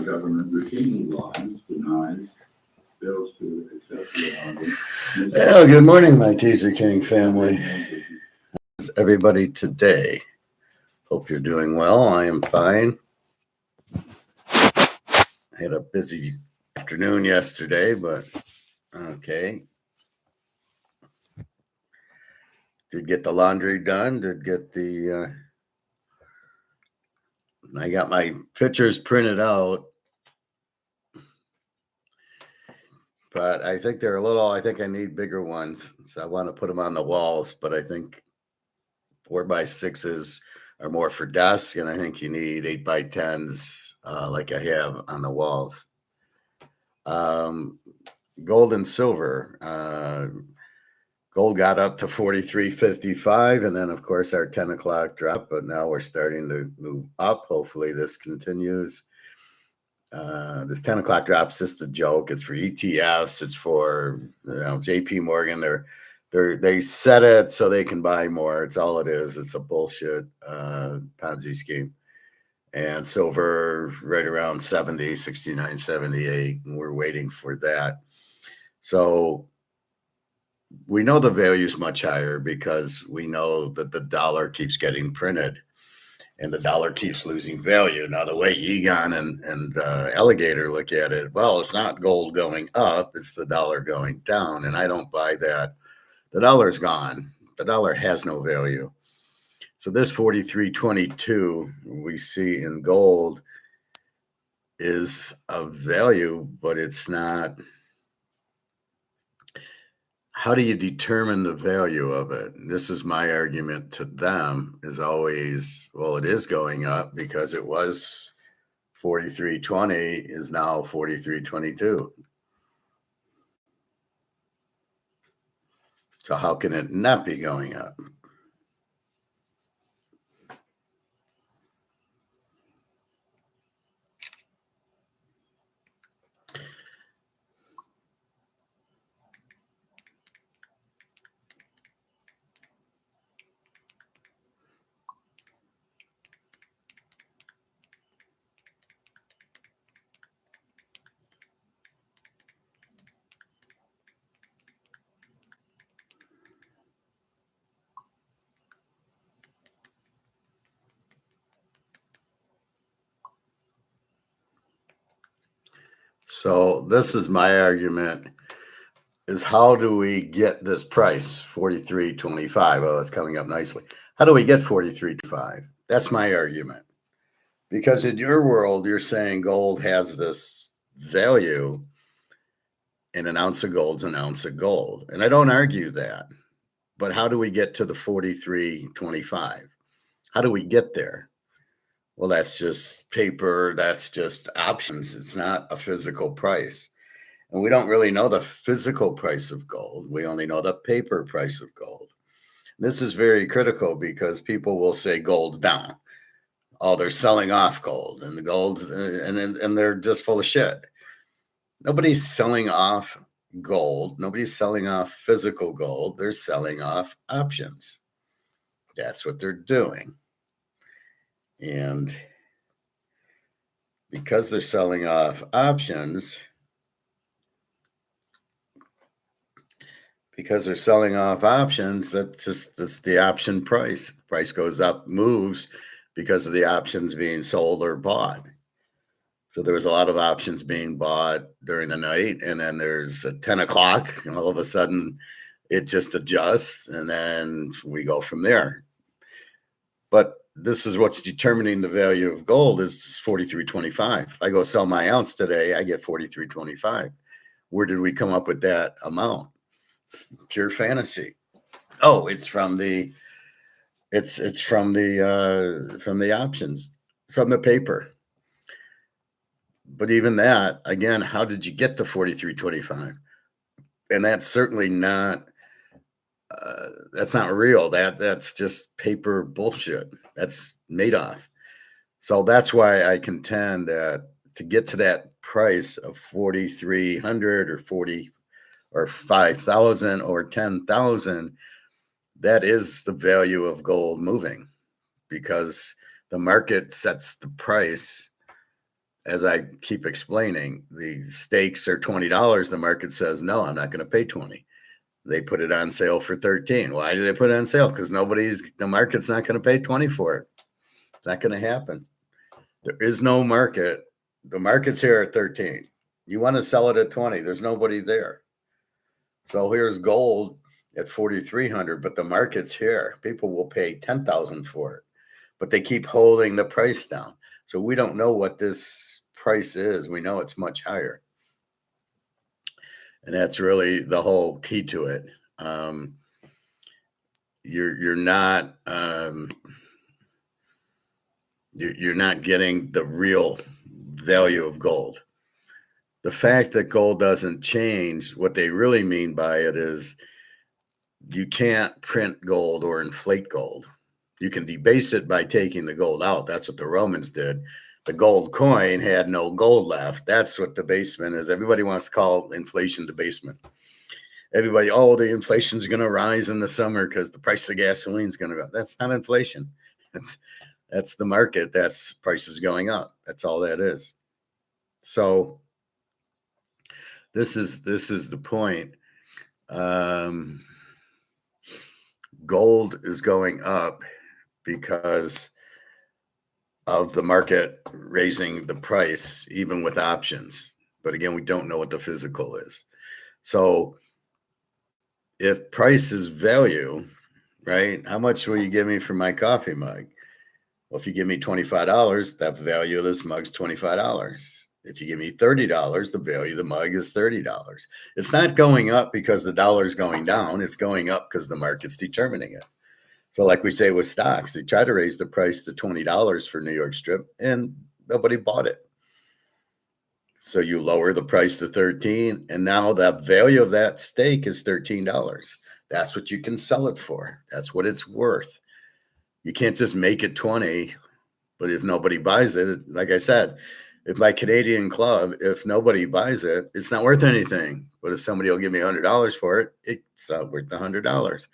government routinely lies, denies, fails to accept reality. Well, good morning, my Teaser King family. How's everybody today? Hope you're doing well. I am fine. I had a busy afternoon yesterday, but okay. Did get the laundry done. I got my pictures printed out, but I think they're I think I need bigger ones. So I want to put them on the walls, but I think 4x6s are more for desk, and I think you need 8x10s like I have on the walls. Gold and silver. Gold got up to 43.55, and then of course our 10 o'clock drop, but now we're starting to move up. Hopefully this continues. This 10 o'clock drop's just a joke. It's for ETFs. It's for JP Morgan. They set it so they can buy more. It's all it is. It's a bullshit Ponzi scheme. And silver right around 70, 69, 78. And we're waiting for that. So we know the value is much higher because we know that the dollar keeps getting printed and the dollar keeps losing value. Now, the way Egon and Alligator look at it, well, it's not gold going up, it's the dollar going down. And I don't buy that. The dollar's gone. The dollar has no value. So this 43.22 we see in gold is of value, but it's not. How do you determine the value of it? This is my argument to them is always, well, it is going up because it was 43.20 is now 43.22. So how can it not be going up? So this is my argument, is how do we get this price, 43.25? Oh, it's coming up nicely. How do we get 43.25? That's my argument. Because in your world, you're saying gold has this value, and an ounce of gold's an ounce of gold. And I don't argue that. But how do we get to the 43.25? How do we get there? Well, that's just paper. That's just options. It's not a physical price. And we don't really know the physical price of gold. We only know the paper price of gold. This is very critical because people will say gold's down. Oh, they're selling off gold, and the gold's and they're just full of shit. Nobody's selling off gold. Nobody's selling off physical gold. They're selling off options. That's what they're doing. And because they're selling off options, that's the option price. The price goes up, moves because of the options being sold or bought. So there was a lot of options being bought during the night, and then there's 10 o'clock, and all of a sudden it just adjusts, and then we go from there. But this is what's determining the value of gold is 43.25. If I go sell my ounce today, I get 43.25. Where did we come up with that amount? Pure fantasy. Oh, it's from the options, from the paper. But even that, again, how did you get to 43.25? And that's certainly not. That's not real. That's just paper bullshit. That's Madoff. So that's why I contend that to get to that price of 4,300 or 40 or 5,000 or 10,000, that is the value of gold moving, because the market sets the price as I keep explaining, the stakes are $20. The market says, no, I'm not going to pay 20. They put it on sale for 13. Why do they put it on sale? Because the market's not going to pay 20 for it. It's not going to happen. There is no market. The market's here at 13. You want to sell it at 20. There's nobody there. So here's gold at 4,300, but the market's here. People will pay 10,000 for it, but they keep holding the price down. So we don't know what this price is. We know it's much higher. And that's really the whole key to it. You're not you're not getting the real value of gold. The fact that gold doesn't change, what they really mean by it is you can't print gold or inflate gold. You can debase it by taking the gold out. That's what the Romans did. The gold coin had no gold left. That's what debasement is. Everybody wants to call inflation debasement. Everybody, oh, the inflation's going to rise in the summer because the price of gasoline is going to go. That's not inflation. That's the market. That's prices going up. That's all that is. So this is the point. Gold is going up because of the market raising the price, even with options. But again, we don't know what the physical is. So if price is value, right? How much will you give me for my coffee mug? Well, if you give me $25, that value of this mug's $25. If you give me $30, the value of the mug is $30. It's not going up because the dollar's going down. It's going up because the market's determining it. So like we say with stocks, they try to raise the price to $20 for New York Strip and nobody bought it. So you lower the price to 13 and now the value of that stake is $13. That's what you can sell it for. That's what it's worth. You can't just make it 20, but if nobody buys it, like I said, if my Canadian club, if nobody buys it, it's not worth anything. But if somebody will give me $100 for it, it's worth $100.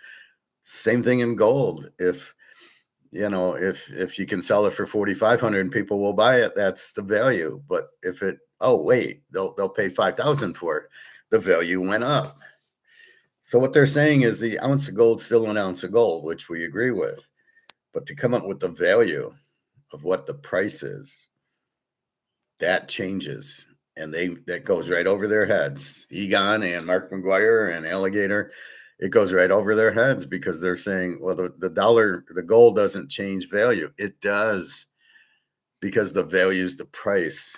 Same thing in gold. If you can sell it for 4,500 and people will buy it, that's the value. But if they'll pay 5,000 for it, the value went up. So what they're saying is the ounce of gold still an ounce of gold, which we agree with. But to come up with the value of what the price is, that changes. And that goes right over their heads. Egon and Mark McGuire and Alligator, it goes right over their heads because they're saying, well, the gold doesn't change value. It does, because the value is the price.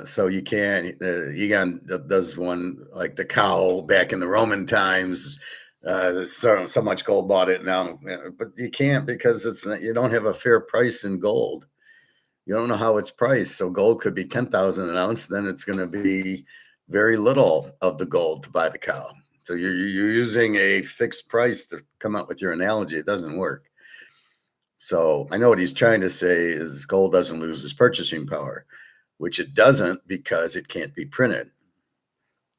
So you can't, Egon does one like the cow back in the Roman times. So much gold bought it now, but you can't because you don't have a fair price in gold. You don't know how it's priced. So gold could be 10,000 an ounce. Then it's going to be very little of the gold to buy the cow. So you're using a fixed price to come up with your analogy. It doesn't work. So I know what he's trying to say is gold doesn't lose its purchasing power, which it doesn't because it can't be printed.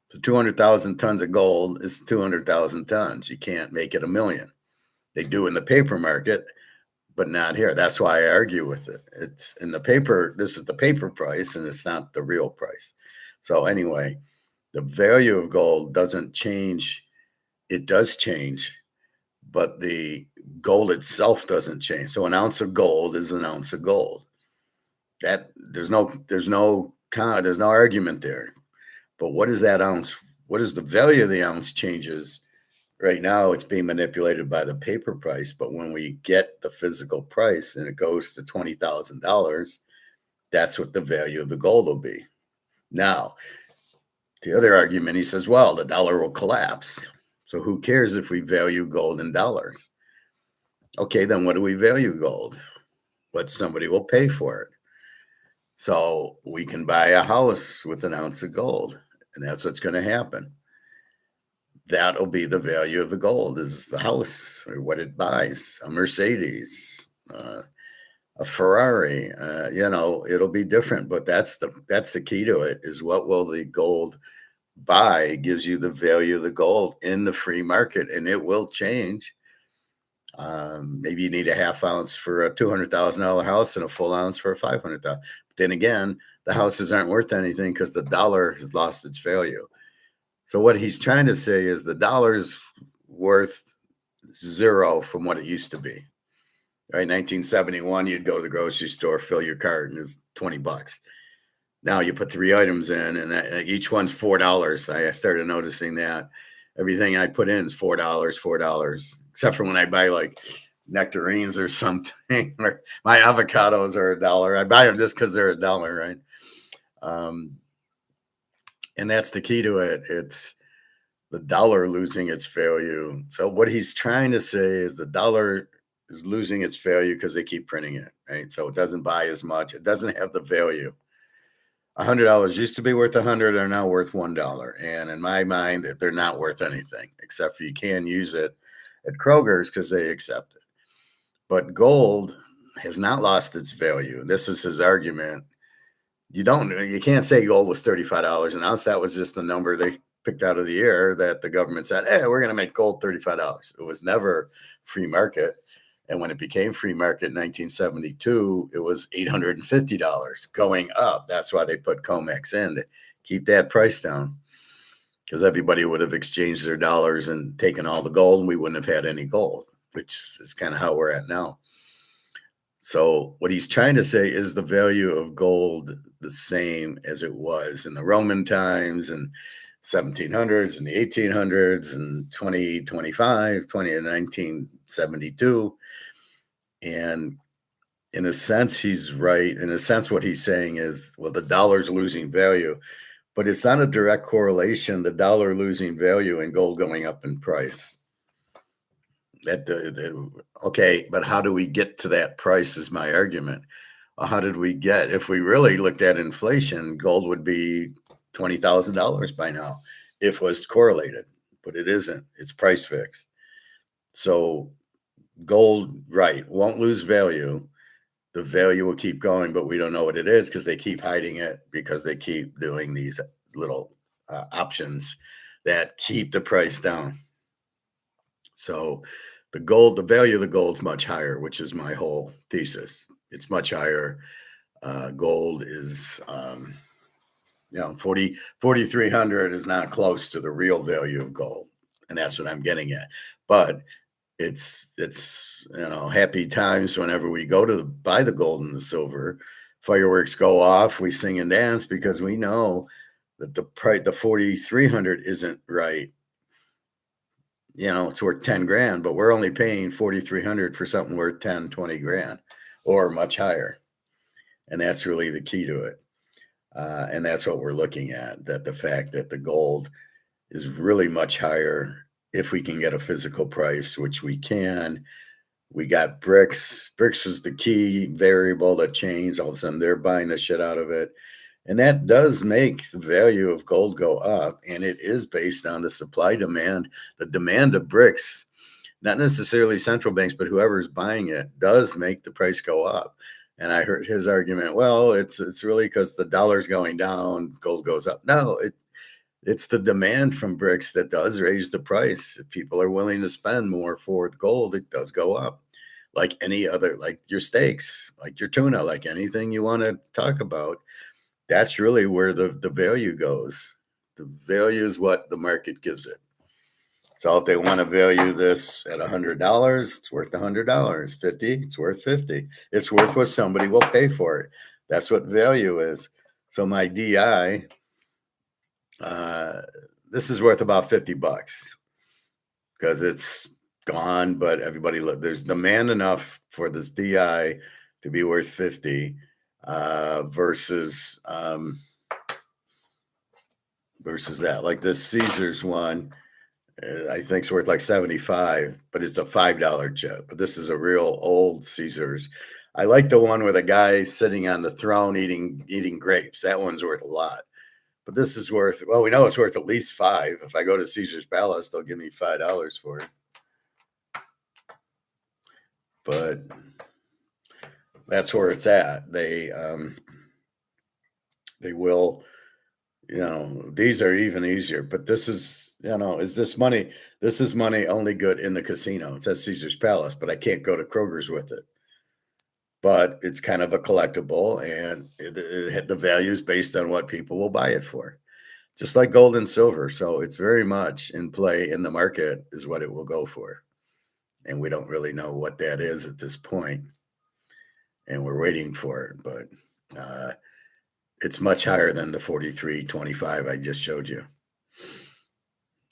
So 200,000 tons of gold is 200,000 tons. You can't make it 1 million. They do in the paper market, but not here. That's why I argue with it. It's in the paper. This is the paper price, and it's not the real price. So anyway, the value of gold doesn't change. It does change, but the gold itself doesn't change. So an ounce of gold is an ounce of gold. That there's no argument there. But what is that ounce? What is the value of the ounce changes? Right now, it's being manipulated by the paper price. But when we get the physical price and it goes to $20,000, that's what the value of the gold will be. Now, the other argument, he says, well, the dollar will collapse. So who cares if we value gold in dollars? Okay, then what do we value gold? What somebody will pay for it. So we can buy a house with an ounce of gold, and that's what's going to happen. That'll be the value of the gold is the house or what it buys, a Mercedes, a Ferrari, it'll be different, but that's the key to it is what will the gold buy gives you the value of the gold in the free market, and it will change. Maybe you need a half ounce for a $200,000 house and a full ounce for a 500,000. But then again, the houses aren't worth anything because the dollar has lost its value. So what he's trying to say is the dollar's worth zero from what it used to be. Right, 1971, you'd go to the grocery store, fill your cart, and it's $20. Now you put 3 items in, and each one's $4. I started noticing that everything I put in is $4, except for when I buy like nectarines or something, or my avocados are $1. I buy them just because they're $1, right? And that's the key to it. It's the dollar losing its value. So what he's trying to say is the dollar is losing its value because they keep printing it, right? So it doesn't buy as much. It doesn't have the value. $100 used to be worth 100, are now worth $1. And in my mind, they're not worth anything, except for you can use it at Kroger's because they accept it. But gold has not lost its value. This is his argument. You can't say gold was $35 an ounce. That was just the number they picked out of the air that the government said, hey, we're going to make gold $35. It was never free market. And when it became free market in 1972, it was $850 going up. That's why they put COMEX in to keep that price down, because everybody would have exchanged their dollars and taken all the gold, and we wouldn't have had any gold, which is kind of how we're at now. So what he's trying to say is the value of gold the same as it was in the Roman times and 1700s and the 1800s and 1972. And in a sense, he's right. In a sense, what he's saying is, well, the dollar's losing value, but it's not a direct correlation, the dollar losing value and gold going up in price. Okay, but how do we get to that price is my argument. How did we get, if we really looked at inflation, gold would be $20,000 by now if it was correlated, but it isn't. It's price fixed. So gold, right, won't lose value. The value will keep going, but we don't know what it is because they keep hiding it, because they keep doing these little options that keep the price down. So the value of the gold's much higher, which is my whole thesis. It's much higher. Gold is, 4,300 is not close to the real value of gold. And that's what I'm getting at. But it's happy times whenever we go to buy the gold and the silver. Fireworks go off, we sing and dance, because we know that the price, the 4,300 isn't right. It's worth 10 grand, but we're only paying 4,300 for something worth 10, 20 grand or much higher. And that's really the key to it. And that's what we're looking at, that the fact that the gold is really much higher if we can get a physical price, which we can. We got BRICS. BRICS is the key variable that changed. All of a sudden, they're buying the shit out of it. And that does make the value of gold go up. And it is based on the supply demand. The demand of BRICS, not necessarily central banks, but whoever's buying it, does make the price go up. And I heard his argument, well, it's really because the dollar's going down, gold goes up. No, it's the demand from BRICS that does raise the price. If people are willing to spend more for gold, it does go up. Like any other, like your steaks, like your tuna, like anything you want to talk about. That's really where the value goes. The value is what the market gives it. So if they want to value this at $100, it's worth $100. $50, it's worth $50. It's worth what somebody will pay for it. That's what value is. So my DI, this is worth about $50 because it's gone, but there's demand enough for this DI to be worth 50 versus that. Like this Caesars one, I think it's worth like 75, but it's a $5 chip. But this is a real old Caesars. I like the one where the guy's sitting on the throne eating grapes. That one's worth a lot. But this is worth, well, we know it's worth at least $5. If I go to Caesar's Palace, they'll give me $5 for it. But that's where it's at. They will, these are even easier, but this is Is this is money only good in the casino. It says Caesar's Palace, but I can't go to Kroger's with it. But it's kind of a collectible, and the value is based on what people will buy it for, just like gold and silver. So it's very much in play in the market is what it will go for. And we don't really know what that is at this point, and we're waiting for it. But it's much higher than the 43.25 I just showed you.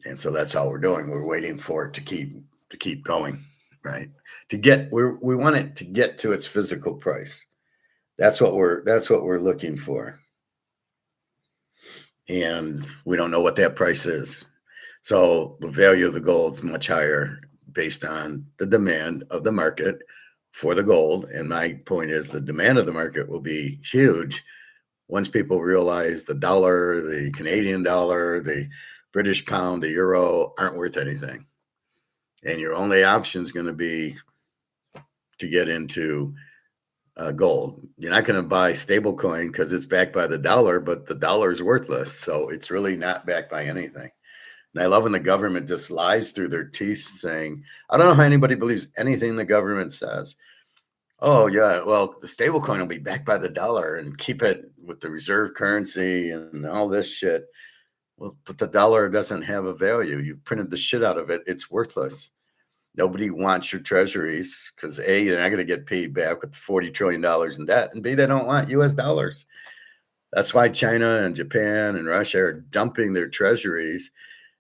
And so that's all we're doing. We're waiting for it to keep going, right? We want it to get to its physical price. That's what we're looking for. And we don't know what that price is. So the value of the gold is much higher based on the demand of the market for the gold. And my point is the demand of the market will be huge once people realize the dollar, the Canadian dollar, the British pound, the euro aren't worth anything. And your only option is going to be to get into gold. You're not going to buy stable coin because it's backed by the dollar, but the dollar is worthless. So it's really not backed by anything. And I love when the government just lies through their teeth saying, I don't know how anybody believes anything the government says. Oh, yeah, well, the stable coin will be backed by the dollar and keep it with the reserve currency and all this shit. Well, but the dollar doesn't have a value. You printed the shit out of it. It's worthless. Nobody wants your treasuries because A, they're not going to get paid back with $40 trillion in debt. And B, they don't want US dollars. That's why China and Japan and Russia are dumping their treasuries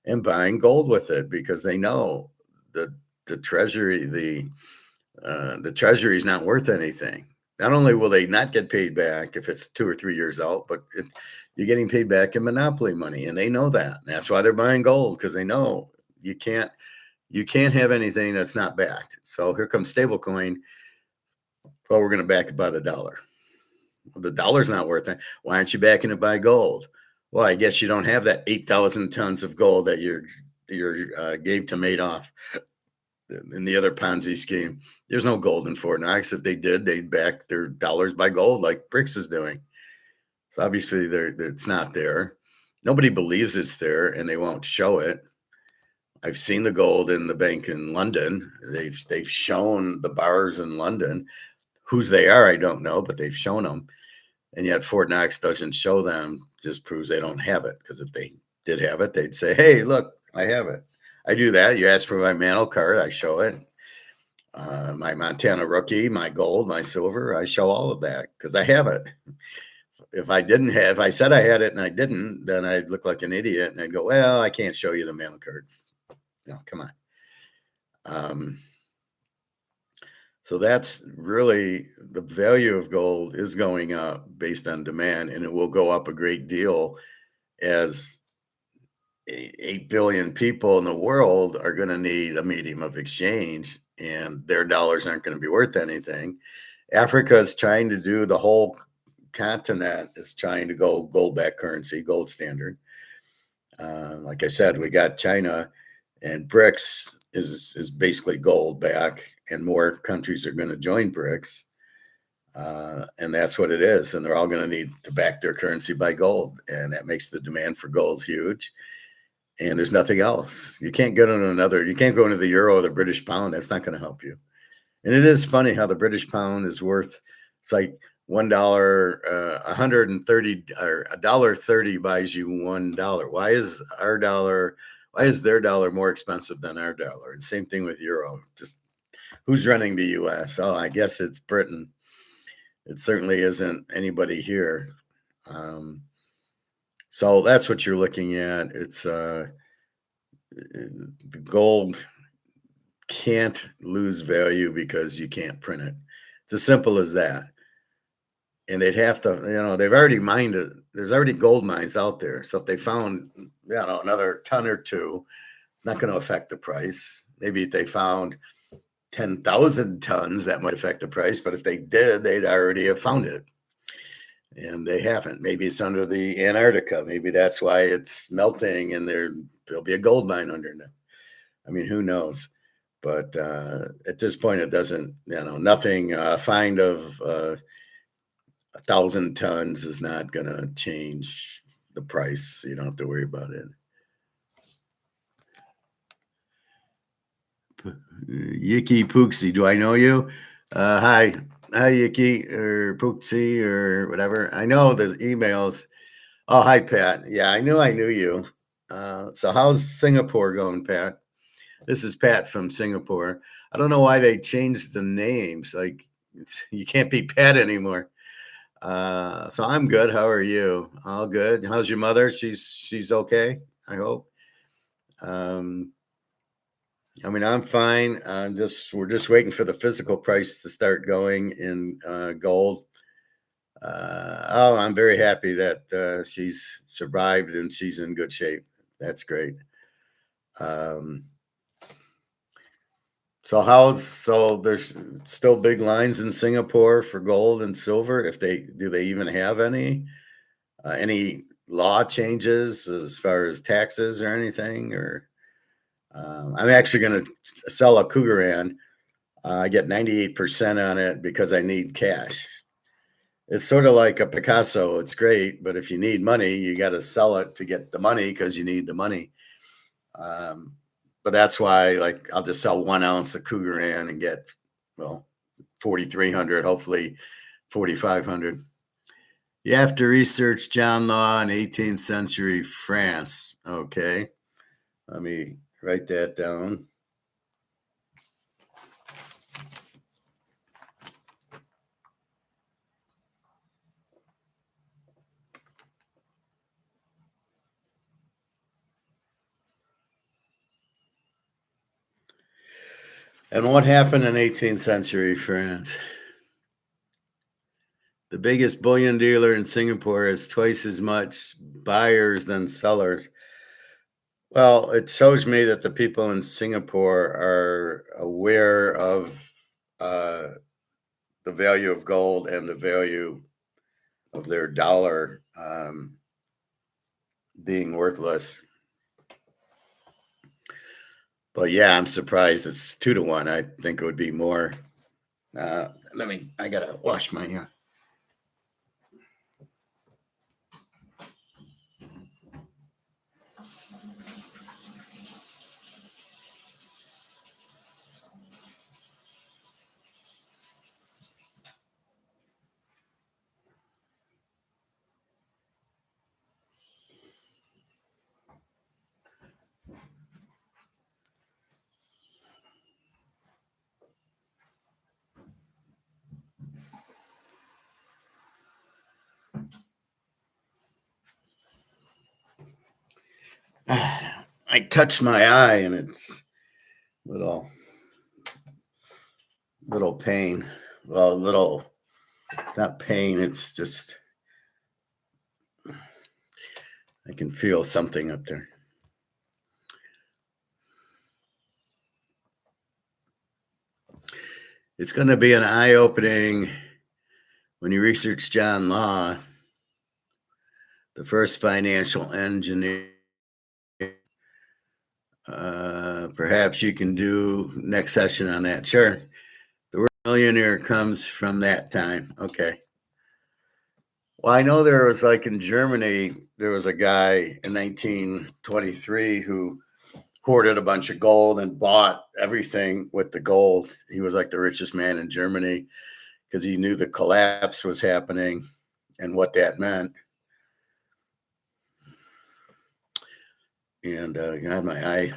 and buying gold with it, because they know the treasury, the treasury is not worth anything. Not only will they not get paid back if it's 2 or 3 years out, but you're getting paid back in monopoly money, and they know that. And that's why they're buying gold, because they know you can't have anything that's not backed. So here comes stablecoin. Oh, we're going to back it by the dollar. Well, the dollar's not worth it. Why aren't you backing it by gold? Well, I guess you don't have that 8,000 tons of gold that you gave to Madoff in the other Ponzi scheme. There's no gold in Fort Knox. If they did, they'd back their dollars by gold like BRICS is doing. So obviously it's not there. Nobody believes it's there, and they won't show it. I've seen the gold in the bank in London. They've shown the bars in London. Whose they are, I don't know, but they've shown them. And yet Fort Knox doesn't show them, just proves they don't have it. Because if they did have it, they'd say, hey, look, I have it. I do that. You ask for my mantle card, I show it. My Montana rookie, my gold, my silver, I show all of that because I have it. If I said I had it and I didn't, then I'd look like an idiot, and I'd go, well, I can't show you the mantle card. No, come on. So that's really the value of gold is going up based on demand, and it will go up a great deal as 8 billion people in the world are going to need a medium of exchange, and their dollars aren't going to be worth anything. Africa is trying to do, the whole continent is trying to go gold-backed currency, gold standard. Like I said, we got China, and BRICS is basically gold back, and more countries are going to join BRICS. And that's what it is. And they're all going to need to back their currency by gold. And that makes the demand for gold huge. And there's nothing else. You can't go into the euro or the British pound. That's not going to help you. And it is funny how the British pound is worth, it's like $1, 130 or $1.30 buys you $1. Why is their dollar more expensive than our dollar? And same thing with euro. Just who's running the US? Oh, I guess it's Britain. It certainly isn't anybody here. So that's what you're looking at. It's the gold can't lose value because you can't print it. It's as simple as that. And they'd have to, they've already mined it. There's already gold mines out there. So if they found, another ton or two, it's not going to affect the price. Maybe if they found 10,000 tons, that might affect the price. But if they did, they'd already have found it. And they haven't. Maybe it's under the Antarctica. Maybe that's why it's melting and there'll be a gold mine under them. I mean, who knows? But at this point, it doesn't, nothing, find of 1,000 tons is not going to change the price. So you don't have to worry about it. Yicky Pooksy, do I know you? Hi, Yicky or Pooksy or whatever. I know the emails. Oh, hi, Pat. Yeah, I knew you. So how's Singapore going, Pat? This is Pat from Singapore. I don't know why they changed the names. Like you can't be Pat anymore. So I'm good. How are you? All good. How's your mother? She's okay, I hope. I mean, I'm fine. We're just waiting for the physical price to start going in gold. I'm very happy that she's survived and she's in good shape. That's great. Um, so there's still big lines in Singapore for gold and silver. If they even have any law changes as far as taxes or anything, or I'm actually going to sell a Cougaran. I get 98% on it because I need cash. It's sort of like a Picasso. It's great, but if you need money, you got to sell it to get the money because you need the money. But that's why, like, I'll just sell 1 ounce of Cougaran and get, well, 4,300, hopefully 4,500. You have to research John Law in 18th century France. Okay. Let me write that down. And what happened in 18th century France? The biggest bullion dealer in Singapore has twice as much buyers than sellers. Well, it shows me that the people in Singapore are aware of the value of gold and the value of their dollar being worthless. But yeah, I'm surprised it's 2-1. I think it would be more. I gotta wash my hair. I touched my eye and it's little pain. Well, not pain. It's just I can feel something up there. It's going to be an eye-opening when you research John Law, the first financial engineer. Perhaps you can do next session on that. Sure. The word millionaire comes from that time. Okay. Well, I know there was, like, in Germany, there was a guy in 1923 who hoarded a bunch of gold and bought everything with the gold. He was like the richest man in Germany because he knew the collapse was happening and what that meant. And God, my eye,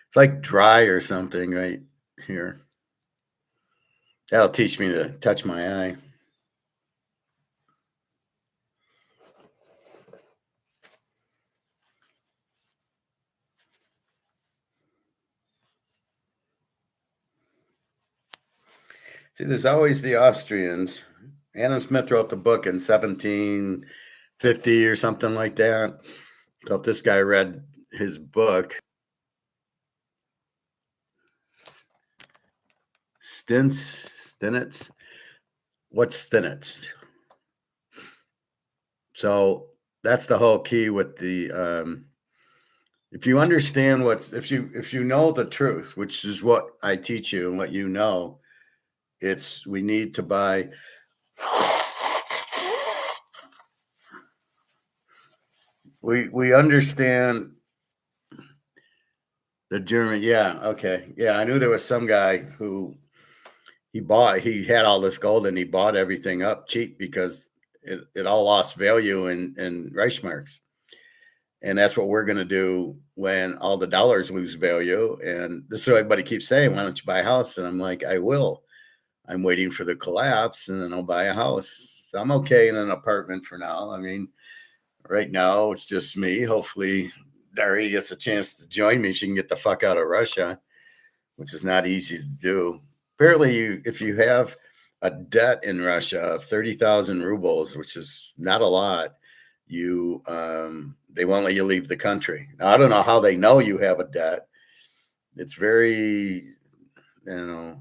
it's like dry or something right here. That'll teach me to touch my eye. See, there's always the Austrians. Adam Smith wrote the book in 1750 or something like that. So if this guy read his book, Stinitz. What's Stinitz? So that's the whole key with the. If you understand if you know the truth, which is what I teach you and what you know, we need to buy. We understand The German, yeah, okay. Yeah, I knew there was some guy who he had all this gold and he bought everything up cheap because it all lost value in Reichsmarks. And that's what we're going to do when all the dollars lose value. And this is what everybody keeps saying, why don't you buy a house? And I'm like, I will. I'm waiting for the collapse and then I'll buy a house. So I'm okay in an apartment for now. I mean, right now it's just me. Hopefully Dari gets a chance to join me. She can get the fuck out of Russia, which is not easy to do. Apparently, if you have a debt in Russia of 30,000 rubles, which is not a lot, they won't let you leave the country. Now, I don't know how they know you have a debt. It's very, they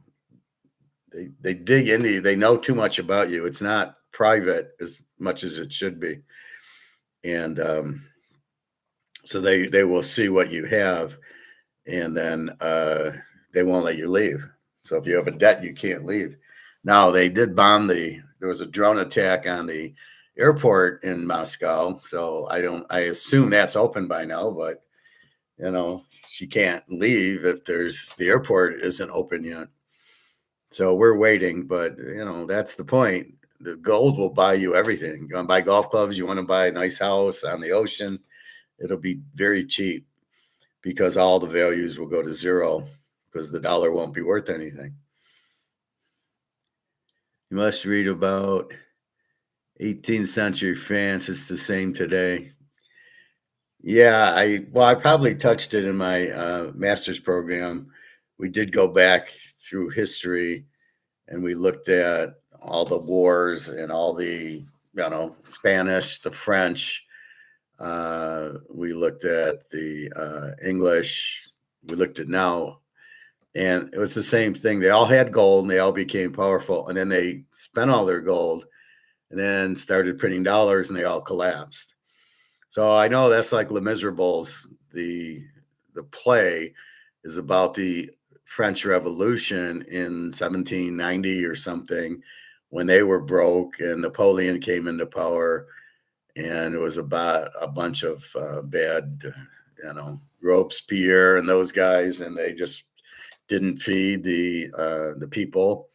dig into you. They know too much about you. It's not private as much as it should be. And so they will see what you have, and then they won't let you leave. So if you have a debt, you can't leave. Now, they did bomb there was a drone attack on the airport in Moscow. So I assume that's open by now, but she can't leave if the airport isn't open yet. So we're waiting, but that's the point. The gold will buy you everything. You want to buy golf clubs, you want to buy a nice house on the ocean, it'll be very cheap because all the values will go to zero because the dollar won't be worth anything. You must read about 18th century France. It's the same today. Yeah, I probably touched it in my master's program. We did go back through history and we looked at all the wars and all the, Spanish, the French. We looked at the English. We looked at now. And it was the same thing. They all had gold and they all became powerful. And then they spent all their gold and then started printing dollars and they all collapsed. So I know that's like Les Miserables. The play is about the French Revolution in 1790 or something when they were broke and Napoleon came into power. And it was about a bunch of bad, Robespierre and those guys. And they just didn't feed the people,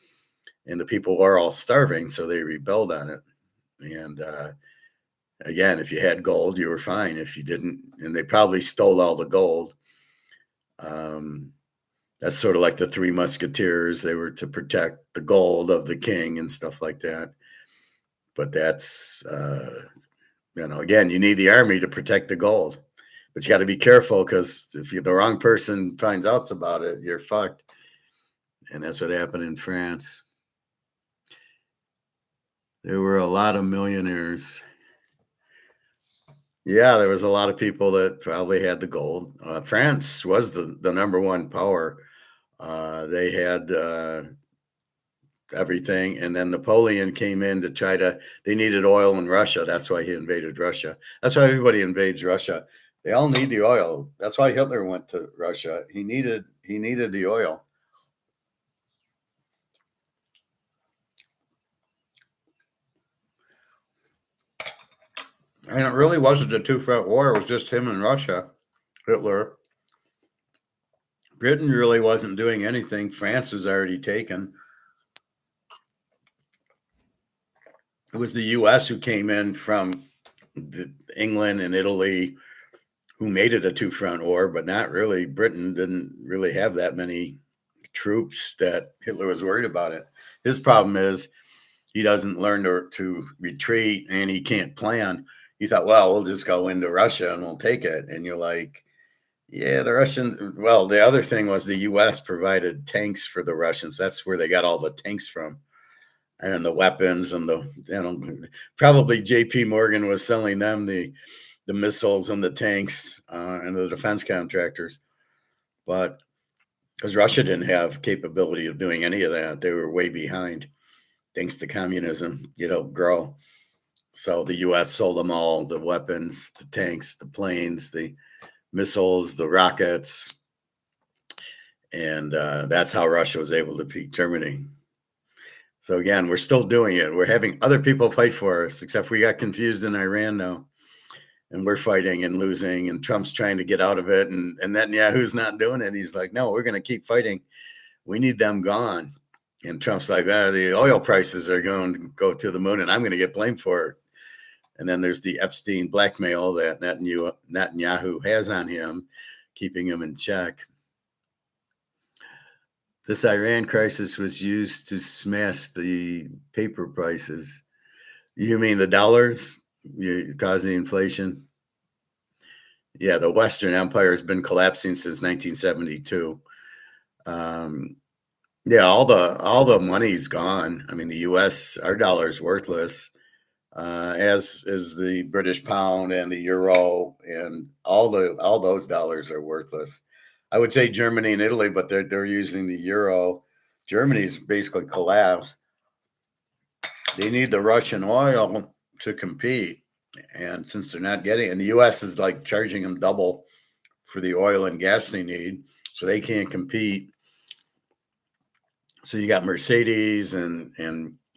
and the people were all starving, so they rebelled on it. And again, if you had gold, you were fine. If you didn't, and they probably stole all the gold. That's sort of like the Three Musketeers. They were to protect the gold of the king and stuff like that. But that's, again, you need the army to protect the gold. But you got to be careful because if the wrong person finds out about it, you're fucked. And that's what happened in France. There were a lot of millionaires. Yeah, there was a lot of people that probably had the gold. France was the number one power. They had everything. And then Napoleon came in they needed oil in Russia. That's why he invaded Russia. That's why everybody invades Russia. They all need the oil. That's why Hitler went to Russia. He needed the oil. And it really wasn't a two-front war. It was just him and Russia, Hitler. Britain really wasn't doing anything. France was already taken. It was the U.S. who came in from England and Italy who made it a two-front war, but not really. Britain didn't really have that many troops that Hitler was worried about it. His problem is he doesn't learn to retreat and he can't plan. He thought, well, we'll just go into Russia and we'll take it. And you're like, yeah, the Russians. Well, the other thing was the U.S. provided tanks for the Russians. That's where they got all the tanks from and the weapons and probably J.P. Morgan was selling them the missiles and the tanks and the defense contractors. But because Russia didn't have capability of doing any of that, they were way behind thanks to communism, grow. So the U.S. sold them all the weapons, the tanks, the planes, the missiles, the rockets. And that's how Russia was able to beat Germany. So again, we're still doing it. We're having other people fight for us, except we got confused in Iran now. and we're fighting and losing, and Trump's trying to get out of it, and Netanyahu's not doing it. He's like, no, we're going to keep fighting. We need them gone. And Trump's like, the oil prices are going to go to the moon, and I'm going to get blamed for it. And then there's the Epstein blackmail that Netanyahu has on him, keeping him in check. This Iran crisis was used to smash the paper prices. You mean the dollars causing inflation? Yeah, the Western Empire has been collapsing since 1972. Yeah, all the money's gone. I mean, the U.S., our dollar's worthless, as is the British pound and the euro, and all those dollars are worthless. I would say Germany and Italy, but they're using the euro. Germany's basically collapsed. They need the Russian oil to compete, and since they're not getting it, and the U.S. is like charging them double for the oil and gas they need, so they can't compete. So you got Mercedes and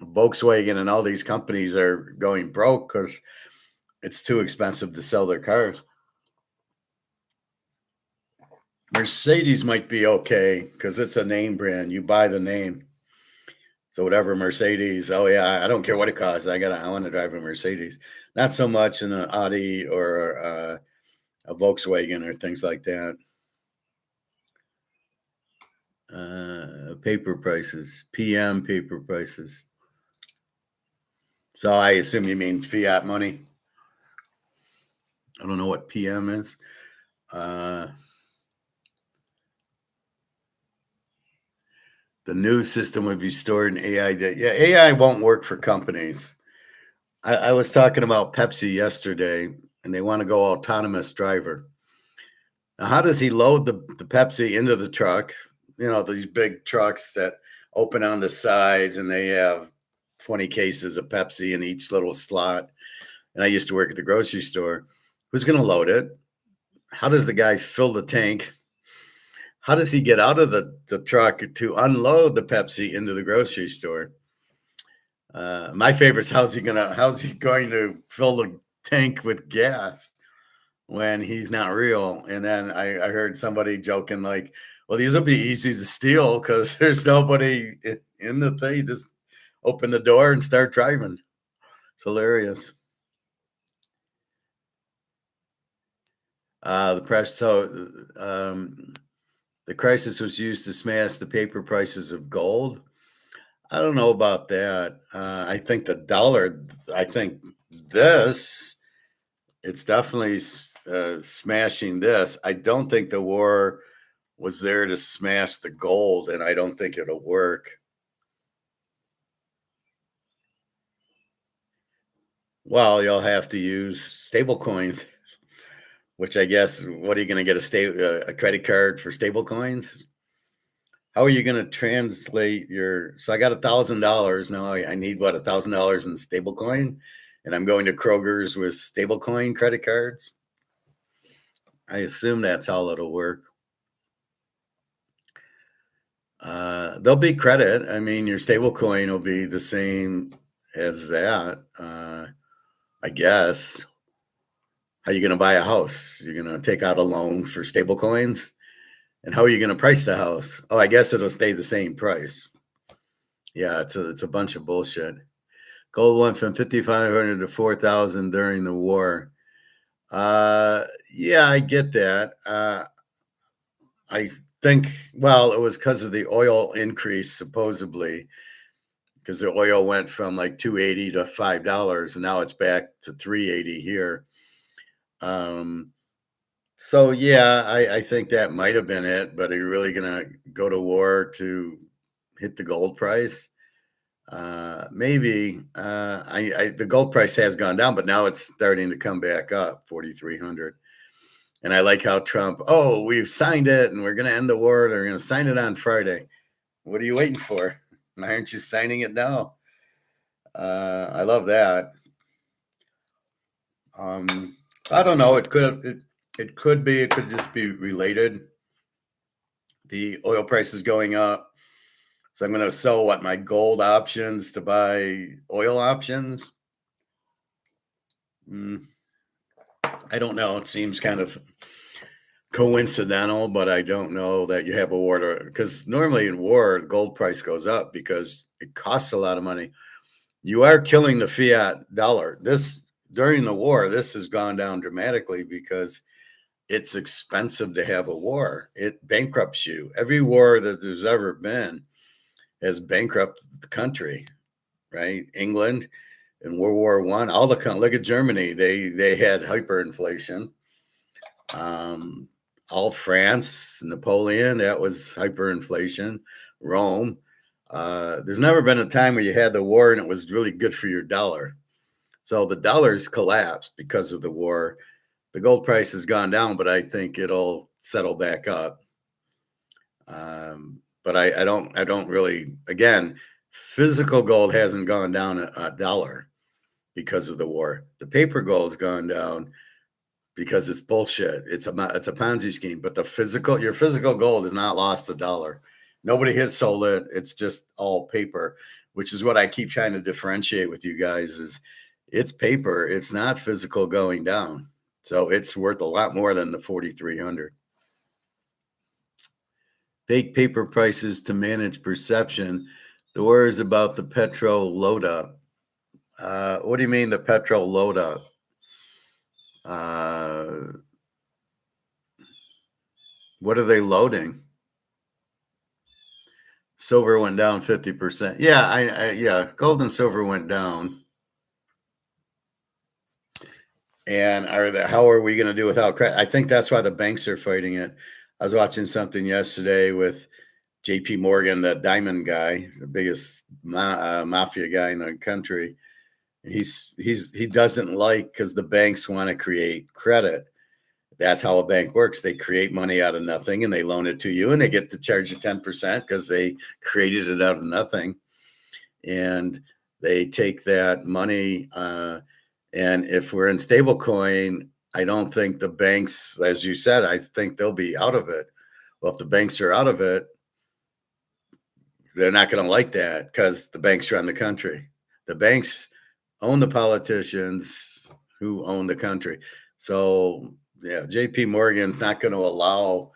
Volkswagen and all these companies are going broke because it's too expensive to sell their cars. Mercedes might be okay because it's a name brand. You buy the name. So whatever Mercedes, oh yeah, I don't care what it costs. I want to drive a Mercedes. Not so much in an Audi or a Volkswagen or things like that. Paper prices, PM paper prices. So I assume you mean fiat money. I don't know what PM is. The new system would be stored in AI. Yeah, AI won't work for companies. I was talking about Pepsi yesterday, and they want to go autonomous driver. Now, how does he load the Pepsi into the truck? You know, these big trucks that open on the sides, and they have 20 cases of Pepsi in each little slot. And I used to work at the grocery store. Who's going to load it? How does the guy fill the tank? How does he get out of the truck to unload the Pepsi into the grocery store? My favorite is how's he going to fill the tank with gas when he's not real? And then I heard somebody joking like, well, these will be easy to steal because there's nobody in the thing. Just open the door and start driving. It's hilarious. The crisis was used to smash the paper prices of gold. I don't know about that. I think the dollar, it's definitely smashing this. I don't think the war was there to smash the gold, and I don't think it'll work. Well, you'll have to use stable coins, which I guess, what are you going to get a credit card for stable coins? How are you going to translate so I got $1,000 now. I need $1,000 in stable coin, and I'm going to Kroger's with stable coin credit cards. I assume that's how it'll work. There'll be credit. I mean, your stable coin will be the same as that. I guess. How are you going to buy a house? You're going to take out a loan for stable coins? And how are you going to price the house? Oh, I guess it'll stay the same price. Yeah, it's a bunch of bullshit. Gold went from 5,500 to 4,000 during the war. Yeah, I get that. I think, well, it was because of the oil increase, supposedly, because the oil went from like $2.80 to $5, and now it's back to $3.80 here. So yeah, I think that might have been it, but are you really gonna go to war to hit the gold price? Maybe. The gold price has gone down, but now it's starting to come back up, 4,300. And I like how Trump, oh, we've signed it and we're gonna end the war. They're gonna sign it on Friday. What are you waiting for? Why aren't you signing it now? I love that. I don't know. It could just be related. The oil price is going up, so I'm going to sell my gold options to buy oil options. I don't know. It seems kind of coincidental, but I don't know that you have a war because normally in war, the gold price goes up because it costs a lot of money. You are killing the fiat dollar. This during the war, this has gone down dramatically because it's expensive to have a war. It bankrupts you. Every war that there's ever been has bankrupted the country, right? England in World War I, all the look at Germany. They had hyperinflation. All France, Napoleon, that was hyperinflation. Rome. There's never been a time where you had the war and it was really good for your dollar. So the dollar's collapsed because of the war. The gold price has gone down, but I think it'll settle back up. But I don't really, again, physical gold hasn't gone down a dollar because of the war. The paper gold's gone down because it's bullshit. It's a Ponzi scheme. But your physical gold has not lost a dollar. Nobody has sold it. It's just all paper, which is what I keep trying to differentiate with you guys. Is it's paper. It's not physical going down. So it's worth a lot more than the 4,300. Fake paper prices to manage perception. The war is about the petrol load up. What do you mean the petrol load up? What are they loading? Silver went down 50%. Yeah, yeah, gold and silver went down. And how are we going to do without credit? I think that's why the banks are fighting it. I was watching something yesterday with JP Morgan, the diamond guy, the biggest mafia guy in the country. He doesn't like because the banks want to create credit. That's how a bank works. They create money out of nothing and they loan it to you and they get to charge you 10% because they created it out of nothing. And they take that money. And if we're in stablecoin, I don't think the banks, as you said, I think they'll be out of it. Well, if the banks are out of it, they're not going to like that because the banks run the country. The banks own the politicians who own the country. So, yeah, JP Morgan's not going to allow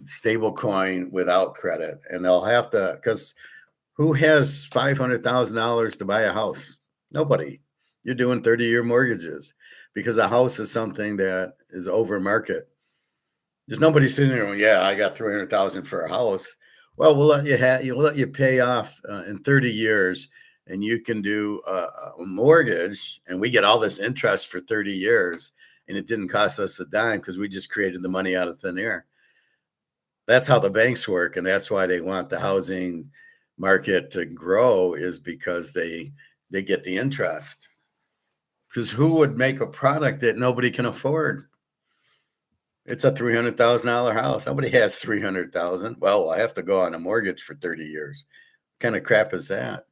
stablecoin without credit. And they'll have to, because who has $500,000 to buy a house? Nobody. You're doing 30-year mortgages because a house is something that is over market. There's nobody sitting there going, yeah, I got 300,000 for a house. Well, we'll let you pay off in 30 years and you can do a mortgage and we get all this interest for 30 years and it didn't cost us a dime because we just created the money out of thin air. That's how the banks work. And that's why they want the housing market to grow, is because they get the interest. Because who would make a product that nobody can afford? It's a $300,000 house. Nobody has 300,000. Well, I have to go on a mortgage for 30 years. What kind of crap is that?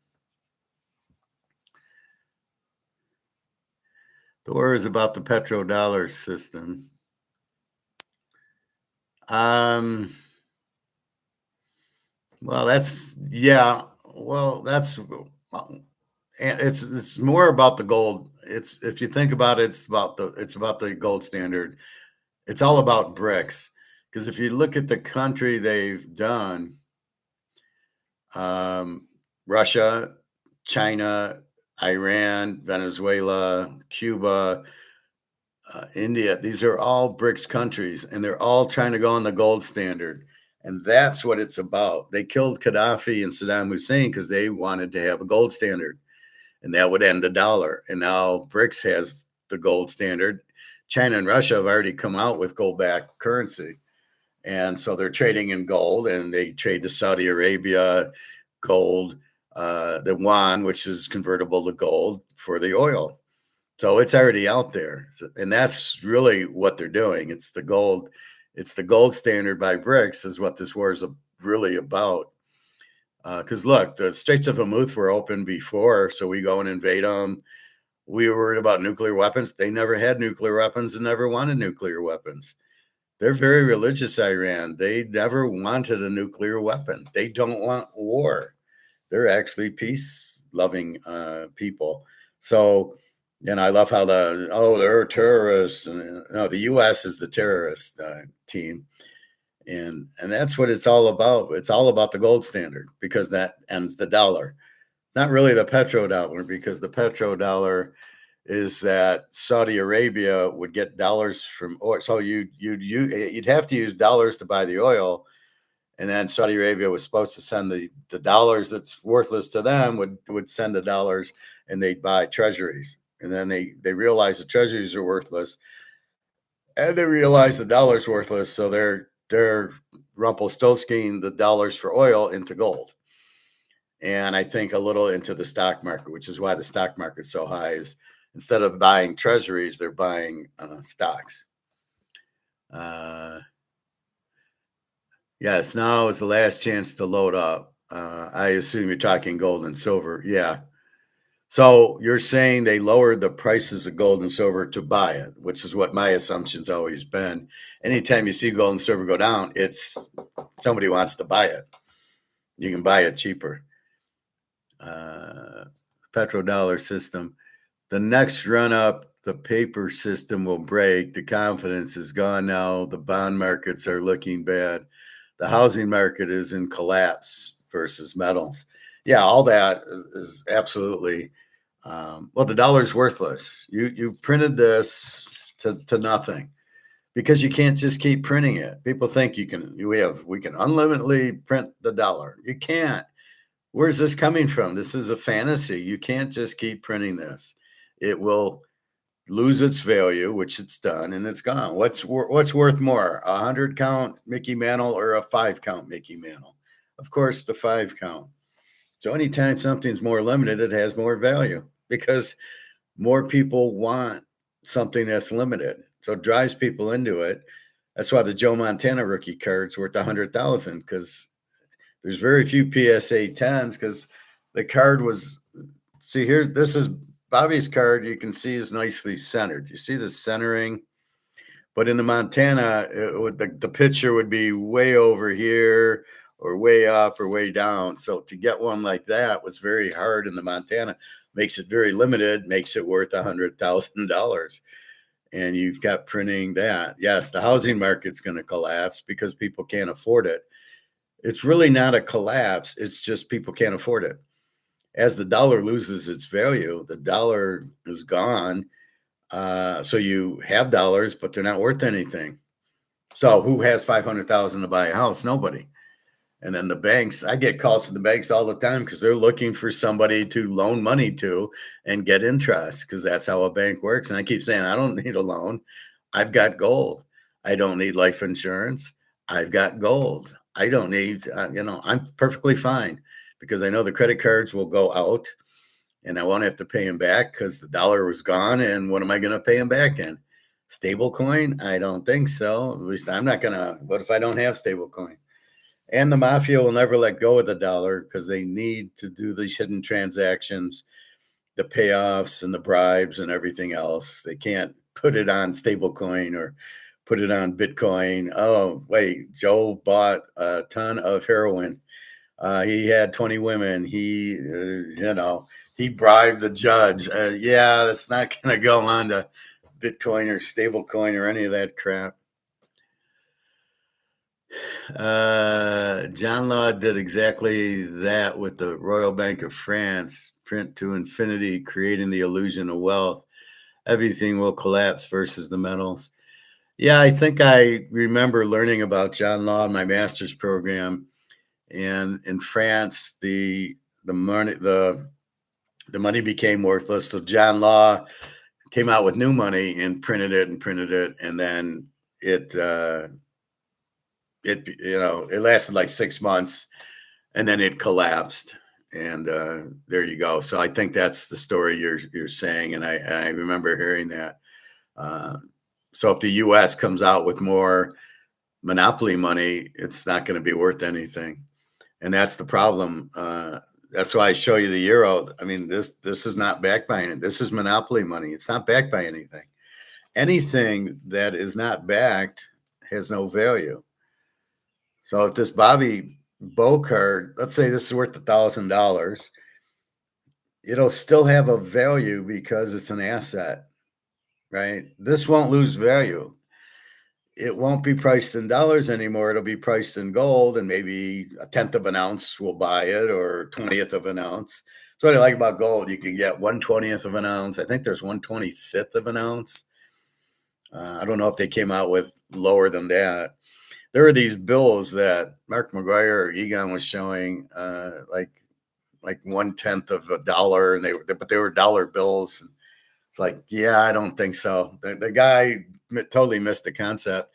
The war is about the petrodollar system. Well, that's, yeah. Well, that's, it's more about the gold. It's, if you think about it, it's about the gold standard. It's all about BRICS, because if you look at the country they've done, Russia, China, Iran, Venezuela, Cuba, India, these are all BRICS countries, and they're all trying to go on the gold standard. And that's what it's about. They killed Gaddafi and Saddam Hussein because they wanted to have a gold standard, and that would end the dollar. And now BRICS has the gold standard. China and Russia have already come out with gold-backed currency. And so they're trading in gold, and they trade to Saudi Arabia gold, the yuan, which is convertible to gold, for the oil. So it's already out there. And that's really what they're doing. It's the gold standard by BRICS is what this war is really about. Because look, the Straits of Hormuz were open before, so we go and invade them. We were worried about nuclear weapons. They never had nuclear weapons and never wanted nuclear weapons. They're very religious, Iran. They never wanted a nuclear weapon. They don't want war. They're actually peace-loving people. So And I love how they're terrorists. And, no, the U.S. is the terrorist team. And that's what it's all about. It's all about the gold standard because that ends the dollar. Not really the petrodollar, because the petrodollar is that Saudi Arabia would get dollars from oil. So you'd have to use dollars to buy the oil, and then Saudi Arabia was supposed to send the dollars that's worthless to them would send the dollars, and they'd buy treasuries. And then they realize the treasuries are worthless, and they realize the dollar's worthless, so they're Rumpelstiltskin the dollars for oil into gold. And I think a little into the stock market, which is why the stock market's so high. Is instead of buying treasuries, they're buying stocks. Yes, now is the last chance to load up. I assume you're talking gold and silver. Yeah. So you're saying they lowered the prices of gold and silver to buy it, which is what my assumption's always been. Anytime you see gold and silver go down, it's somebody wants to buy it. You can buy it cheaper. Petrodollar system. The next run up, the paper system will break. The confidence is gone now. The bond markets are looking bad. The housing market is in collapse versus metals. Yeah, all that is absolutely. Well, the dollar's worthless. You printed this to nothing because you can't just keep printing it. People think we can unlimitedly print the dollar. You can't. Where's this coming from? This is a fantasy. You can't just keep printing this. It will lose its value, which it's done, and it's gone. What's worth more, 100 count Mickey Mantle or a 5 count Mickey Mantle? Of course, the 5 count. So anytime something's more limited, it has more value because more people want something that's limited. So it drives people into it. That's why the Joe Montana rookie card's worth 100,000 because there's very few PSA 10s because the card was, see here, this is Bobby's card. You can see is nicely centered. You see the centering, but in the Montana, the picture would be way over here or way up or way down. So to get one like that was very hard in the Montana. Makes it very limited, makes it worth $100,000. And you've got printing that. Yes, the housing market's going to collapse because people can't afford it. It's really not a collapse. It's just people can't afford it. As the dollar loses its value, the dollar is gone. So you have dollars, but they're not worth anything. So who has 500,000 to buy a house? Nobody. And then the banks, I get calls from the banks all the time because they're looking for somebody to loan money to and get interest because that's how a bank works. And I keep saying, I don't need a loan. I've got gold. I don't need life insurance. I've got gold. I don't need, I'm perfectly fine because I know the credit cards will go out and I won't have to pay them back because the dollar was gone. And what am I going to pay them back in? Stable coin? I don't think so. At least I'm not going to. What if I don't have stable coin? And the mafia will never let go of the dollar because they need to do these hidden transactions, the payoffs and the bribes and everything else. They can't put it on stablecoin or put it on Bitcoin. Oh, wait, Joe bought a ton of heroin. He had 20 women. He bribed the judge. Yeah, that's not going to go on to Bitcoin or stablecoin or any of that crap. John Law did exactly that with the Royal Bank of France, print to infinity, creating the illusion of wealth. Everything will collapse versus the metals. Yeah, I think I remember learning about John Law in my master's program. And in France, the money became worthless. So John Law came out with new money and printed it, and then it lasted like 6 months, and then it collapsed. And there you go. So I think that's the story you're saying, and I remember hearing that. So if the U.S. comes out with more monopoly money, it's not going to be worth anything, and that's the problem. That's why I show you the euro. I mean, this is not backed by anything. This is monopoly money. It's not backed by anything. Anything that is not backed has no value. So if this Bobby Bo card, let's say this is worth $1,000, it'll still have a value because it's an asset, right? This won't lose value. It won't be priced in dollars anymore. It'll be priced in gold, and maybe a tenth of an ounce will buy it, or 20th of an ounce. That's what I like about gold. You can get 1/20th of an ounce. I think there's 1/25th of an ounce. I don't know if they came out with lower than that. There are these bills that Mark McGuire or Egon was showing, like 1/10 of a dollar, and but they were dollar bills. It's like, yeah, I don't think so. The guy totally missed the concept.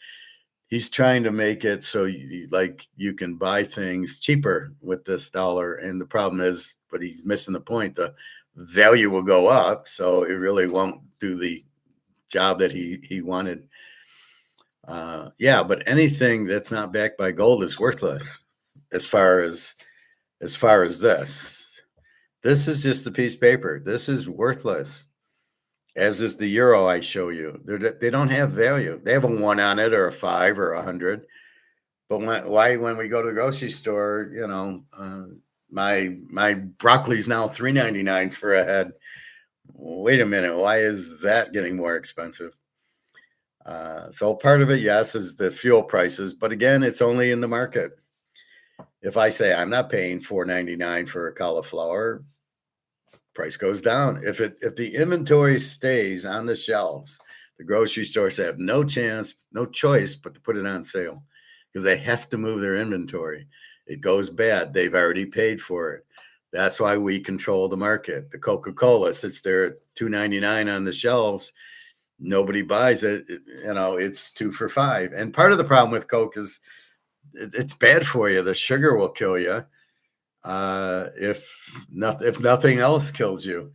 He's trying to make it so you can buy things cheaper with this dollar, and the problem is, but he's missing the point. The value will go up, so it really won't do the job that he wanted. Yeah, but anything that's not backed by gold is worthless. As far as this is just a piece of paper. This is worthless. As is the euro I show you. They don't have value. They have a 1 on it, or a 5 or 100. But when we go to the grocery store, my broccoli's now $3.99 for a head. Wait a minute, why is that getting more expensive? So part of it, yes, is the fuel prices, but again, it's only in the market. If I say I'm not paying $4.99 for a cauliflower, price goes down. If the inventory stays on the shelves, the grocery stores have no choice but to put it on sale, because they have to move their inventory. It goes bad, they've already paid for it. That's why we control the market. The Coca-Cola sits there at $2.99 on the shelves. Nobody buys it. It's 2 for $5. And part of the problem with Coke is it's bad for you. The sugar will kill you. If nothing else kills you.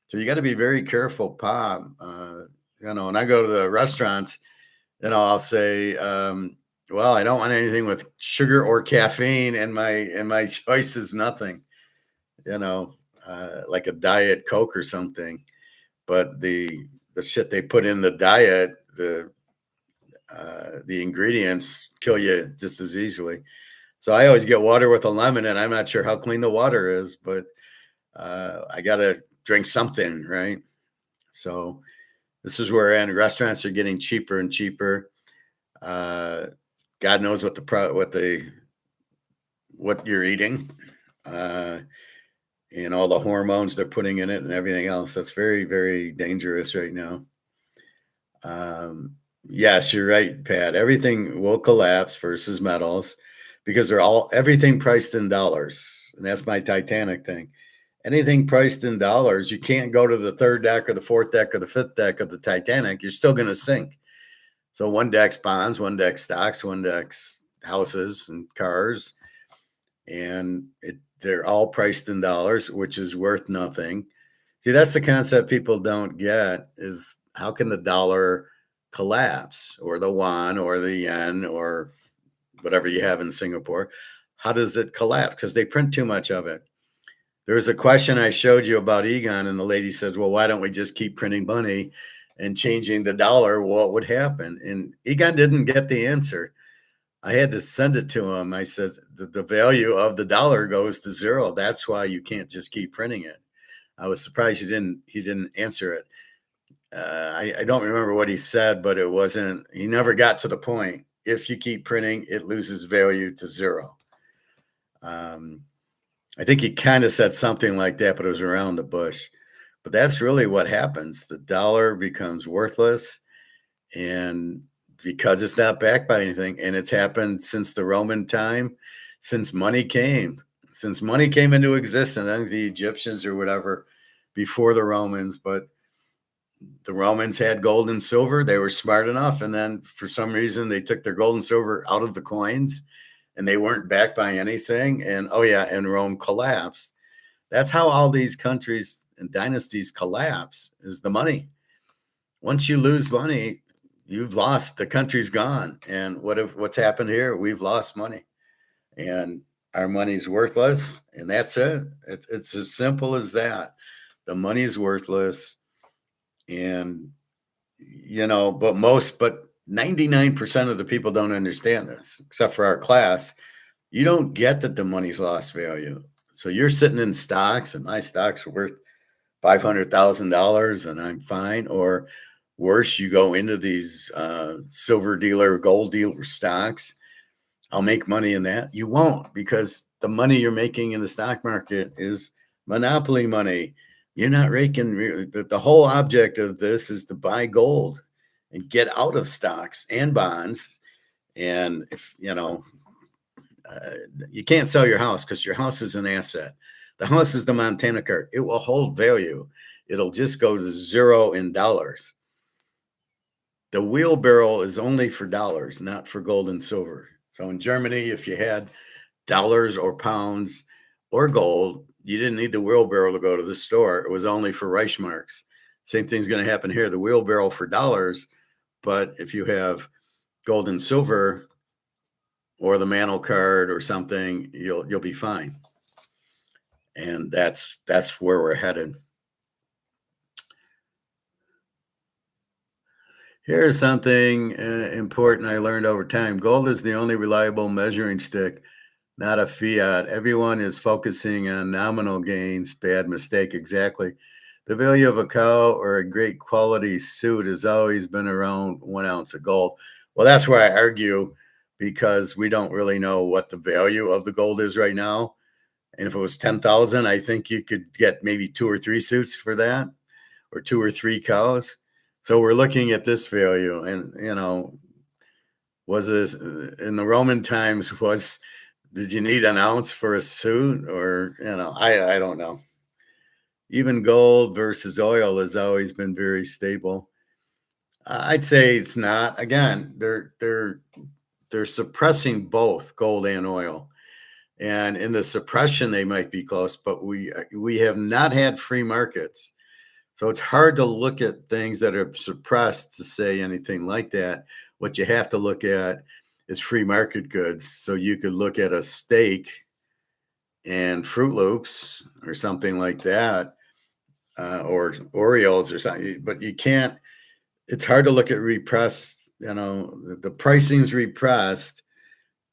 So you got to be very careful, Pop. When I go to the restaurants, I'll say, well, I don't want anything with sugar or caffeine, and my choice is nothing, like a Diet Coke or something. But the shit they put in the diet, the ingredients kill you just as easily. So I always get water with a lemon, and I'm not sure how clean the water is, but I got to drink something, right? So this is where restaurants are getting cheaper and cheaper. God knows what you're eating, and all the hormones they're putting in it and everything else. That's very, very dangerous right now. Yes, you're right, Pat. Everything will collapse versus metals, because they're everything priced in dollars. And that's my Titanic thing. Anything priced in dollars, you can't go to the third deck or the fourth deck or the fifth deck of the Titanic. You're still going to sink. So one deck's bonds, one deck's stocks, one deck's houses and cars. And they're all priced in dollars, which is worth nothing. See, that's the concept people don't get, is how can the dollar collapse, or the yuan, or the yen, or whatever you have in Singapore? How does it collapse? Because they print too much of it. There was a question I showed you about Egon, and the lady said, well, why don't we just keep printing money and changing the dollar? What would happen? And Egon didn't get the answer. I had to send it to him. I said, the value of the dollar goes to zero. That's why you can't just keep printing it. I was surprised he didn't answer it. I don't remember what he said, but he never got to the point. If you keep printing, it loses value to zero. I think he kind of said something like that, but it was around the bush. But that's really what happens. The dollar becomes worthless, and because it's not backed by anything, and it's happened since the Roman time, since money came into existence. I think the Egyptians or whatever before the Romans, but the Romans had gold and silver. They were smart enough, and then for some reason they took their gold and silver out of the coins, and they weren't backed by anything. And and Rome collapsed. That's how all these countries and dynasties collapse, is the money. Once you lose money, you've lost. The country's gone. And what's happened here? We've lost money, and our money's worthless, and that's it. It's as simple as that. The money's worthless, and but 99% of the people don't understand this, except for our class. You don't get that the money's lost value. So you're sitting in stocks, and my stocks are worth $500,000 and I'm fine. Or worse, you go into these silver dealer, gold dealer stocks. I'll make money in that. You won't, because the money you're making in the stock market is monopoly money. You're not raking. The whole object of this is to buy gold and get out of stocks and bonds. And if you can't sell your house, because your house is an asset. The house is the Montana card. It will hold value. It'll just go to zero in dollars. The wheelbarrow is only for dollars, not for gold and silver. So in Germany, if you had dollars or pounds or gold, you didn't need the wheelbarrow to go to the store. It was only for Reichsmarks. Same thing's going to happen here. The wheelbarrow for dollars, but if you have gold and silver or the mantle card or something, you'll be fine. And that's where we're headed. Here's something important I learned over time. Gold is the only reliable measuring stick, not a fiat. Everyone is focusing on nominal gains. Bad mistake, exactly. The value of a cow or a great quality suit has always been around 1 ounce of gold. Well, that's where I argue, because we don't really know what the value of the gold is right now. And if it was 10,000, I think you could get maybe 2 or 3 suits for that, or 2 or 3 cows. So we're looking at this value, and was this in the Roman times? Did you need an ounce for a suit, or I don't know. Even gold versus oil has always been very stable. I'd say it's not. Again, they're suppressing both gold and oil, and in the suppression they might be close, but we have not had free markets. So it's hard to look at things that are suppressed to say anything like that. What you have to look at is free market goods. So you could look at a steak and Fruit Loops or something like that, or Oreos or something. But you can't. It's hard to look at repressed. The pricing's repressed.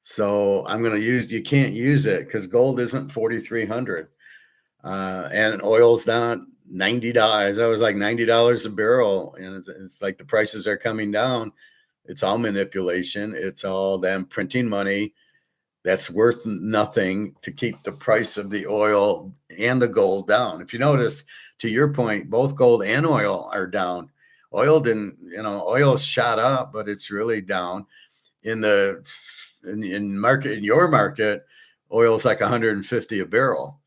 So you can't use it because gold isn't 4,300, and oil's not $90. That was like $90 a barrel, and it's like the prices are coming down. It's all manipulation. It's all them printing money that's worth nothing to keep the price of the oil and the gold down. If you notice, to your point, both gold and oil are down. Oil didn't, oil shot up, but it's really down. In your market, oil's like 150 a barrel.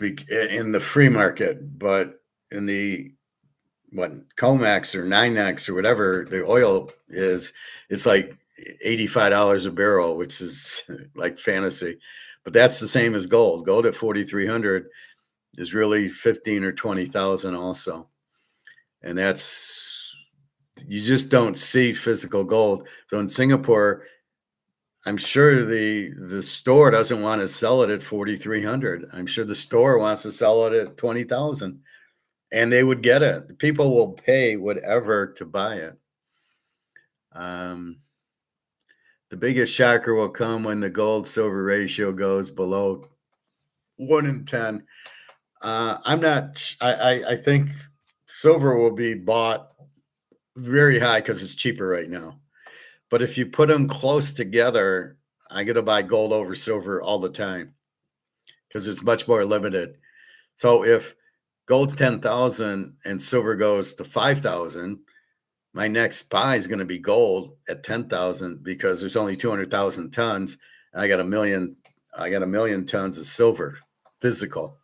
In the free market, but in the COMEX or NYMEX or whatever the oil is, it's like $85 a barrel, which is like fantasy. But that's the same as gold. Gold at 4,300 is really 15 or 20,000 also, and you just don't see physical gold. So in Singapore, I'm sure the store doesn't want to sell it at 4,300. I'm sure the store wants to sell it at 20,000, and they would get it. People will pay whatever to buy it. The biggest shocker will come when the gold silver ratio goes below 1 in 10. I think silver will be bought very high because it's cheaper right now. But if you put them close together, I got to buy gold over silver all the time because it's much more limited. So if gold's 10,000 and silver goes to 5,000, my next buy is going to be gold at 10,000 because there's only 200,000 tons. And I got a million tons of silver physical.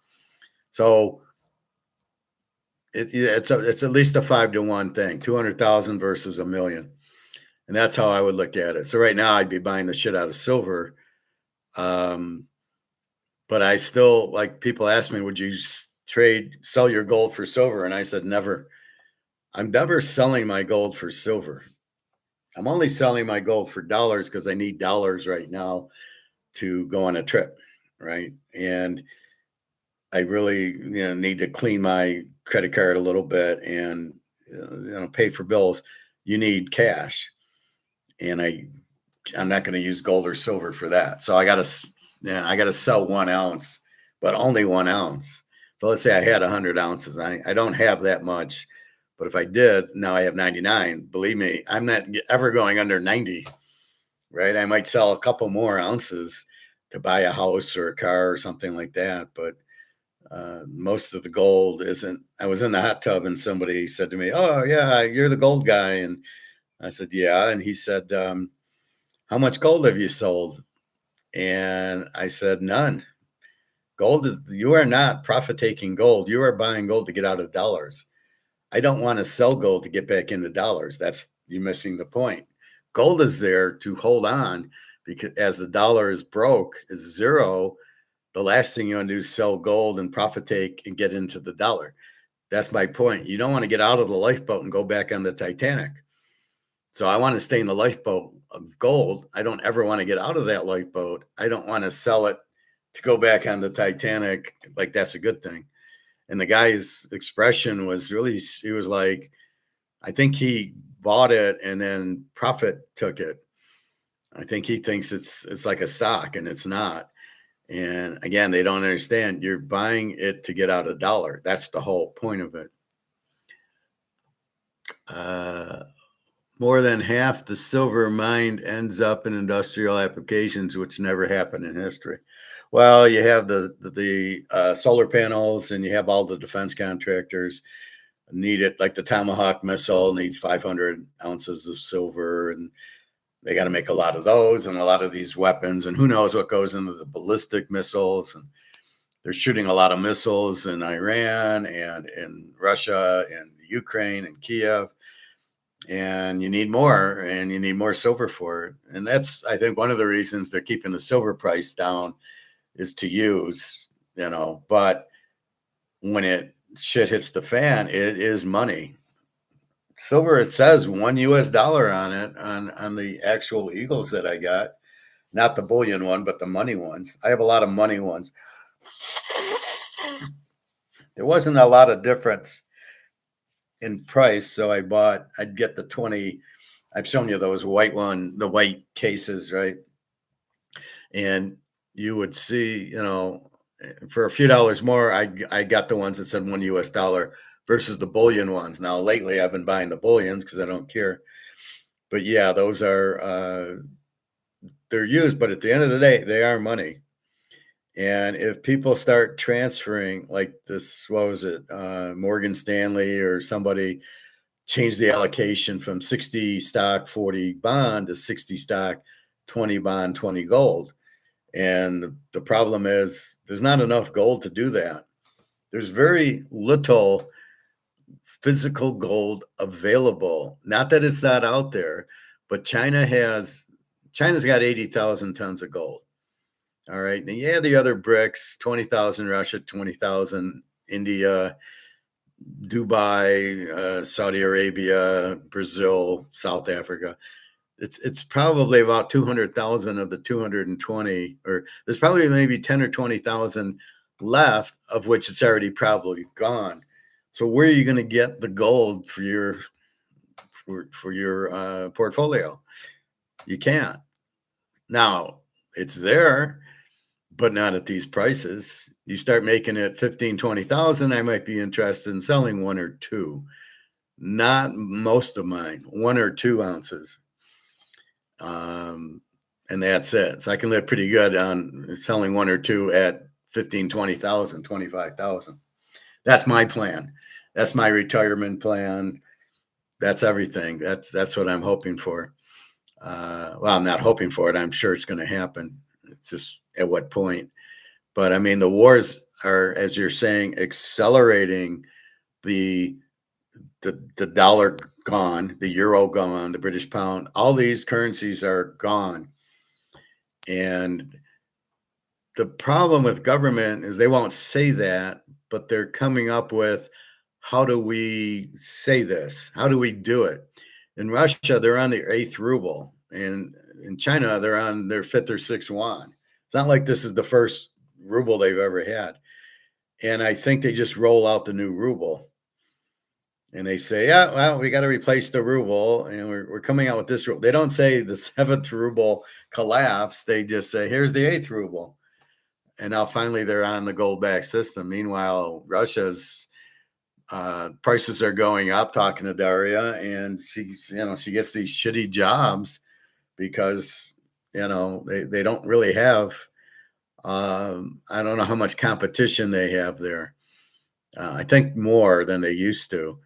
So it's at least a 5-to-1 thing, 200,000 versus a million. And that's how I would look at it. So right now I'd be buying the shit out of silver. But I still, like, people ask me, would you sell your gold for silver? And I said, never. I'm never selling my gold for silver. I'm only selling my gold for dollars because I need dollars right now to go on a trip, right? And I really, need to clean my credit card a little bit and, pay for bills. You need cash. And I'm not going to use gold or silver for that. So I got to sell 1 ounce, but only 1 ounce. but let's say I had 100 ounces. I don't have that much, but if I did, now I have 99. Believe me, I'm not ever going under 90, right? I might sell a couple more ounces to buy a house or a car or something like that, but most of the gold isn't. I was in the hot tub and somebody said to me, "Oh yeah, you're the gold guy," and I said, "Yeah," and he said, "How much gold have you sold?" And I said, "None. You are not profit taking gold. You are buying gold to get out of dollars. I don't want to sell gold to get back into dollars. You're missing the point. Gold is there to hold on because as the dollar is broke, is zero, the last thing you want to do is sell gold and profit take and get into the dollar. That's my point. You don't want to get out of the lifeboat and go back on the Titanic. So I want to stay in the lifeboat of gold. I don't ever want to get out of that lifeboat. I don't want to sell it to go back on the Titanic. Like that's a good thing. And the guy's expression was really, he was like, I think he bought it and then profit took it. I think he thinks it's like a stock and it's not. And again, they don't understand. You're buying it to get out a dollar. That's the whole point of it. More than half the silver mined ends up in industrial applications, which never happened in history. Well, you have the solar panels, and you have all the defense contractors need it. Like the Tomahawk missile needs 500 ounces of silver, and they got to make a lot of those and a lot of these weapons. And who knows what goes into the ballistic missiles? And they're shooting a lot of missiles in Iran and in Russia and Ukraine and Kiev. And you need more, and you need more silver for it. And that's, I think, one of the reasons they're keeping the silver price down is to use, but when shit hits the fan, it is money. Silver, it says $1 on it on the actual Eagles that I got, not the bullion one, but the money ones. I have a lot of money ones. There wasn't a lot of difference in price, so I'd get the 20. I've shown you those the white cases, right? And you would see, for a few dollars more, I got the ones that said $1 versus the bullion ones. Now lately I've been buying the bullions because I don't care. But yeah, those are they're used, but at the end of the day, they are money. And if people start transferring like this, what was it, Morgan Stanley or somebody changed the allocation from 60 stock, 40 bond to 60 stock, 20 bond, 20 gold. And the problem is there's not enough gold to do that. There's very little physical gold available. Not that it's not out there, but China's got 80,000 tons of gold. All right. And yeah, the other BRICS, 20,000 Russia, 20,000 India, Dubai, Saudi Arabia, Brazil, South Africa. It's probably about 200,000 of the 220, or there's probably maybe 10 or 20,000 left, of which it's already probably gone. So where are you going to get the gold for your portfolio? You can't. Now it's there, but not at these prices. You start making it 15, 20,000, I might be interested in selling one or two, not most of mine, 1 or 2 ounces. And that's it. So I can live pretty good on selling 1 or 2 at 15, 20,000, 25,000. That's my plan. That's my retirement plan. That's everything. That's what I'm hoping for. Well, I'm not hoping for it. I'm sure it's going to happen. It's just at what point. But I mean, the wars are, as you're saying, accelerating the dollar gone, the euro gone, the British pound. All these currencies are gone. And the problem with government is they won't say that, but they're coming up with, how do we say this? How do we do it? In Russia, they're on the 8th ruble. And in China, they're on their 5th or 6th yuan. It's not like this is the first ruble they've ever had. And I think they just roll out the new ruble. And they say, yeah, well, we got to replace the ruble. And we're coming out with this ruble. They don't say the 7th ruble collapsed. They just say, here's the 8th ruble. and now finally they're on the gold back system. Meanwhile, Russia's prices are going up, talking to Daria, and she gets these shitty jobs because, they don't really have, I don't know how much competition they have there. I think more than they used to.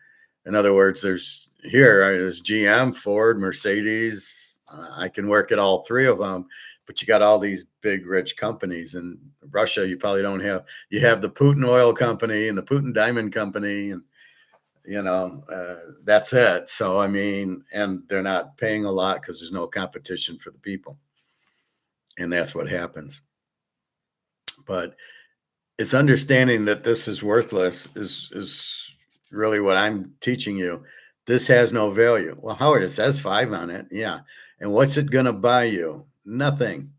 In other words, there's GM, Ford, Mercedes. I can work at all three of them, but you got all these big, rich companies. In Russia, you probably don't have. You have the Putin Oil Company and the Putin Diamond Company, and that's it. So I mean, and they're not paying a lot because there's no competition for the people, and that's what happens. But it's understanding that this is worthless is really what I'm teaching you. This has no value. Well, Howard, it says 5 on it. Yeah. And what's it going to buy you? Nothing.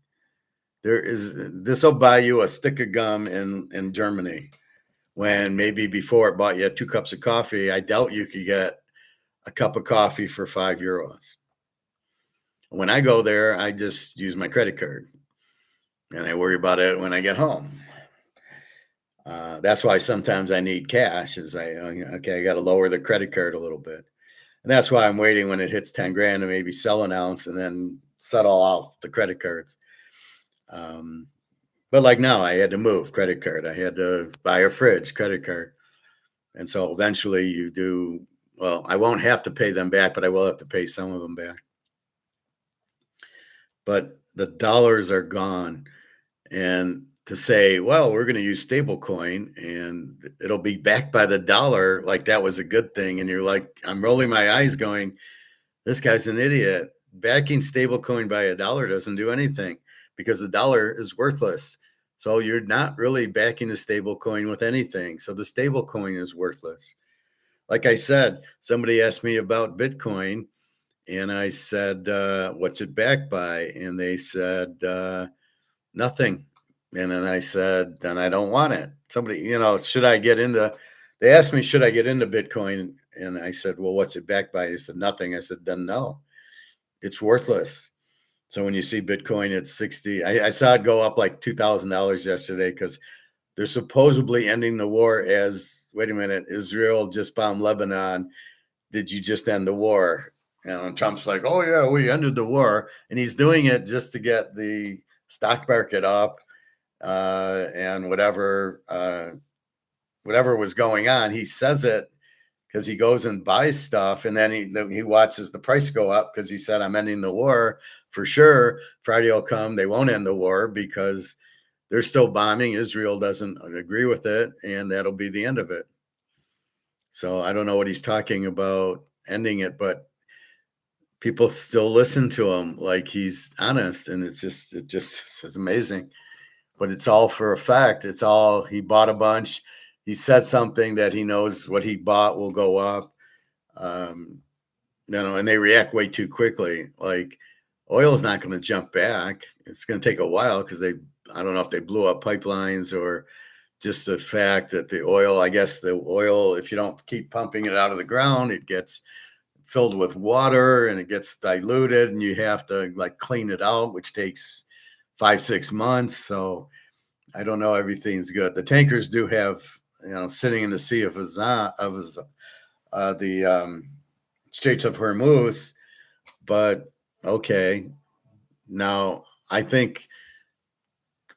This will buy you a stick of gum in Germany, when maybe before it bought you 2 cups of coffee. I doubt you could get a cup of coffee for €5. When I go there, I just use my credit card, and I worry about it when I get home. That's why sometimes I need cash. I got to lower the credit card a little bit. And that's why I'm waiting when it hits 10 grand to maybe sell an ounce and then settle off the credit cards. But like now, I had to move credit card. I had to buy a fridge, credit card. And so eventually you do, well, I won't have to pay them back, but I will have to pay some of them back. But the dollars are gone. And to say, well, we're going to use stablecoin and it'll be backed by the dollar, like that was a good thing. And you're like, I'm rolling my eyes going, this guy's an idiot. Backing stablecoin by a dollar doesn't do anything because the dollar is worthless. So you're not really backing the stablecoin with anything. So the stablecoin is worthless. Like I said, somebody asked me about Bitcoin and I said, what's it backed by? And they said, nothing. And then I said, then I don't want it. Somebody, should I get into, they asked me, should I get into Bitcoin? And I said, well, what's it backed by? They said, nothing. I said, then no, it's worthless. So when you see Bitcoin at 60, I saw it go up like $2,000 yesterday because they're supposedly ending the war as, wait a minute, Israel just bombed Lebanon. Did you just end the war? And Trump's like, oh yeah, we ended the war. And he's doing it just to get the stock market up. And whatever was going on, he says it because he goes and buys stuff, and then he watches the price go up because he said, I'm ending the war for sure. Friday will come, they won't end the war because they're still bombing. Israel doesn't agree with it, and that'll be the end of it. So I don't know what he's talking about ending it, but people still listen to him like he's honest, and it's amazing. But it's all for a fact. It's all, he bought a bunch. He said something that he knows what he bought will go up. And they react way too quickly. Like oil is not going to jump back. It's going to take a while because I don't know if they blew up pipelines or just the fact that the oil, if you don't keep pumping it out of the ground, it gets filled with water and it gets diluted and you have to like clean it out, which takes 5-6 months. So I don't know. Everything's good. The tankers do have, sitting in the Sea of the Straits of Hormuz, but okay. Now I think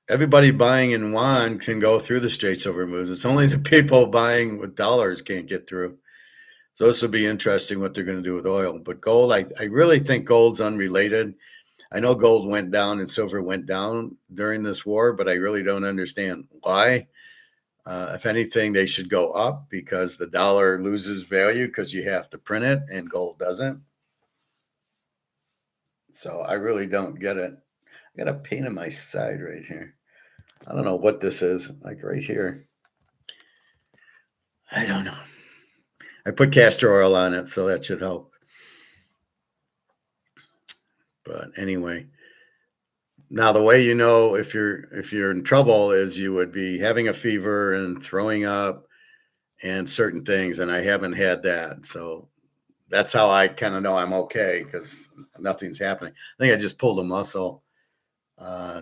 everybody buying in yuan can go through the Straits of Hormuz. It's only the people buying with dollars can't get through. So this will be interesting what they're going to do with oil. But gold, I really think gold's unrelated. I know gold went down and silver went down during this war, but I really don't understand why. If anything, they should go up because the dollar loses value because you have to print it and gold doesn't. So I really don't get it. I got a pain in my side right here. I don't know what this is, like right here. I don't know. I put castor oil on it, so that should help. But anyway, now the way you know if you're in trouble is you would be having a fever and throwing up and certain things, and I haven't had that. So that's how I kind of know I'm okay because nothing's happening. I think I just pulled a muscle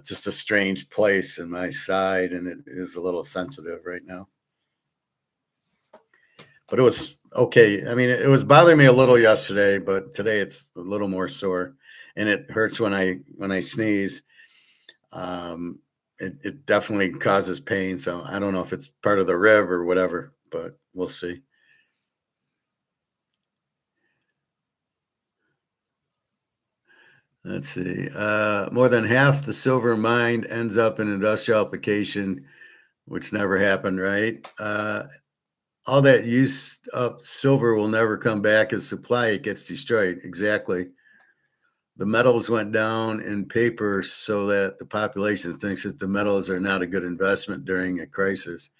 Just a strange place in my side, and it is a little sensitive right now. But it was okay. I mean, it was bothering me a little yesterday, but today it's a little more sore, and it hurts when I sneeze. Um, it definitely causes pain. So I don't know if it's part of the rib or whatever, but we'll see. Let's see. More than half the silver mined ends up in industrial application, which never happened, right? All that used up silver will never come back as supply. It gets destroyed. Exactly. The metals went down in paper so that the population thinks that the metals are not a good investment during a crisis.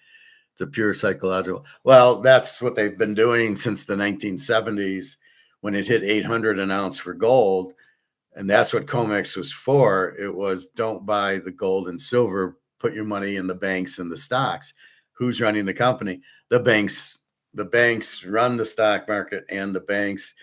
It's a pure psychological. Well, that's what they've been doing since the 1970s when it hit 800 an ounce for gold. And that's what COMEX was for. It was don't buy the gold and silver, put your money in the banks and the stocks. Who's running the company? The banks. The banks run the stock market and the banks,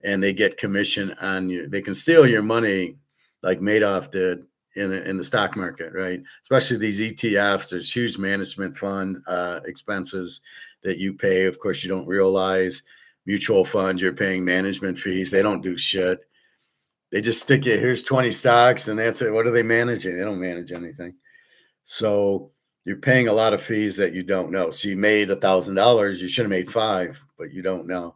and they get commission on you. They can steal your money like Madoff did in the stock market, right? Especially these ETFs. There's huge management fund expenses that you pay. Of course, you don't realize mutual funds, you're paying management fees. They don't do shit. They just stick you, here's 20 stocks, and that's it. What are they managing? They don't manage anything. So you're paying a lot of fees that you don't know. So you made $1,000. You should have made five, but you don't know.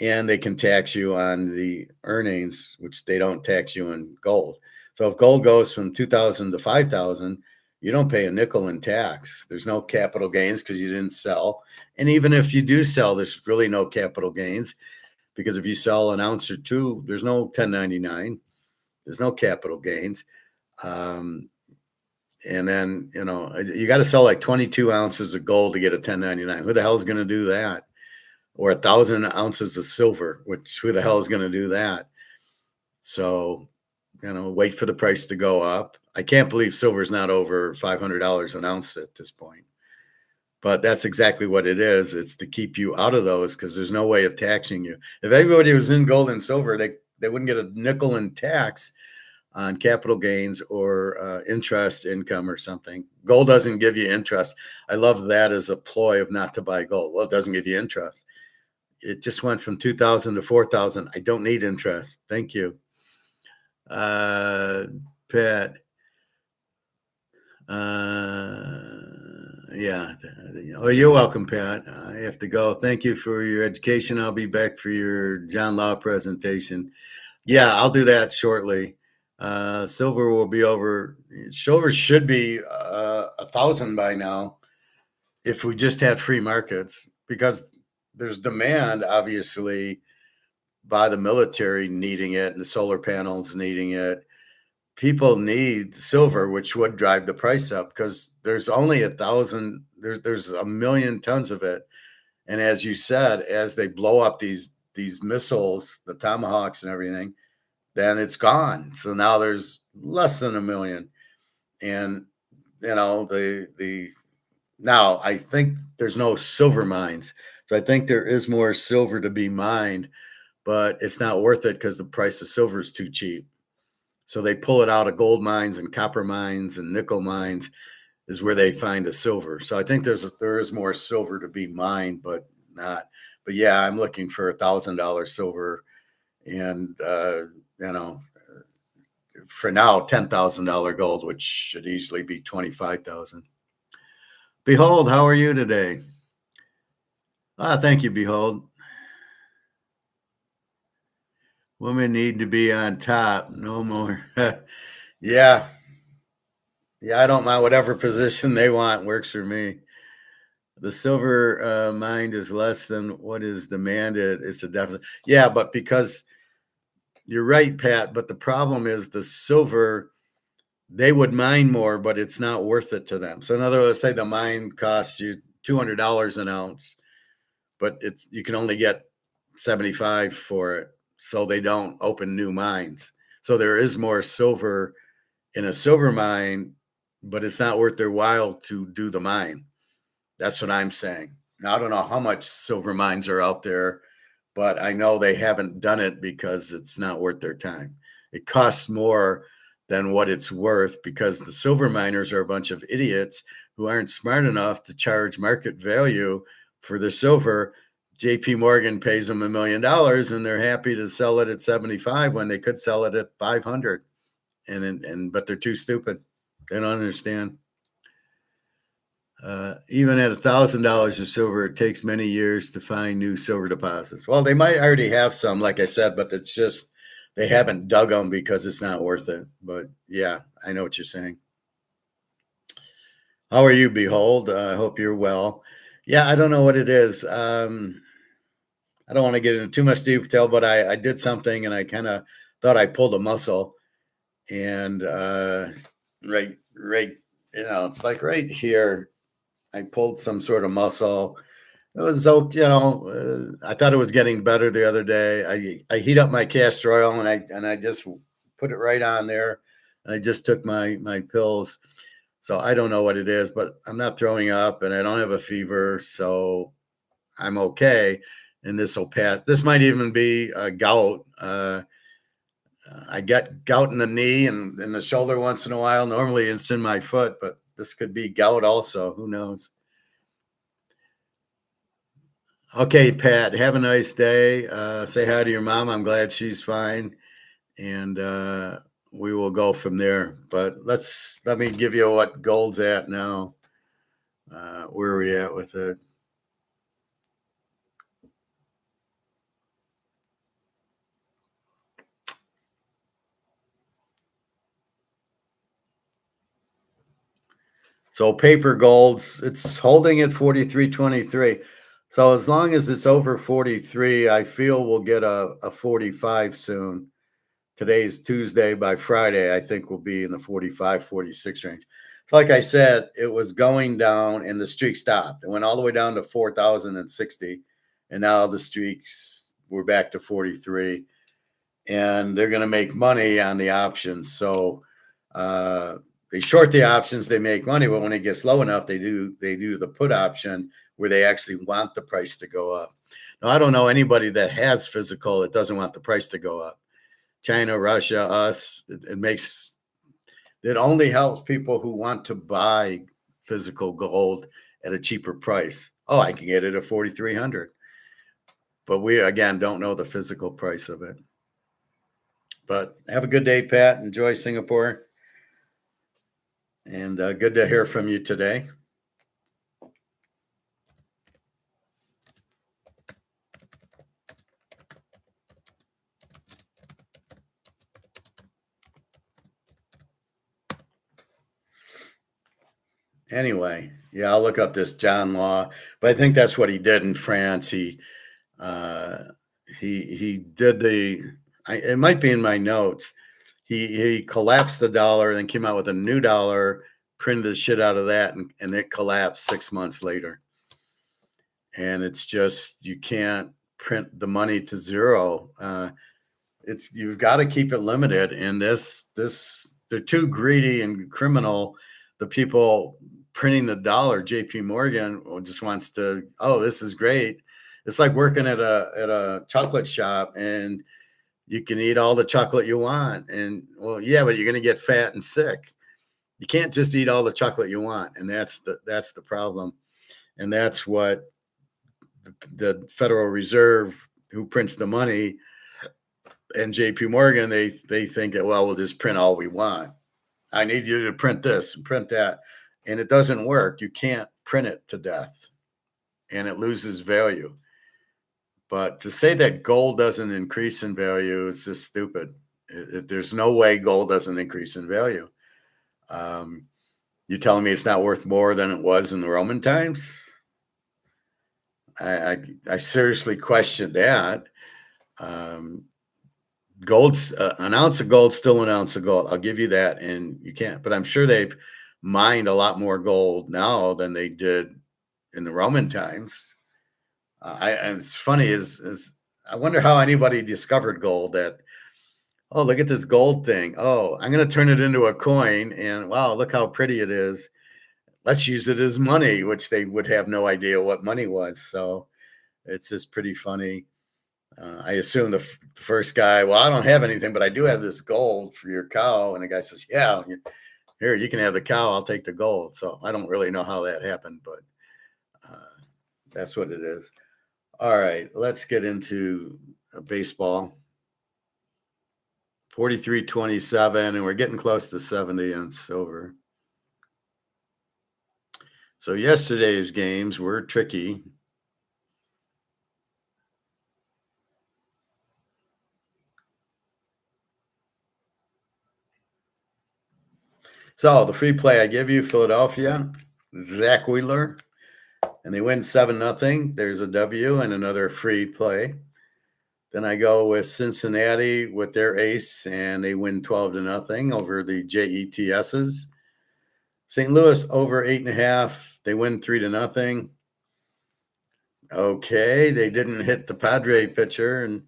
And they can tax you on the earnings, which they don't tax you in gold. So if gold goes from 2,000 to 5,000, you don't pay a nickel in tax. There's no capital gains because you didn't sell. And even if you do sell, there's really no capital gains because if you sell an ounce or two, there's no 1099. There's no capital gains. And then, you got to sell like 22 ounces of gold to get a 1099. Who the hell is going to do that? Or 1,000 ounces of silver, which who the hell is going to do that? So, wait for the price to go up. I can't believe silver is not over $500 an ounce at this point. But that's exactly what it is. It's to keep you out of those because there's no way of taxing you. If everybody was in gold and silver, they wouldn't get a nickel in tax on capital gains or interest income or something. Gold doesn't give you interest. I love that as a ploy of not to buy gold. Well, it doesn't give you interest. It just went from 2,000 to 4,000. I don't need interest. Thank you. Pat. Yeah. Oh, you're welcome, Pat. I have to go. Thank you for your education. I'll be back for your John Law presentation. Yeah, I'll do that shortly. Silver will be over. Silver should be 1,000 by now if we just had free markets because there's demand, obviously, by the military needing it and the solar panels needing it. People need silver, which would drive the price up because there's only 1,000. There's 1,000,000 tons of it, and as you said, as they blow up these missiles, the Tomahawks and everything, then it's gone. So now there's less than 1,000,000, and the now I think there's no silver mines, so I think there is more silver to be mined, but it's not worth it because the price of silver is too cheap. So they pull it out of gold mines and copper mines and nickel mines is where they find the silver. So I think there is more silver to be mined, but not. But yeah, I'm looking for $1,000 silver, and for now $10,000 gold, which should easily be 25,000. Behold, how are you today? Thank you, Behold. Women need to be on top, no more. Yeah. Yeah, I don't mind whatever position they want works for me. The silver mine is less than what is demanded. It's a deficit. Yeah, but because you're right, Pat, but the problem is the silver, they would mine more, but it's not worth it to them. So in other words, say the mine costs you $200 an ounce, but you can only get 75 for it. So they don't open new mines. So there is more silver in a silver mine, but it's not worth their while to do the mine. That's what I'm saying. Now, I don't know how much silver mines are out there, but I know they haven't done it because it's not worth their time. It costs more than what it's worth, because the silver miners are a bunch of idiots who aren't smart enough to charge market value for their silver. JP Morgan pays them $1 million and they're happy to sell it at 75 when they could sell it at 500. But they're too stupid. They don't understand. Even at $1,000 of silver, it takes many years to find new silver deposits. Well, they might already have some, like I said, but it's just they haven't dug them because it's not worth it. But yeah, I know what you're saying. How are you, Behold? I hope you're well. Yeah, I don't know what it is. I don't want to get into too much detail, but I did something and I kind of thought I pulled a muscle. And right, it's like right here, I pulled some sort of muscle. It was, I thought it was getting better the other day. I heat up my castor oil and I just put it right on there. And I just took my pills. So I don't know what it is, but I'm not throwing up and I don't have a fever. So I'm okay. And this will pass. This might even be a gout. I get gout in the knee and in the shoulder once in a while. Normally it's in my foot, but this could be gout also. Who knows? Okay, Pat, have a nice day. Say hi to your mom. I'm glad she's fine. And we will go from there. But let me give you what gold's at now. Where are we at with it? So paper golds, it's holding at 43.23. So as long as it's over 43, I feel we'll get a 45 soon. Today's Tuesday. By Friday, I think we'll be in the 45, 46 range. Like I said, it was going down and the streak stopped. It went all the way down to 4,060. And now the streaks, we're back to 43. And they're going to make money on the options. So they short the options, they make money. But when it gets low enough, they do the put option where they actually want the price to go up. Now, I don't know anybody that has physical that doesn't want the price to go up. China, Russia, us, it only helps people who want to buy physical gold at a cheaper price. Oh, I can get it at 4,300. But we, again, don't know the physical price of it. But have a good day, Pat. Enjoy Singapore. And good to hear from you today. Anyway, yeah, I'll look up this John Law, but I think that's what he did in France. He did it might be in my notes. He collapsed the dollar and then came out with a new dollar, printed the shit out of that, and it collapsed 6 months later. And it's just, you can't print the money to zero. You've got to keep it limited. And they're too greedy and criminal. The people printing the dollar, JP Morgan just wants to, oh, this is great. It's like working at a chocolate shop and you can eat all the chocolate you want. And well, yeah, but you're going to get fat and sick. You can't just eat all the chocolate you want. And that's the problem. And that's what the Federal Reserve, who prints the money, and JP Morgan, they think that, well, we'll just print all we want. I need you to print this and print that. And it doesn't work. You can't print it to death and it loses value. But to say that gold doesn't increase in value is just stupid. There's no way gold doesn't increase in value. You're telling me it's not worth more than it was in the Roman times? I seriously question that. Gold's an ounce of gold, still an ounce of gold. I'll give you that, and you can't. But I'm sure they've mined a lot more gold now than they did in the Roman times. And it's funny is I wonder how anybody discovered gold. That, oh, look at this gold thing. Oh, I'm going to turn it into a coin, and wow, look how pretty it is. Let's use it as money, which they would have no idea what money was. So it's just pretty funny. I assume the first guy, well, I don't have anything, but I do have this gold for your cow. And the guy says, yeah, here, you can have the cow. I'll take the gold. So I don't really know how that happened, but that's what it is. All right, let's get into baseball. 43-27, and we're getting close to 70 on silver. So yesterday's games were tricky. So the free play I give you, Philadelphia, Zach Wheeler, and they win 7-0. There's a W and another free play. Then I go with Cincinnati with their ace, and they win 12-0 over the Jets's. St. Louis over 8.5. They win 3-0. Okay, they didn't hit the Padre pitcher, and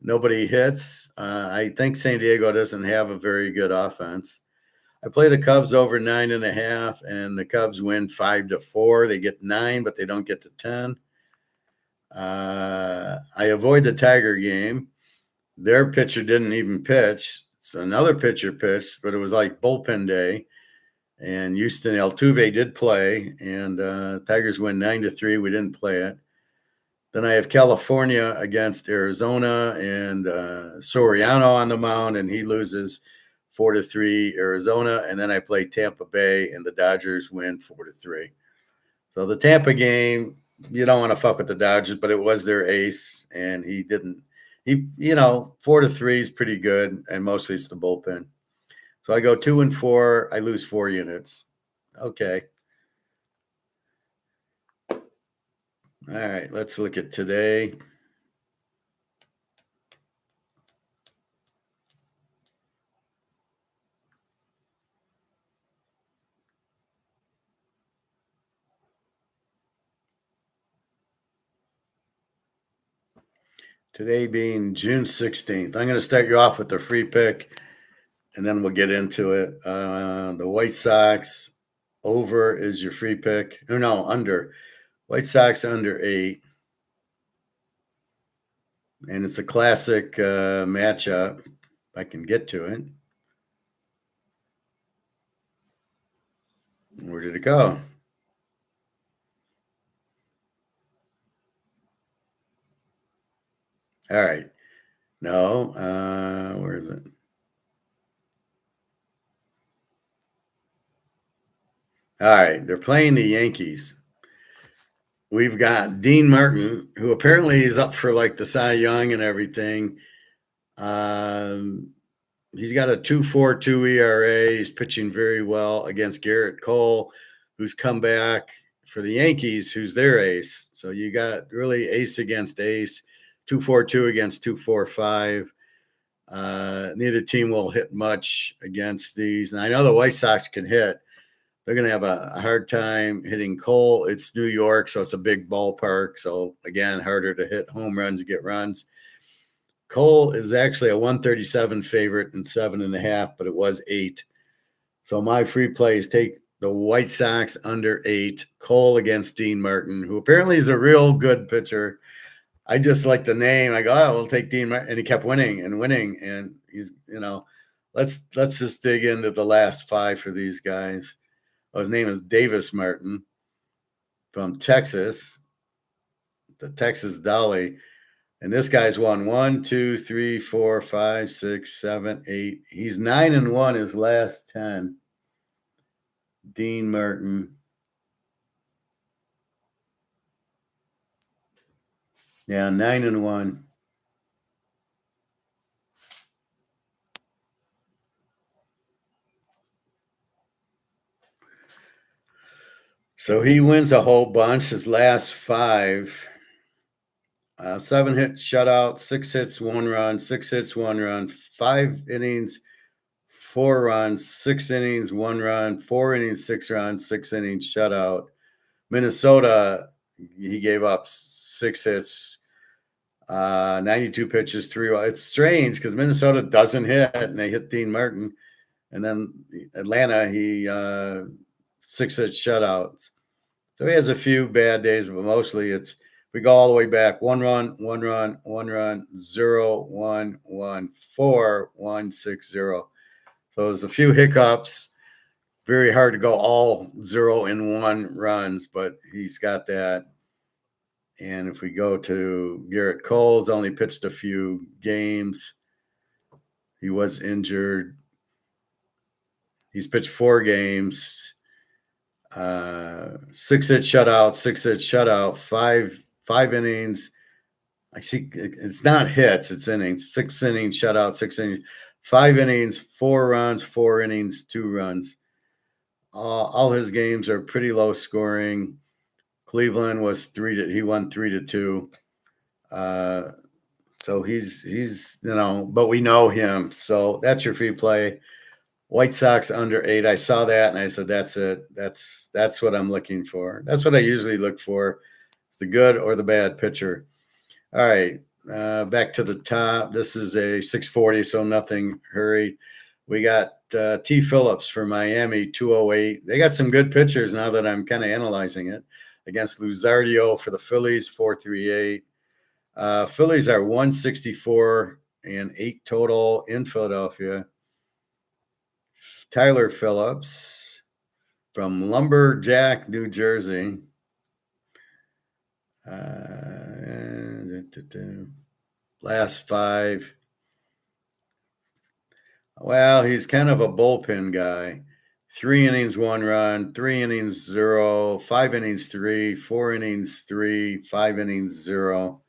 nobody hits. I think San Diego doesn't have a very good offense. I play the Cubs over 9.5, and the Cubs win 5-4. They get 9, but they don't get to 10. I avoid the Tiger game. Their pitcher didn't even pitch. So another pitcher pitched, but it was like bullpen day. And Houston Altuve did play, and Tigers win 9-3. We didn't play it. Then I have California against Arizona, and Soriano on the mound, and he loses 4-3 Arizona. And then I play Tampa Bay, and the Dodgers win 4-3. So the Tampa game, you don't want to fuck with the Dodgers, but it was their ace, and he didn't. 4-3 is pretty good, and mostly it's the bullpen. So I go 2-4. I lose 4 units. Okay. All right, let's look at today. Today being June 16th. I'm going to start you off with the free pick, and then we'll get into it. The White Sox over is your free pick. No, under. White Sox under 8. And it's a classic matchup. If I can get to it. Where did it go? All right. No, where is it? All right. They're playing the Yankees. We've got Dean Martin, who apparently is up for like the Cy Young and everything. He's got a 2.42 ERA. He's pitching very well against Garrett Cole, who's come back for the Yankees, who's their ace. So you got really ace against ace, 2.42 against 2.45. Neither team will hit much against these. And I know the White Sox can hit. They're going to have a hard time hitting Cole. It's New York, so it's a big ballpark. So, again, harder to hit home runs and get runs. Cole is actually a 137 favorite and 7.5, but it was 8. So my free plays take the White Sox under 8. Cole against Dean Martin, who apparently is a real good pitcher. I just like the name. I go, oh, we'll take Dean Martin. And he kept winning. And he's, let's just dig into the last 5 for these guys. Oh, his name is Davis Martin from Texas, the Texas Dolly. And this guy's won 1, 2, 3, 4, 5, 6, 7, 8. He's 9-1 his last 10. Dean Martin. Yeah, 9-1. So he wins a whole bunch. His last 5. 7 hits, shutout, 6 hits, 1 run, 6 hits, 1 run, 5 innings, 4 runs, 6 innings, 1 run, 4 innings, 6 runs, 6 innings, shutout. Minnesota, he gave up 6 hits, 92 pitches, 3. It's strange because Minnesota doesn't hit, and they hit Dean Martin. And then Atlanta, he 6 hits, shutouts. So he has a few bad days, but mostly it's We go all the way back. 1 run, 1 run, 1 run, 0, 1, 1, 4, 1, 6, 0. So there's a few hiccups. Very hard to go all 0 and 1 runs, but he's got that. And if we go to Garrett Cole's, only pitched a few games. He was injured. He's pitched 4 games. 6-hit shutout, 6-hit shutout, 5 innings. I see it's not hits, it's innings. 6 innings shutout, 6 innings, 5 innings, 4 runs, 4 innings, 2 runs. All his games are pretty low scoring. Cleveland was he won 3-2. So he's but we know him. So that's your free play. White Sox under 8. I saw that and I said, that's it. That's what I'm looking for. That's what I usually look for. It's the good or the bad pitcher. All right. Back to the top. This is a 640, so nothing hurry. We got T. Phillips for Miami, 208. They got some good pitchers now that I'm kind of analyzing it. Against Luzardio for the Phillies, 438. Phillies are 164 and 8 total in Philadelphia. Tyler Phillips from Lumberjack, New Jersey. Last 5. Well, he's kind of a bullpen guy. 3 innings, 1 run, 3 innings, 0, 5 innings, 3, 4 innings, 3, 5 innings, 0.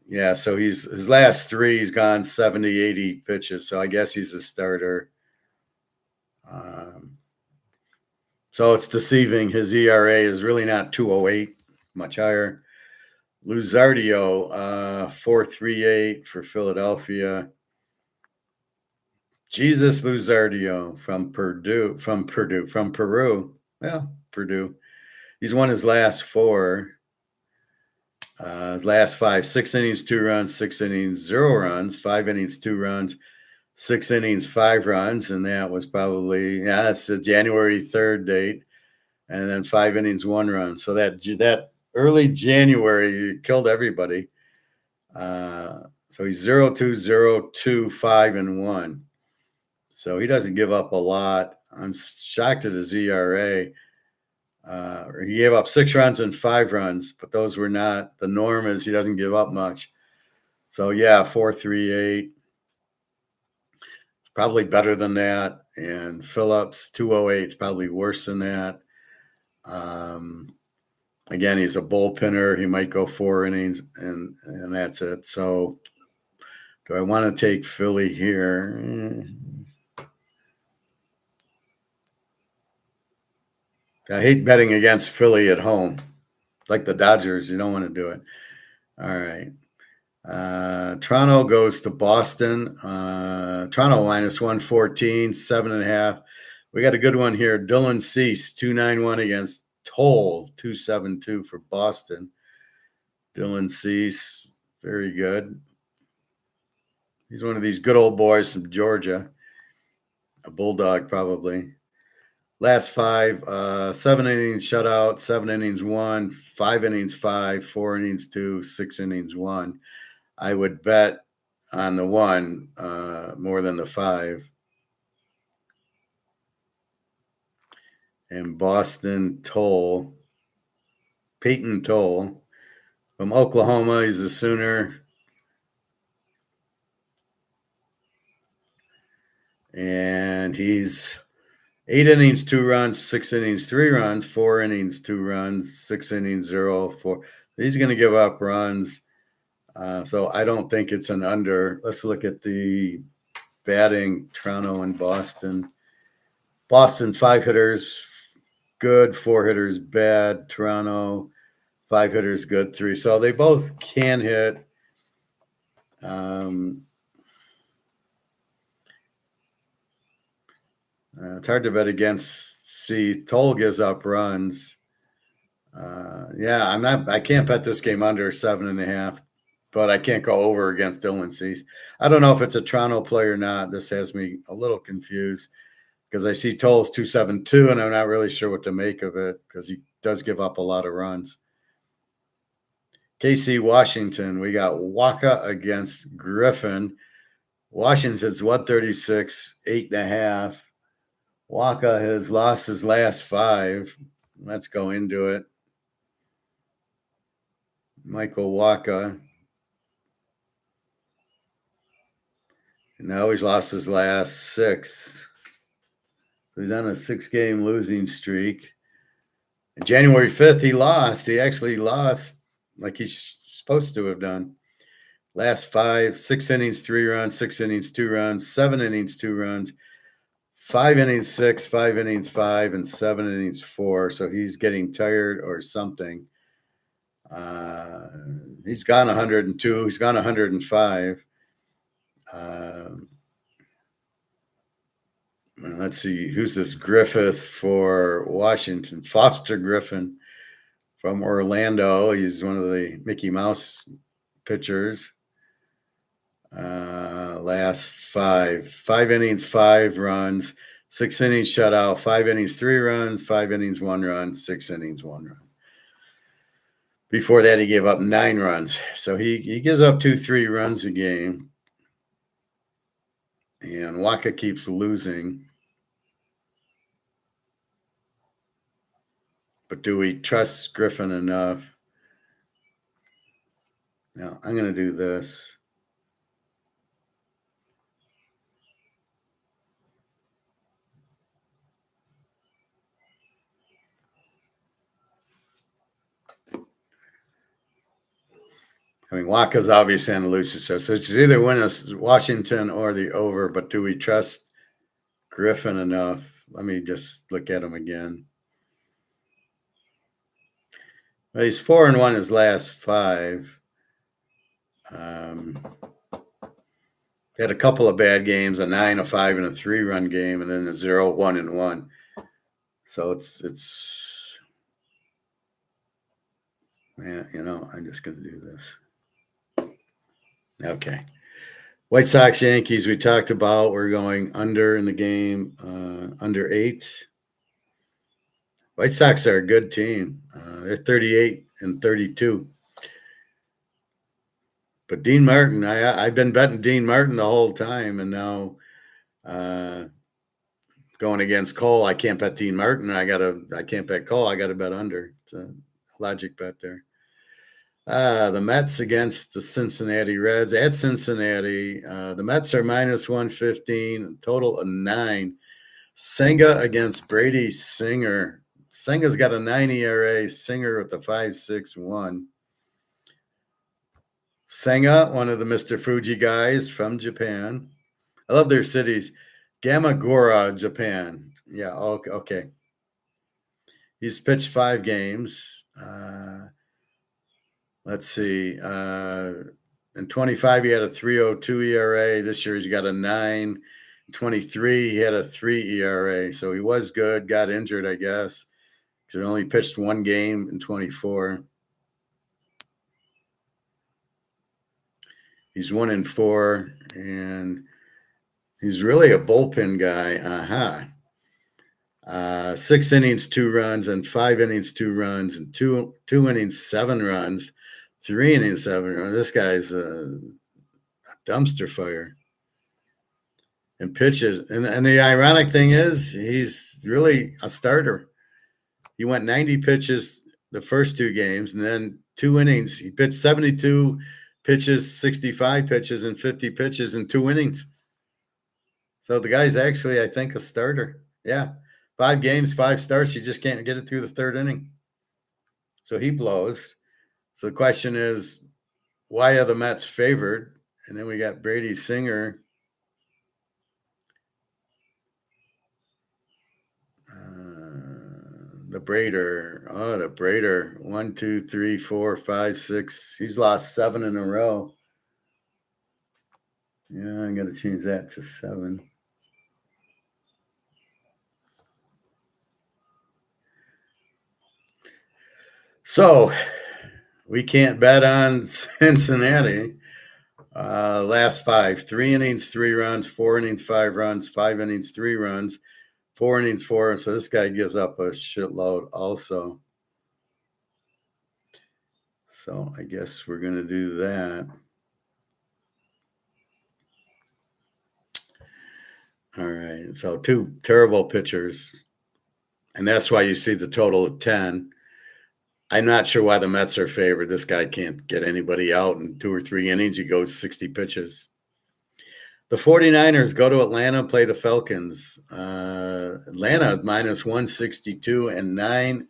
Yeah, so his last 3, he's gone 70, 80 pitches. So I guess he's a starter. So it's deceiving. His ERA is really not 208, much higher. Luzardio, 438 for Philadelphia. Jesus Luzardio from Peru. Well, Purdue. He's won his last 4. Last 5, 6 innings, 2 runs, 6 innings, 0 runs, 5 innings, 2 runs, 6 innings, 5 runs. And that was probably, that's the January 3rd date. And then 5 innings, 1 run. So that early January killed everybody. So he's 0-2, 0-2, 5 and 1. So he doesn't give up a lot. I'm shocked at his ERA. He gave up 6 runs and 5 runs, but those were not the norm. Is he doesn't give up much. So yeah, 4.38. Probably better than that. And Phillips 208 is probably worse than that. Again, he's a bullpenner. He might go 4 innings and that's it. So do I want to take Philly here? I hate betting against Philly at home. Like the Dodgers, you don't want to do it. All right. Toronto goes to Boston. Toronto minus 114, 7.5. We got a good one here. Dylan Cease, 291 against Toll, 272 for Boston. Dylan Cease, very good. He's one of these good old boys from Georgia. A Bulldog, probably. Last 5, 7 innings shutout, 7 innings 1, 5 innings 5, 4 innings 2, 6 innings 1. I would bet on the 1 more than the 5. And Boston Toll, Peyton Toll from Oklahoma. He's a Sooner. And he's 8 innings, 2 runs, 6 innings, 3 runs, 4 innings, 2 runs, 6 innings, 0, 4. He's going to give up runs. So I don't think it's an under. Let's look at the batting, Toronto and Boston. Boston, 5 hitters, good, 4 hitters, bad. Toronto, 5 hitters, good, 3. So they both can hit. It's hard to bet against. See, Toll gives up runs. I can't bet this game under 7.5, but I can't go over against Dylan Cease. I don't know if it's a Toronto play or not. This has me a little confused because I see Toll's 272, and I'm not really sure what to make of it because he does give up a lot of runs. KC Washington, we got Waka against Griffin. Washington's 136, 8.5. Waka has lost his last 5. Let's go into it. Michael Waka. Now he's lost his last 6. So he's on a 6-game losing streak. And January 5th, he lost. He actually lost like he's supposed to have done. Last 5, 6 innings, 3 runs, 6 innings, 2 runs, 7 innings, 2 runs, 5 innings, 6, 5 innings, 5, and 7 innings, 4. So he's getting tired or something. He's gone 102. He's gone 105. Let's see, who's this Griffith for Washington? Foster Griffin from Orlando. He's one of the Mickey Mouse pitchers. Last 5 innings, 5 runs, 6 innings shutout, 5 innings, 3 runs, 5 innings, 1 run, 6 innings, 1 run. Before that, he gave up 9 runs. So he gives up 2-3 runs a game. And Waka keeps losing. But do we trust Griffin enough? Now, I'm going to do this. I mean, Waka's obviously on the losing show. So it's either win us Washington or the over. But do we trust Griffin enough? Let me just look at him again. Well, he's 4-1 his last 5. Had a couple of bad games, a 9, a 5, and a 3-run game, and then a 0, 1, and 1. So it's man, I'm just going to do this. Okay. White Sox, Yankees, we talked about. We're going under in the game, under 8. White Sox are a good team. They're 38-32. But Dean Martin, I've been betting Dean Martin the whole time, and now going against Cole, I can't bet Dean Martin. I can't bet Cole. I got to bet under. It's a logic bet there. The Mets against the Cincinnati Reds at Cincinnati. The Mets are -115, total of 9. Senga against Brady Singer. Senga's got a 9 ERA. Singer with a 5.61. Senga, one of the Mr. Fuji guys from Japan. I love their cities. Gamagora, Japan. Yeah, okay. He's pitched 5 games. Let's see. In 25, he had a 3.02 ERA. This year, he's got a 9. In 23, he had a 3 ERA. So he was good. Got injured, I guess. He only pitched 1 game in 24. He's 1-4, and he's really a bullpen guy. 6 innings, 2 runs, and 5 innings, 2 runs, and 2 innings, 7 runs, 3 innings, 7 runs. This guy's a dumpster fire. And pitches. And the ironic thing is, he's really a starter. He went 90 pitches the first 2 games, and then 2 innings. He pitched 72 pitches, 65 pitches, and 50 pitches in 2 innings. So the guy's actually, I think, a starter. Yeah. 5 games, 5 starts. You just can't get it through the 3rd inning. So he blows. So the question is, why are the Mets favored? And then we got Brady Singer. The Braider. 1, 2, 3, 4, 5, 6. He's lost 7 in a row. Yeah, I got to change that to 7. So we can't bet on Cincinnati. Last 5, 3 innings, 3 runs, 4 innings, 5 runs, 5 innings, 3 runs, 4 innings, 4. So this guy gives up a shitload also. So I guess we're going to do that. All right. So 2 terrible pitchers. And that's why you see the total of 10. I'm not sure why the Mets are favored. This guy can't get anybody out in 2 or 3 innings. He goes 60 pitches. The 49ers go to Atlanta, play the Falcons. Atlanta minus 162 and 9.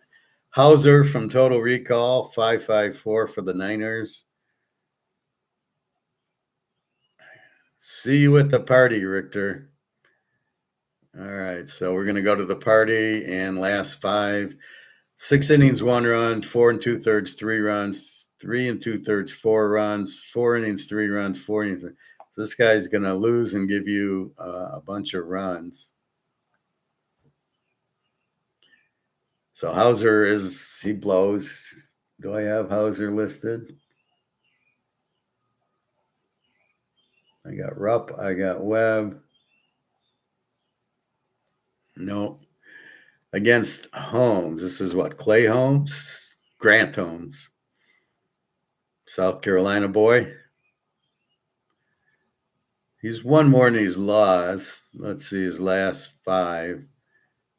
Hauser from Total Recall, 554 for the Niners. See you at the party, Richter. All right, so we're going to go to the party, and last 5. 6 innings, 1 run, 4 2/3, 3 runs, 3 2/3, 4 runs, 4 innings, 3 runs, 4 innings. This guy's going to lose and give you a bunch of runs. So Hauser he blows. Do I have Hauser listed? I got Rupp, I got Webb. No. Against Holmes. This is what? Clay Holmes? Grant Holmes. South Carolina boy. He's won more than he's lost. Let's see his last 5.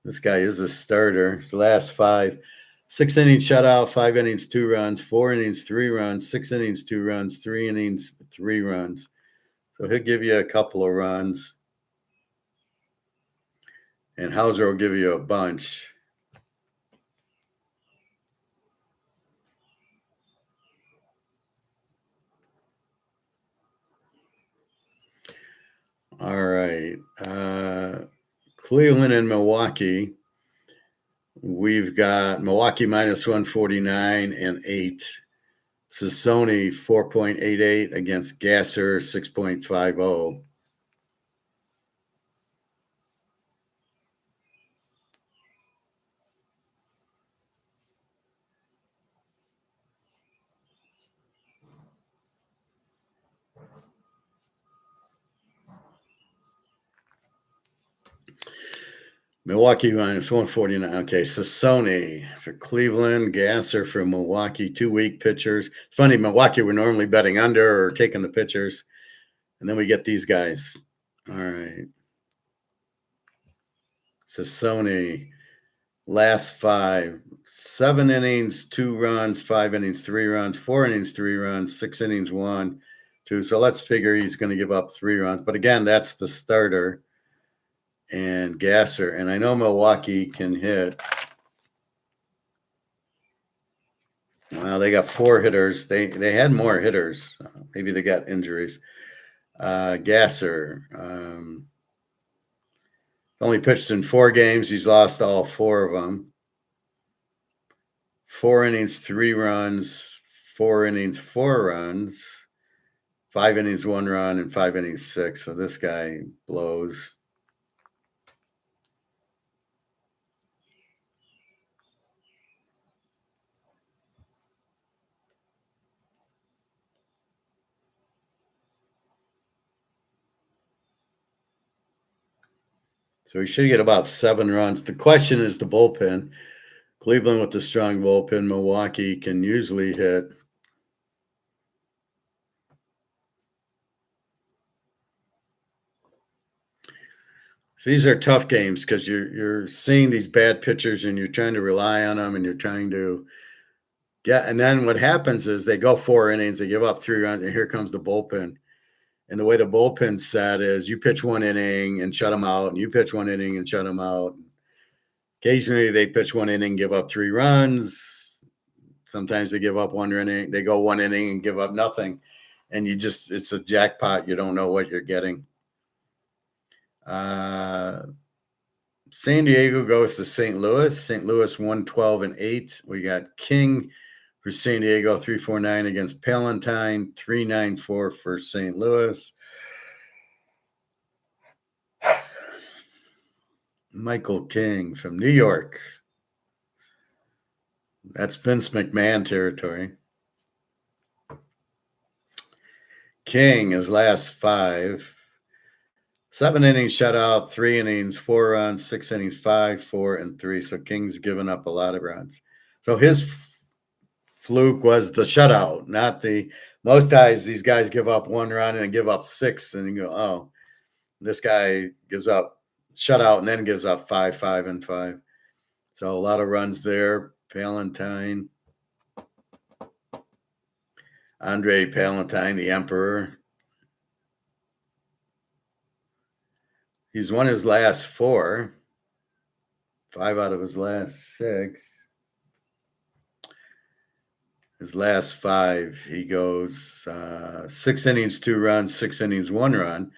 This guy is a starter. His last 5. 6 innings shutout, 5 innings, 2 runs, 4 innings, 3 runs, 6 innings, 2 runs, 3 innings, 3 runs. So he'll give you a couple of runs. And Hauser will give you a bunch. All right. Cleveland and Milwaukee. We've got Milwaukee minus 149 and 8. Sassoni 4.88 against Gasser 6.50. Milwaukee minus 149. Okay, Sassoni for Cleveland, Gasser for Milwaukee, 2 weak pitchers. It's funny, Milwaukee we're normally betting under or taking the pitchers, and then we get these guys. All right. Sassoni, last 5. 7 innings, 2 runs, 5 innings, 3 runs, 4 innings, 3 runs, 6 innings, 1, 2. So let's figure he's going to give up 3 runs. But again, that's the starter. And Gasser, and I know Milwaukee can hit. Well, they got 4 hitters. They had more hitters. Maybe they got injuries. Gasser only pitched in 4 games. He's lost all 4 of them. 4 innings, 3 runs. 4 innings, 4 runs. 5 innings, 1 run, and 5 innings, 6. So this guy blows. So he should get about 7 runs. The question is the bullpen. Cleveland with the strong bullpen. Milwaukee can usually hit. So these are tough games because you're seeing these bad pitchers and you're trying to rely on them and you're trying to get. And then what happens is they go 4 innings, they give up 3 runs, and here comes the bullpen. And the way the bullpen's set is you pitch 1 inning and shut them out, and you pitch 1 inning and shut them out. Occasionally they pitch 1 inning, give up 3 runs. Sometimes they give up 1 inning. They go 1 inning and give up nothing. And it's a jackpot. You don't know what you're getting. San Diego goes to St. Louis. St. Louis 112 and 8. We got King for San Diego, 349 against Palentine, 394 for St. Louis. Michael King from New York. That's Vince McMahon territory. King, his last 5. 7 innings shutout, 3 innings, 4 runs, 6 innings, 5, 4, and 3. So King's given up a lot of runs. So his fluke was the shutout, not the most times these guys give up one run and give up six, and you go, oh, this guy gives up shutout and then gives up 5, 5, and 5. So a lot of runs there. Palantine, Andre Palantine, the Emperor. He's won his last 4, 5 out of his last 6. His last 5, he goes 6 innings, 2 runs, 6 innings, 1 run,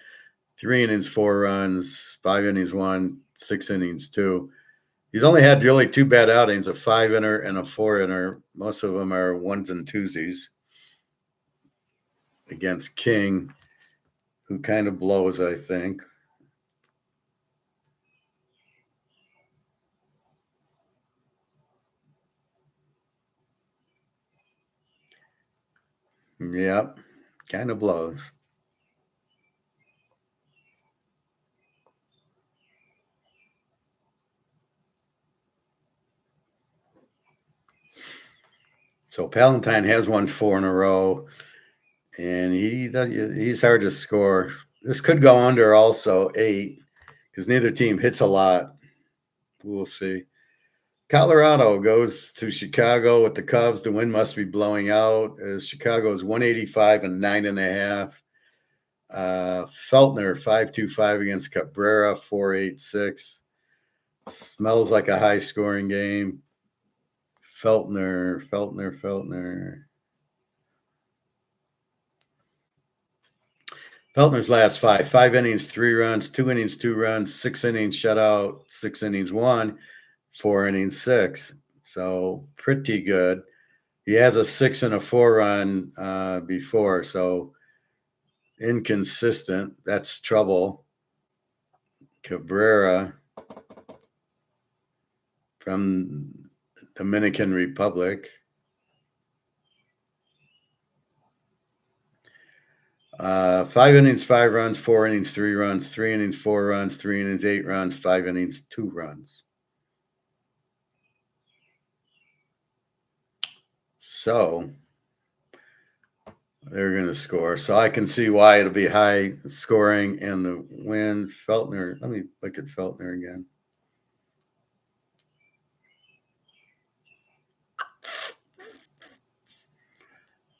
3 innings, 4 runs, 5 innings, 1, 6 innings, 2. He's only had really 2 bad outings, a 5-inner and a 4-inner. Most of them are 1s and 2s against King, who kind of blows, I think. Yep, kind of blows. So Palantine has won 4 in a row, and he's hard to score. This could go under also 8 because neither team hits a lot. We'll see. Colorado goes to Chicago with the Cubs. The wind must be blowing out as Chicago is 185 and 9.5. Feltner 5.25 against Cabrera 4.86. Smells like a high scoring game. Feltner's last 5 innings, 3 runs, 2 innings, 2 runs, 6 innings shutout, 6 innings, 1, 4 innings, 6. So pretty good. He has a 6 and a 4 run before, so inconsistent. That's trouble. Cabrera from Dominican Republic. 5 innings, 5 runs, 4 innings, 3 runs, 3 innings, 4 runs, 3 innings, 8 runs, 5 innings, 2 runs. So they're going to score. So I can see why it'll be high scoring and the win. Feltner, let me look at Feltner again.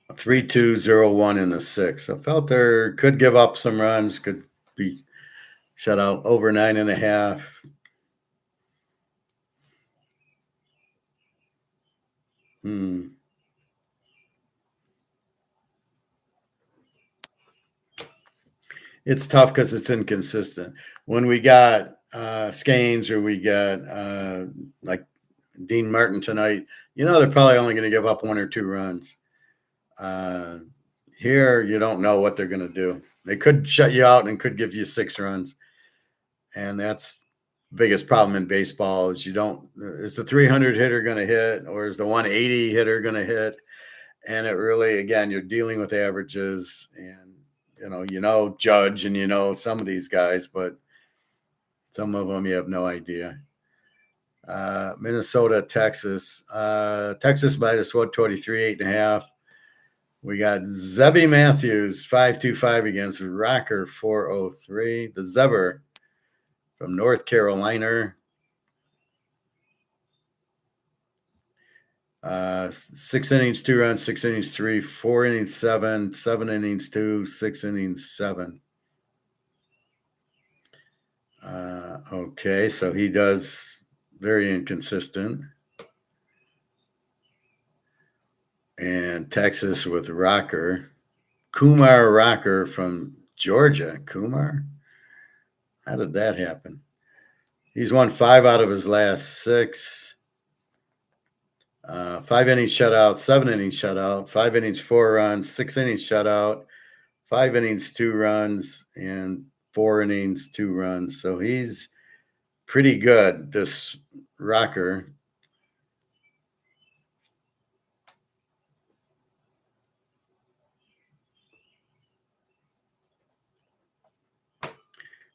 A 3.201 in the 6. So Feltner could give up some runs, could be shut out over 9.5. It's tough because it's inconsistent. When we got Scanes or we got like Dean Martin tonight, they're probably only going to give up 1 or 2 runs. Here, you don't know what they're going to do. They could shut you out and could give you 6 runs. And that's the biggest problem in baseball is is the 300 hitter going to hit or is the 180 hitter going to hit? And it really, again, you're dealing with averages and, Judge and some of these guys, but some of them you have no idea. Minnesota, Texas. Texas minus 123, 8.5. We got Zebby Matthews, 5.25 against Rocker, 4.03. The Zebber from North Carolina. 6 innings, 2 runs, 6 innings, 3, 4 innings, 7, 7 innings, 2, 6 innings, 7. Okay, so he does very inconsistent. And Texas with Rocker. Kumar Rocker from Georgia. Kumar? How did that happen? He's won 5 out of his last 6. 5 innings shutout, 7 innings shutout, 5 innings, 4 runs, 6 innings shutout, 5 innings, 2 runs, and 4 innings, 2 runs. So he's pretty good, this Rocker.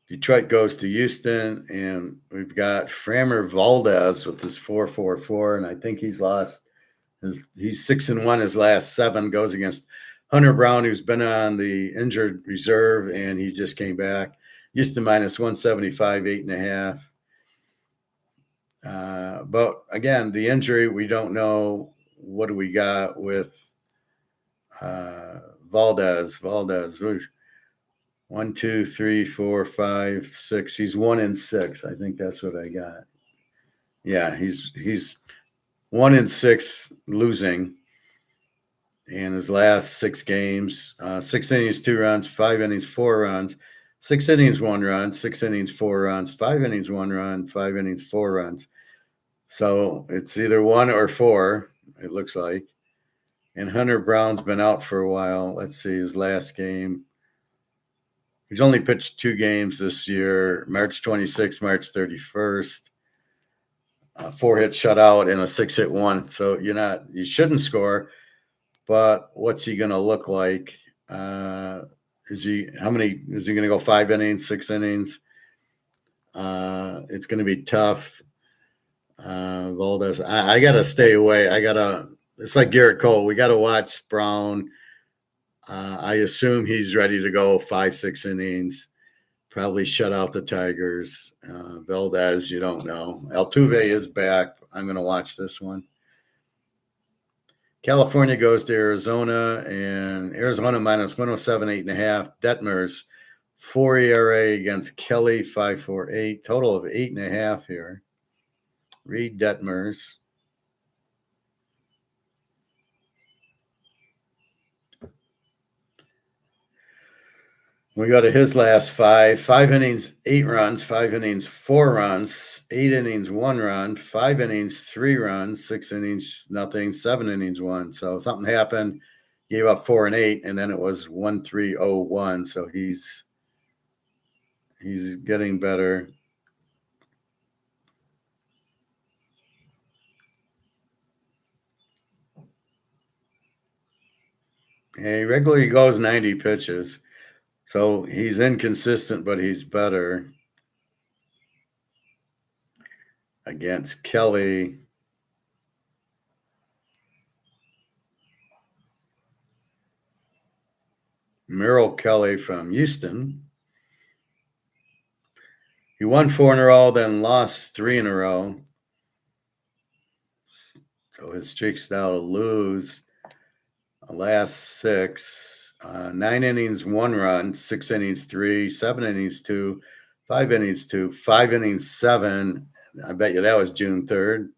Detroit goes to Houston, and we've got Framber Valdez with his 4.44, and I think he's lost He's 6-1 his last 7, goes against Hunter Brown, who's been on the injured reserve, and he just came back. Used to minus 175, 8.5. But again, the injury, we don't know. What do we got with Valdez? 1, 2, 3, 4, 5, 6. He's 1-6. I think that's what I got. Yeah, he's 1-6 losing in his last 6 games. 6 innings, 2 runs, 5 innings, 4 runs, 6 innings, 1 run, 6 innings, 4 runs, 5 innings, 1 run, 5 innings, 4 runs. So it's either 1 or 4, it looks like. And Hunter Brown's been out for a while. Let's see his last game. He's only pitched 2 games this year, March 26th, March 31st. 4-hit shutout and a 6-hit 1. So you shouldn't score, but what's he going to look like? Is he going to go 5 innings, 6 innings? It's going to be tough. Valdez, I got to stay away. It's like Garrett Cole. We got to watch Brown. I assume he's ready to go 5, 6 innings, probably shut out the Tigers. Valdez, you don't know. Altuve is back. I'm going to watch this one. California goes to Arizona, and Arizona minus 107, 8.5. Detmers, 4 ERA against Kelly, 5.48. Total of 8.5 here. Reed Detmers. We go to his last 5 innings, 8 runs, 5 innings, 4 runs, 8 innings, 1 run, 5 innings, 3 runs, 6 innings, nothing, 7 innings, 1. So something happened, gave up 4 and 8, and then it was 1-3-0-1. So he's getting better. He regularly goes 90 pitches. So he's inconsistent, but he's better. Against Kelly. Merrill Kelly from Houston. He won 4 in a row, then lost 3 in a row. So his streak's now to lose. Last 6, 9 innings, 1 run, 6 innings, 3, 7 innings, 2, 5 innings, 2, 5 innings, 7. I bet you that was June 3rd.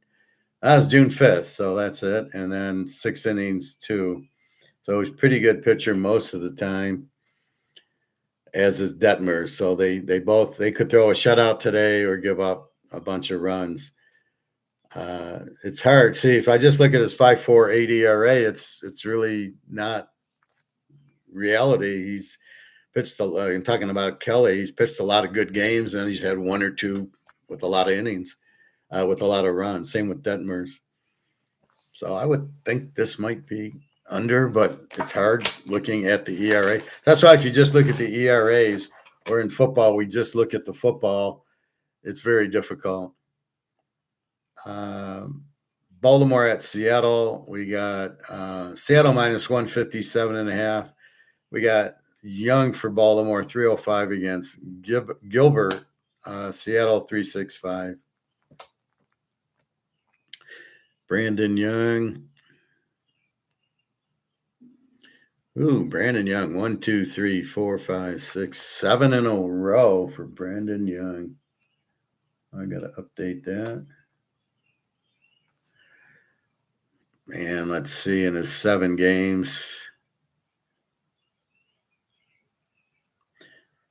That was June 5th, so that's it. And then 6 innings, 2. So he's a pretty good pitcher most of the time, as is Detmer. So they could throw a shutout today or give up a bunch of runs. It's hard. See, if I just look at his 5.48 ERA, it's really not reality. He's pitched I'm talking about Kelly. He's pitched a lot of good games, and he's had 1 or 2 with a lot of innings, with a lot of runs. Same with Detmers. So I would think this might be under, but it's hard looking at the ERA. That's why if you just look at the ERAs, or in football, we just look at the football, it's very difficult. Baltimore at Seattle. We got Seattle minus 157.5. We got Young for Baltimore, 305 against Gilbert, Seattle, 365. Brandon Young. Brandon Young, 1, 2, 3, 4, 5, 6, 7 in a row for Brandon Young. I got to update that. And let's see, in his 7 games,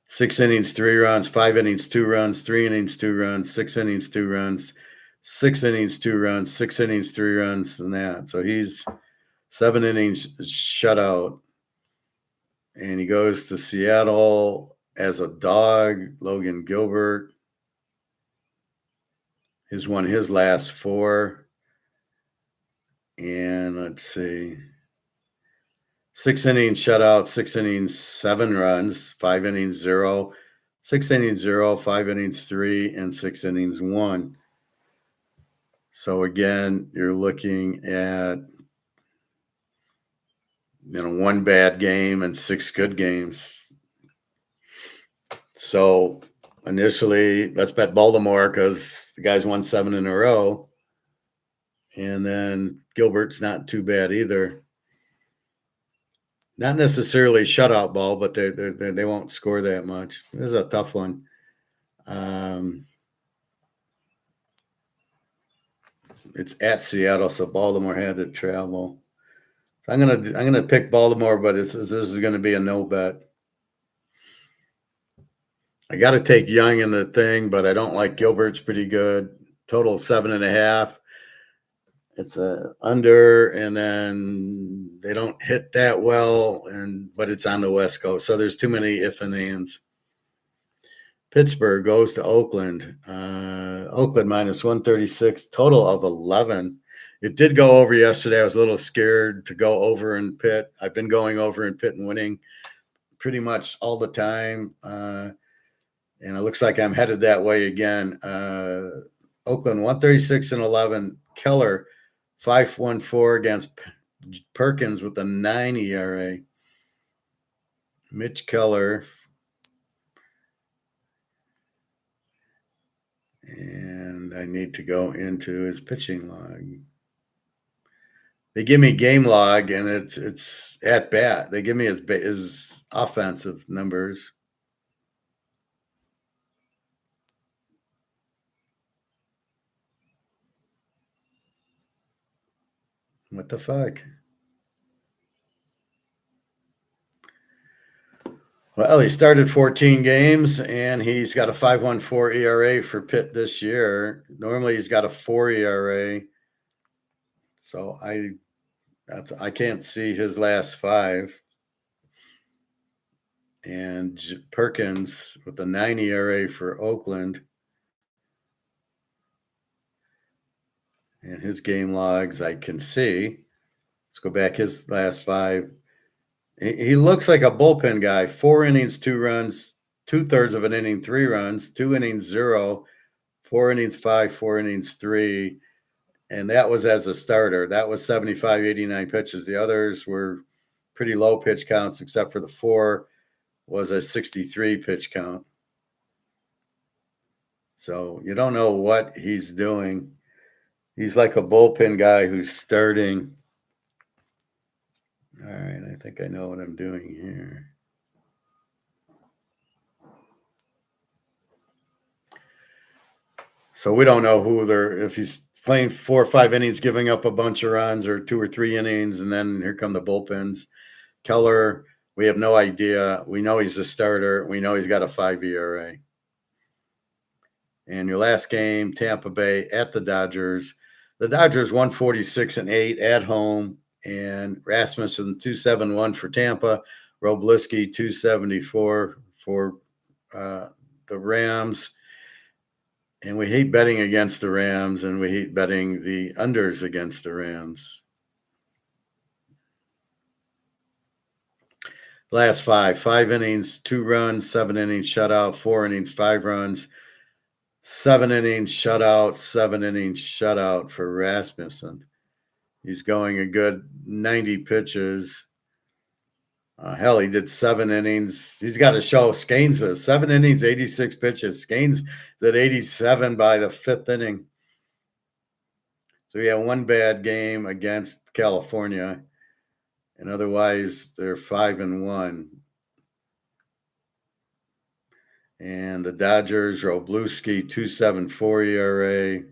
6 innings, 3 runs, 5 innings, 2 runs, 3 innings, 2 runs, 6 innings, 2 runs, 6 innings, 2 runs, 6 innings, 3 runs, and that. So he's 7 innings shutout. And he goes to Seattle as a dog. Logan Gilbert has won his last 4. And let's see. 6 innings shutout, 6 innings, 7 runs, 5 innings, 0, 6 innings, 0, 5 innings, 3, and 6 innings, 1. So again, you're looking at one bad game and 6 good games. So initially, let's bet Baltimore because the guys won 7 in a row. And then Gilbert's not too bad either. Not necessarily shutout ball, but they won't score that much. This is a tough one. It's at Seattle, so Baltimore had to travel. I'm gonna pick Baltimore, but this is gonna be a no bet. I got to take Young in the thing, but I don't like Gilbert's pretty good. Total 7.5. It's a under, and then they don't hit that well, but it's on the West Coast, so there's too many if and ands. Pittsburgh goes to Oakland. Oakland minus 136, total of 11. It did go over yesterday. I was a little scared to go over in Pitt. I've been going over in Pitt and winning pretty much all the time. And it looks like I'm headed that way again. Oakland 136-11. Keller 5.14 against Perkins with a 9 ERA. Mitch Keller. And I need to go into his pitching log. They give me game log, and it's at bat. They give me his offensive numbers. What the fuck? Well, he started 14 games, and he's got a 5.14 ERA for Pitt this year. Normally, he's got a 4 ERA. So I can't see his last 5. And Perkins with a 9 ERA for Oakland. And his game logs I can see. Let's go back his last 5. He looks like a bullpen guy. 4 innings, 2 runs, 2/3 of an inning, 3 runs, 2 innings, 0, 4 innings, 5, 4 innings, 3. And that was as a starter. That was 75, 89 pitches. The others were pretty low pitch counts, except for the 4 was a 63 pitch count. So you don't know what he's doing. He's like a bullpen guy who's starting. All right, I think I know what I'm doing here. So we don't know if he's playing 4 or 5 innings, giving up a bunch of runs, or 2 or 3 innings, and then here come the bullpens. Keller, we have no idea. We know he's a starter. We know he's got a 5 ERA. And your last game, Tampa Bay at the Dodgers. The Dodgers 146-8 at home, and Rasmussen 271 for Tampa. Roblisky 274 for the Rams. And we hate betting against the Rams, and we hate betting the unders against the Rams. Last 5 innings, 2 runs, 7 innings shutout, 4 innings, 5 runs, 7 innings shutout, 7 innings shutout for Rasmussen. He's going a good 90 pitches. Hell, he did 7 innings. He's got to show Skanes 7 innings, 86 pitches. Skanes is at 87 by the 5th inning. So he had 1 bad game against California, and otherwise they're 5-1. And the Dodgers, Robluski, 2.74 ERA.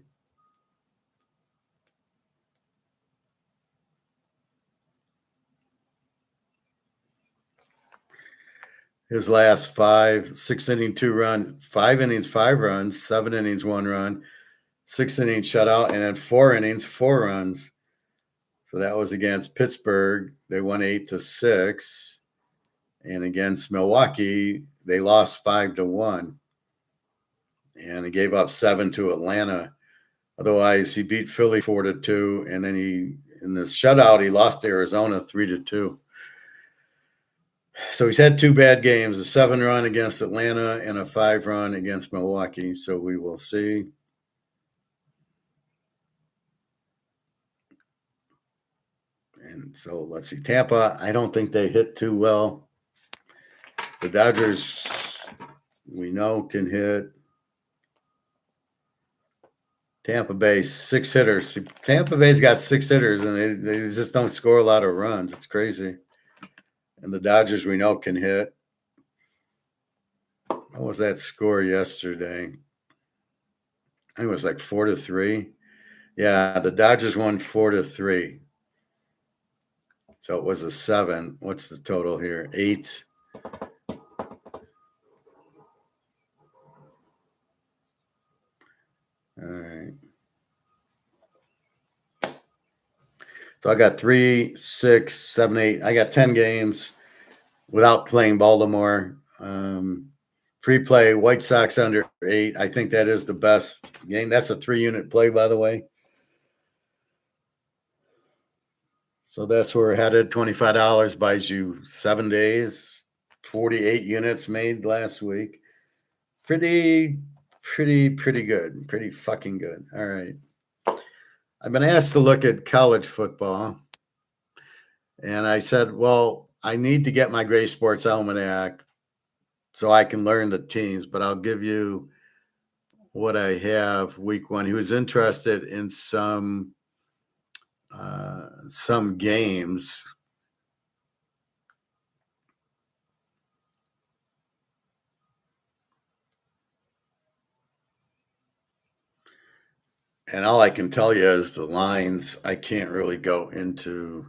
His last 5, 6 inning, 2 run, 5 innings, 5 runs, 7 innings, 1 run, 6 innings shutout, and then 4 innings, 4 runs. So that was against Pittsburgh. They won 8-6. And against Milwaukee, they lost 5-1. And he gave up 7 to Atlanta. Otherwise, he beat Philly 4-2. And then in the shutout, he lost to Arizona 3-2. So he's had 2 bad games, a 7-run against Atlanta and a 5-run against Milwaukee. So we will see. And so let's see. Tampa, I don't think they hit too well. The Dodgers, we know, can hit. Tampa Bay, 6 hitters. Tampa Bay's got 6 hitters, and they just don't score a lot of runs. It's crazy. And the Dodgers, we know, can hit. What was that score yesterday? I think it was like 4-3. Yeah, the Dodgers won 4-3. So it was a 7. What's the total here? 8. All right. So I got 3, 6, 7, 8. I got 10 games without playing Baltimore. Free play, White Sox under 8. I think that is the best game. That's a 3-unit play, by the way. So that's where we're headed. $25 buys you 7 days. 48 units made last week. Pretty good. Pretty fucking good. All right. I've been asked to look at college football. And I said, well, I need to get my Gray Sports Almanac so I can learn the teams, but I'll give you what I have week 1. He was interested in some games. And all I can tell you is the lines. I can't really go into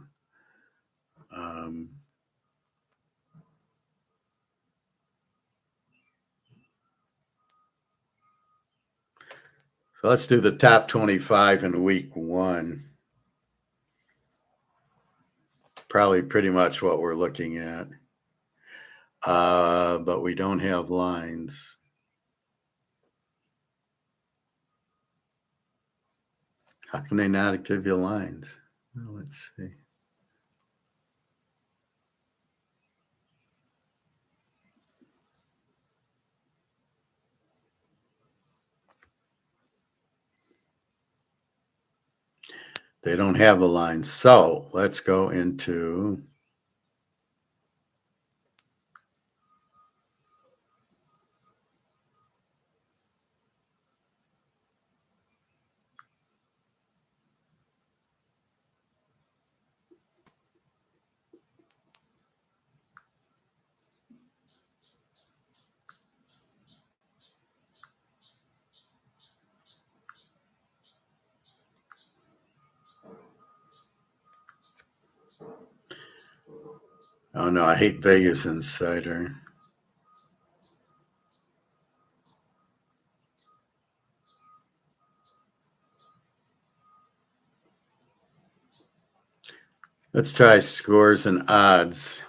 so let's do the top 25 in week 1. Probably pretty much what we're looking at. But we don't have lines. How can they not give you lines? Well, let's see. They don't have the lines. So let's go into oh no, I hate Vegas Insider. Let's try scores and odds.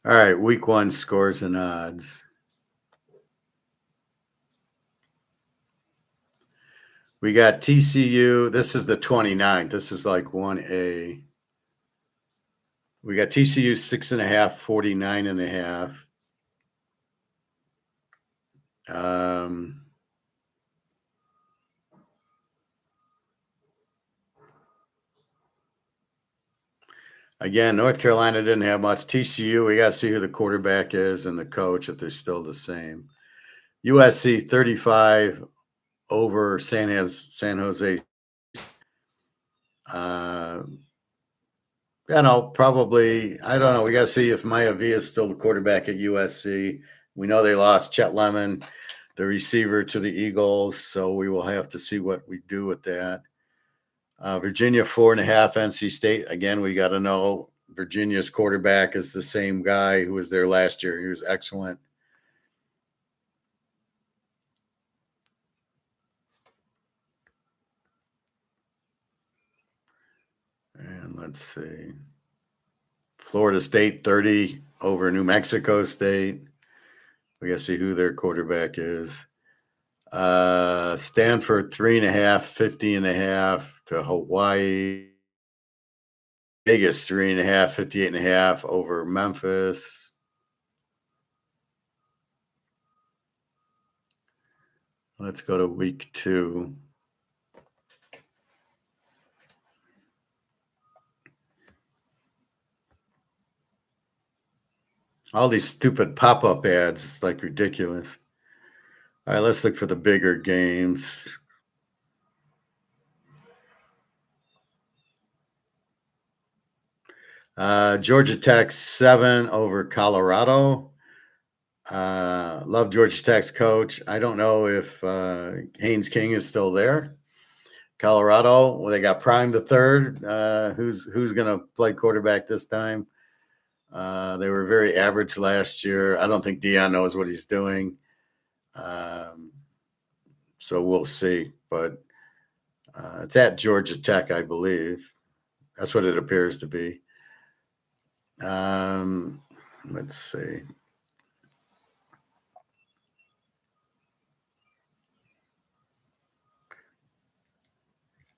All right, week 1 scores and odds. We got TCU. This is the 29th. This is like 1A. We got TCU 6.5, 49.5. Again, North Carolina didn't have much. TCU, we got to see who the quarterback is and the coach, if they're still the same. USC 35 over San Jose. Probably, I don't know. We got to see if Maya Villa is still the quarterback at USC. We know they lost Chet Lemon, the receiver, to the Eagles, so we will have to see what we do with that. Virginia 4.5, NC State. Again, we got to know Virginia's quarterback is the same guy who was there last year. He was excellent. And let's see. Florida State 30 over New Mexico State. We got to see who their quarterback is. Stanford 3.5, 50.5 to Hawaii. Vegas 3.5, 58.5 over Memphis. Let's go to week 2. All these stupid pop-up ads, it's like ridiculous. All right, let's look for the bigger games. Georgia Tech 7 over Colorado. Love Georgia Tech's coach. I don't know if Haynes King is still there. Colorado, well, they got Prime the third. Who's going to play quarterback this time? They were very average last year. I don't think Deion knows what he's doing. So we'll see. But it's at Georgia Tech, I believe. That's what it appears to be. Let's see.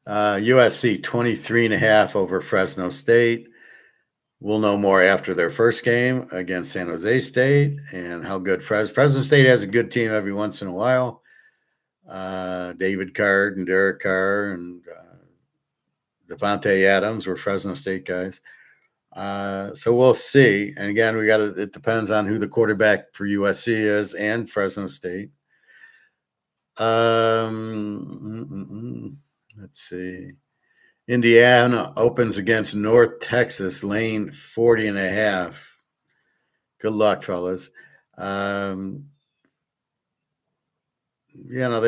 USC 23.5 over Fresno State. We'll know more after their first game against San Jose State and how good Fresno State has a good team every once in a while. David Card and Derek Carr and Devontae Adams were Fresno State guys. So we'll see. And again, it depends on who the quarterback for USC is and Fresno State. Let's see. Indiana opens against North Texas, lane 40.5. Good luck, fellas. They're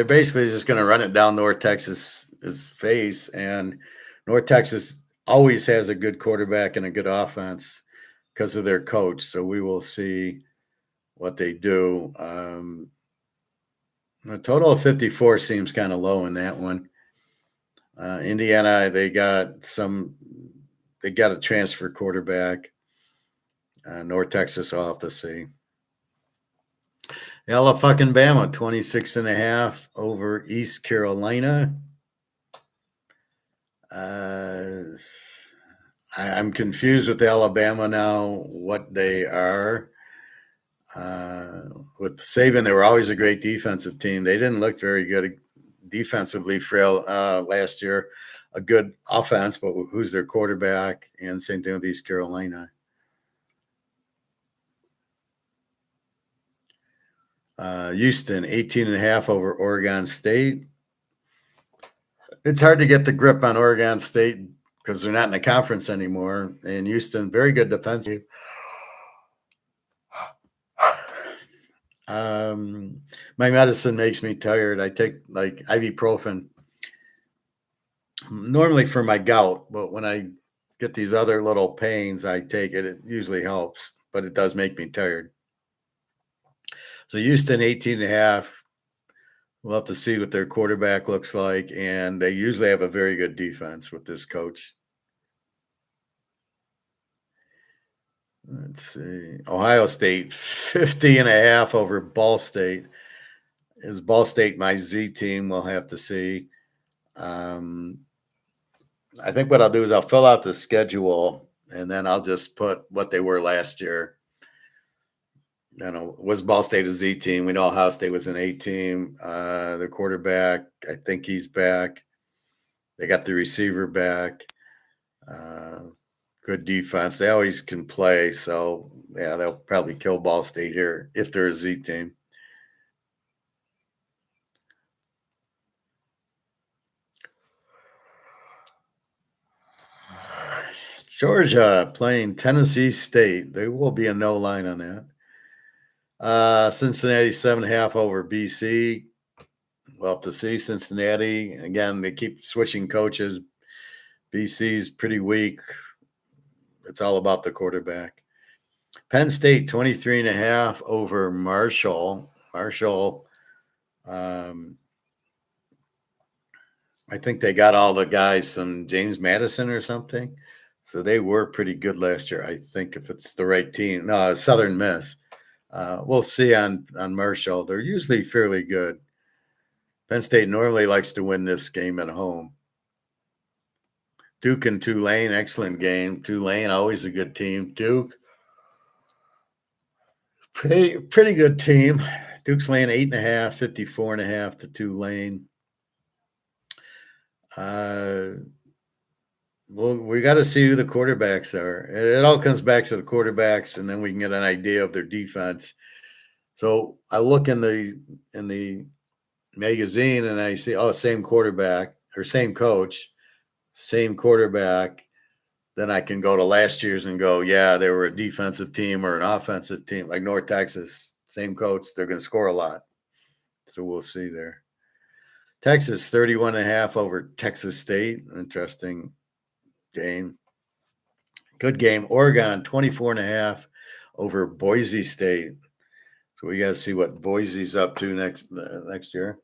basically just going to run it down North Texas's face, and North Texas always has a good quarterback and a good offense because of their coach. So we will see what they do. A total of 54 seems kind of low in that one. Indiana, they got a transfer quarterback. North Texas, I'll have to see. Alabama, 26.5 over East Carolina. I'm confused with Alabama now, what they are. With Saban, they were always a great defensive team. They didn't look very good defensively frail last year. A good offense, but who's their quarterback? And same thing with East Carolina. Houston, 18.5 over Oregon State. It's hard to get the grip on Oregon State because they're not in the conference anymore. And Houston, very good defensive. My medicine makes me tired. I take like ibuprofen normally for my gout, but when I get these other little pains, I take it. It usually helps, but it does make me tired. So Houston, 18.5. We'll have to see what their quarterback looks like, and they usually have a very good defense with this coach. Let's see. Ohio State, 50.5 over Ball State. Is Ball State my Z team? We'll have to see. I think what I'll do is I'll fill out the schedule, and then I'll just put what they were last year. Was Ball State a Z team? We know Ohio State was an A team. The quarterback, I think he's back. They got the receiver back. Good defense. They always can play. So, yeah, they'll probably kill Ball State here if they're a Z team. Georgia playing Tennessee State. There will be a no line on that. Cincinnati, 7.5 over BC. We'll have to see. Cincinnati, again, they keep switching coaches. BC's pretty weak. It's all about the quarterback. Penn State, 23.5 over Marshall. Marshall, I think they got all the guys from James Madison or something. So they were pretty good last year, I think, if it's the right team. No, Southern Miss. We'll see on Marshall. They're usually fairly good. Penn State normally likes to win this game at home. Duke and Tulane, excellent game. Tulane, always a good team. Duke, pretty good team. Duke's laying 8.5, 54.5 to Tulane. Well, we got to see who the quarterbacks are. It all comes back to the quarterbacks, and then we can get an idea of their defense. So I look in the magazine and I see, oh, same quarterback or same coach, same quarterback. Then I can go to last year's and go, yeah, they were a defensive team or an offensive team, like North Texas, same coach. They're going to score a lot. So we'll see there. Texas 31.5 over Texas State. Interesting game. Good game. Oregon 24.5 over Boise State. So we got to see what Boise's up to next year.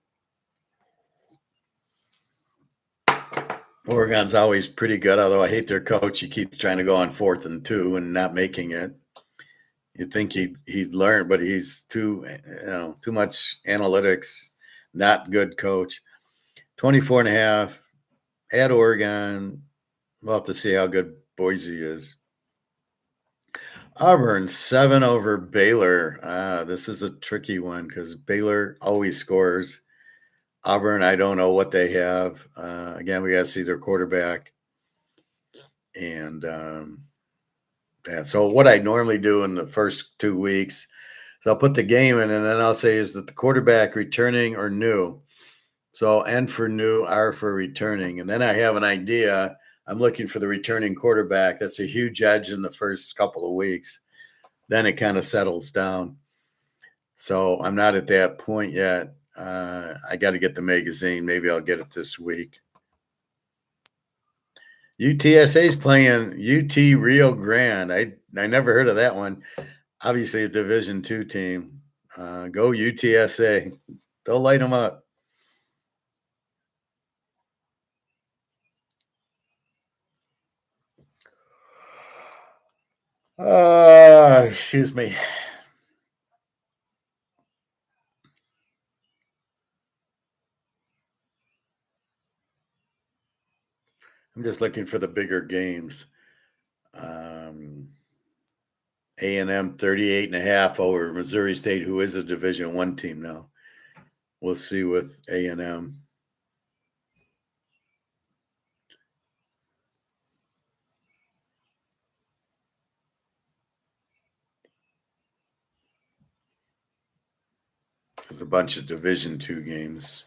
Oregon's always pretty good, although I hate their coach. He keeps trying to go on 4th and 2 and not making it. You'd think he'd learn, but he's too much analytics. Not good coach. 24.5 at Oregon. We'll have to see how good Boise is. Auburn 7 over Baylor. This is a tricky one because Baylor always scores. Auburn, I don't know what they have. Again, we got to see their quarterback. And so what I normally do in the first 2 weeks is I'll put the game in, and then I'll say, is that the quarterback returning or new? So N for new, R for returning. And then I have an idea. I'm looking for the returning quarterback. That's a huge edge in the first couple of weeks. Then it kind of settles down. So I'm not at that point yet. I got to get the magazine. Maybe I'll get it this week. UTSA is playing UT Rio Grande. I never heard of that one. Obviously a Division II team. Go UTSA. They'll light them up. Excuse me. I'm just looking for the bigger games. A&M 38.5 over Missouri State, who is a Division I team now. We'll see with A&M. There's a bunch of Division II games.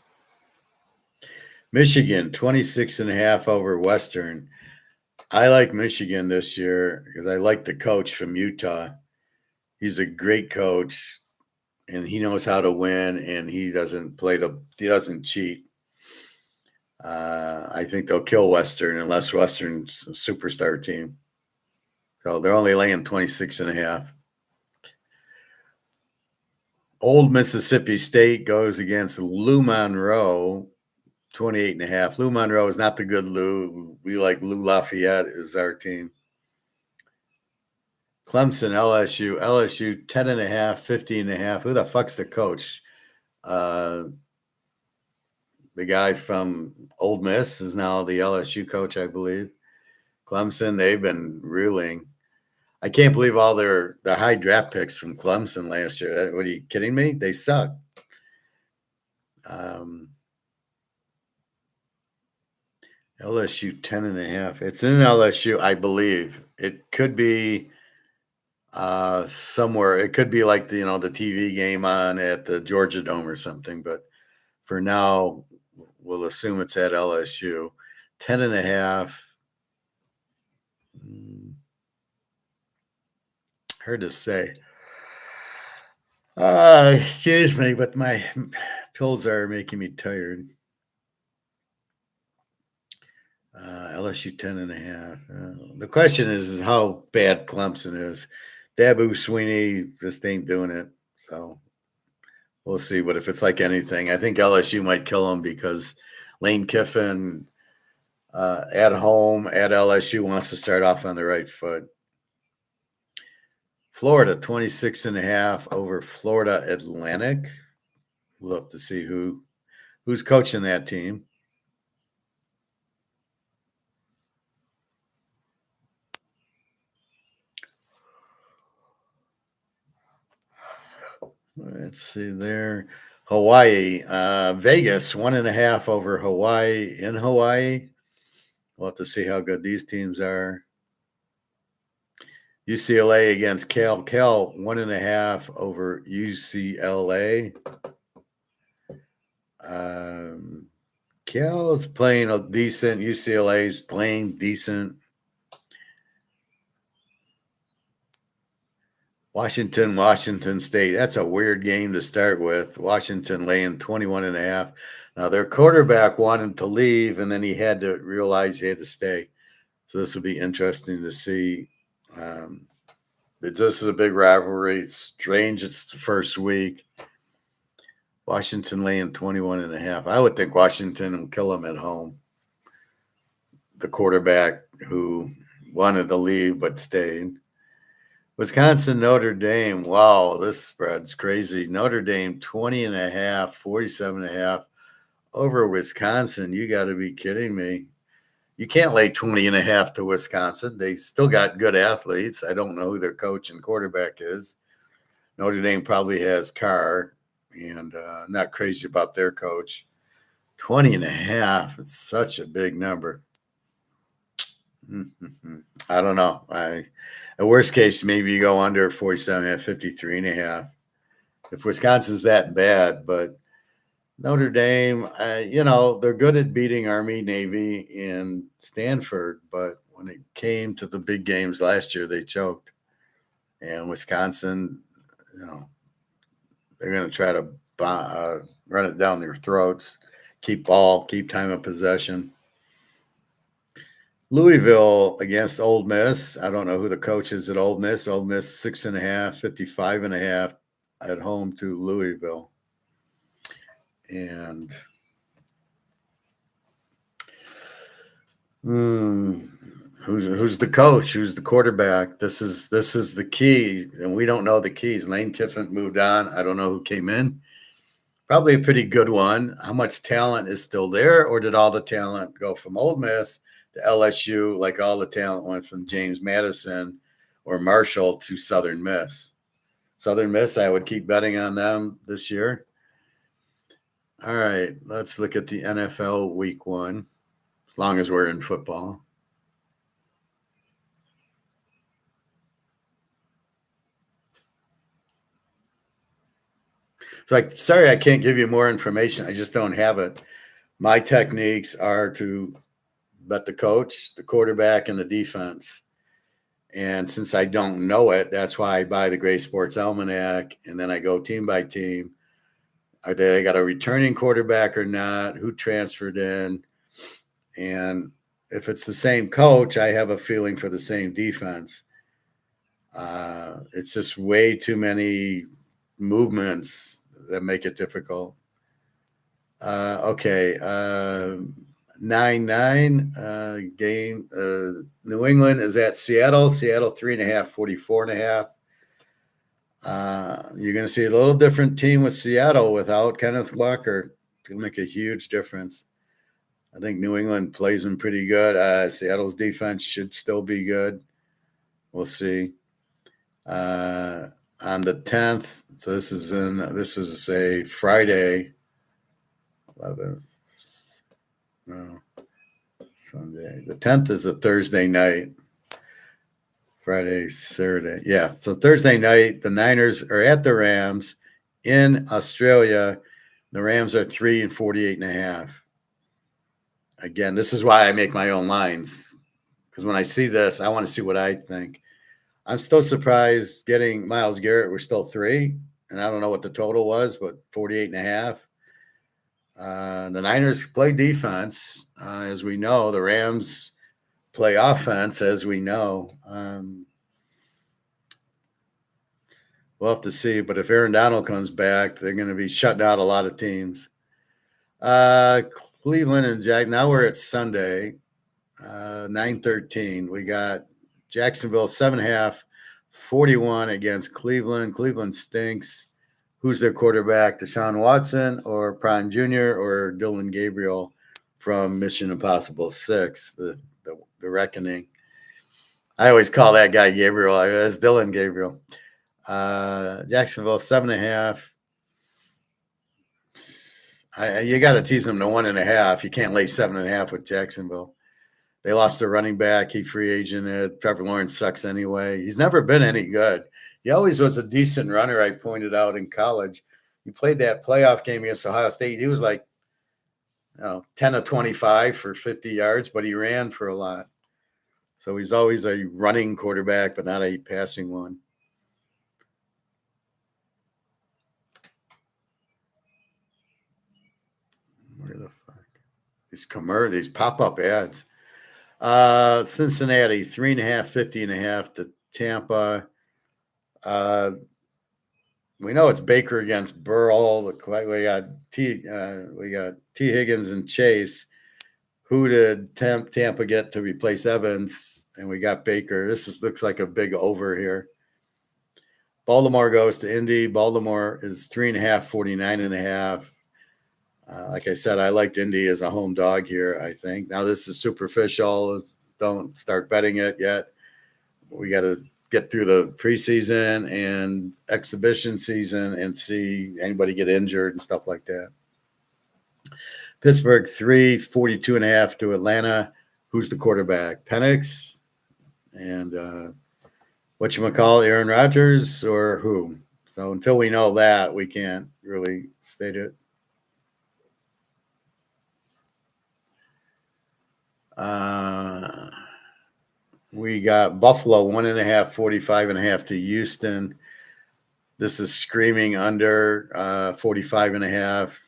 Michigan 26.5 over Western. I like Michigan this year because I like the coach from Utah. He's a great coach, and he knows how to win, and he doesn't cheat. I think they'll kill Western unless Western's a superstar team. So they're only laying 26.5. Old Mississippi State goes against Lou Monroe, 28.5. Lou Monroe is not the good Lou. We like Lou Lafayette is our team. Clemson, LSU 10.5, 15.5. Who the fuck's the coach? The guy from Ole Miss is now the LSU coach, I believe. Clemson, they've been reeling. I can't believe all the high draft picks from Clemson last year. What are you kidding me? They suck. LSU 10.5. It's in LSU, I believe. It could be somewhere. It could be like the TV game on at the Georgia Dome or something. But for now, we'll assume it's at LSU. 10.5. Hard to say. Excuse me, but my pills are making me tired. LSU 10.5. The question is how bad Clemson is. Dabo Swinney just ain't doing it. So we'll see. But if it's like anything, I think LSU might kill them because Lane Kiffin at home at LSU wants to start off on the right foot. Florida 26.5 over Florida Atlantic. We'll have to see who's coaching that team. Let's see there. Hawaii, Vegas, 1.5 over Hawaii in Hawaii. We'll have to see how good these teams are. UCLA against Cal. Cal, 1.5 over UCLA. Cal is playing a decent. UCLA is playing decent. Washington State. That's a weird game to start with. Washington laying 21.5. Now, their quarterback wanted to leave, and then he had to realize he had to stay. So this will be interesting to see. But this is a big rivalry. It's strange. It's the first week. Washington laying 21.5. I would think Washington will kill them at home. The quarterback who wanted to leave but stayed. Wisconsin, Notre Dame. Wow, this spread's crazy. Notre Dame, 20.5, 47.5 over Wisconsin. You got to be kidding me. You can't lay 20.5 to Wisconsin. They still got good athletes. I don't know who their coach and quarterback is. Notre Dame probably has Carr, and not crazy about their coach. 20.5, it's such a big number. I don't know. The worst case, maybe you go under 47 at 53.5. If Wisconsin's that bad, but Notre Dame, they're good at beating Army, Navy, and Stanford, but when it came to the big games last year, they choked. And Wisconsin, they're going to try to run it down their throats, keep time of possession. Louisville against Ole Miss. I don't know who the coach is at Ole Miss. Ole Miss 6.5, 55.5 at home to Louisville. And who's the coach? Who's the quarterback? This is the key, and we don't know the keys. Lane Kiffin moved on. I don't know who came in. Probably a pretty good one. How much talent is still there, or did all the talent go from Ole Miss to LSU, like all the talent went from James Madison or Marshall to Southern Miss? Southern Miss, I would keep betting on them this year. All right, let's look at the NFL week 1, as long as we're in football. So sorry I can't give you more information. I just don't have it. My techniques are to bet the coach, the quarterback, and the defense. And since I don't know it, that's why I buy the Gray Sports Almanac, and then I go team by team. Are they got a returning quarterback or not? Who transferred in? And if it's the same coach, I have a feeling for the same defense. It's just way too many movements that make it difficult. Okay. 9-9 game. New England is at Seattle. Seattle 3.5, 44.5. You're going to see a little different team with Seattle without Kenneth Walker. It's going to make a huge difference. I think New England plays them pretty good. Seattle's defense should still be good. We'll see. On the 10th, so this is a Friday, 11th. No, Sunday. The 10th is a Thursday night. Friday, Saturday. Yeah. So Thursday night, the Niners are at the Rams in Australia. The Rams are 3 and 48.5. Again, this is why I make my own lines, because when I see this, I want to see what I think. I'm still surprised getting Myles Garrett. We're still 3, and I don't know what the total was, but 48.5. The Niners play defense, as we know. The Rams play offense, as we know. We'll have to see. But if Aaron Donald comes back, they're going to be shutting out a lot of teams. Cleveland and Jack. Now we're at Sunday, 9:13. We got Jacksonville 7.5, 41 against Cleveland. Cleveland stinks. Who's their quarterback? Deshaun Watson or Prime Jr. or Dylan Gabriel from Mission Impossible 6, the Reckoning. I always call that guy Gabriel. That's Dylan Gabriel. Jacksonville 7.5. You got to tease them to 1.5. You can't lay 7.5 with Jacksonville. They lost their running back. He free agented. Trevor Lawrence sucks anyway. He's never been any good. He always was a decent runner. I pointed out in college. He played that playoff game against Ohio State. He was like 10 of 25 for 50 yards, but he ran for a lot. So he's always a running quarterback, but not a passing one. Where the fuck? These pop-up ads. Cincinnati, 3.5, 50.5 to Tampa. We know it's Baker against Burrow. We got T. Higgins and Chase. Who did Tampa get to replace Evans? And we got Baker. Looks like a big over here. Baltimore goes to Indy. Baltimore is 3.5, 49.5. Like I said, I liked Indy as a home dog here, I think. Now, this is superficial. Don't start betting it yet. We got to get through the preseason and exhibition season and see anybody get injured and stuff like that. Pittsburgh 3, 42.5 to Atlanta. Who's the quarterback? Penix and Aaron Rodgers or who? So until we know that, we can't really state it. We got Buffalo 1.5, 45.5 to Houston. This is screaming under 45.5.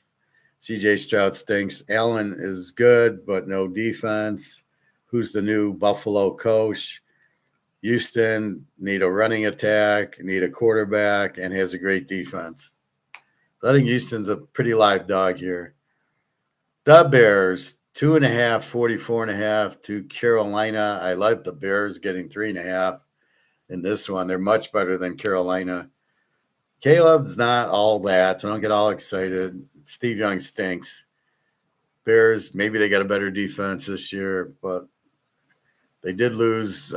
CJ Stroud stinks. Allen is good, but no defense. Who's the new Buffalo coach? Houston need a running attack, need a quarterback, and has a great defense. So I think Houston's a pretty live dog here. The Bears, 2.5, 44.5 to Carolina. I like the Bears getting 3.5 in this one. They're much better than Carolina. Caleb's not all that, so don't get all excited. Steve Young stinks. Bears, maybe they got a better defense this year, but they did lose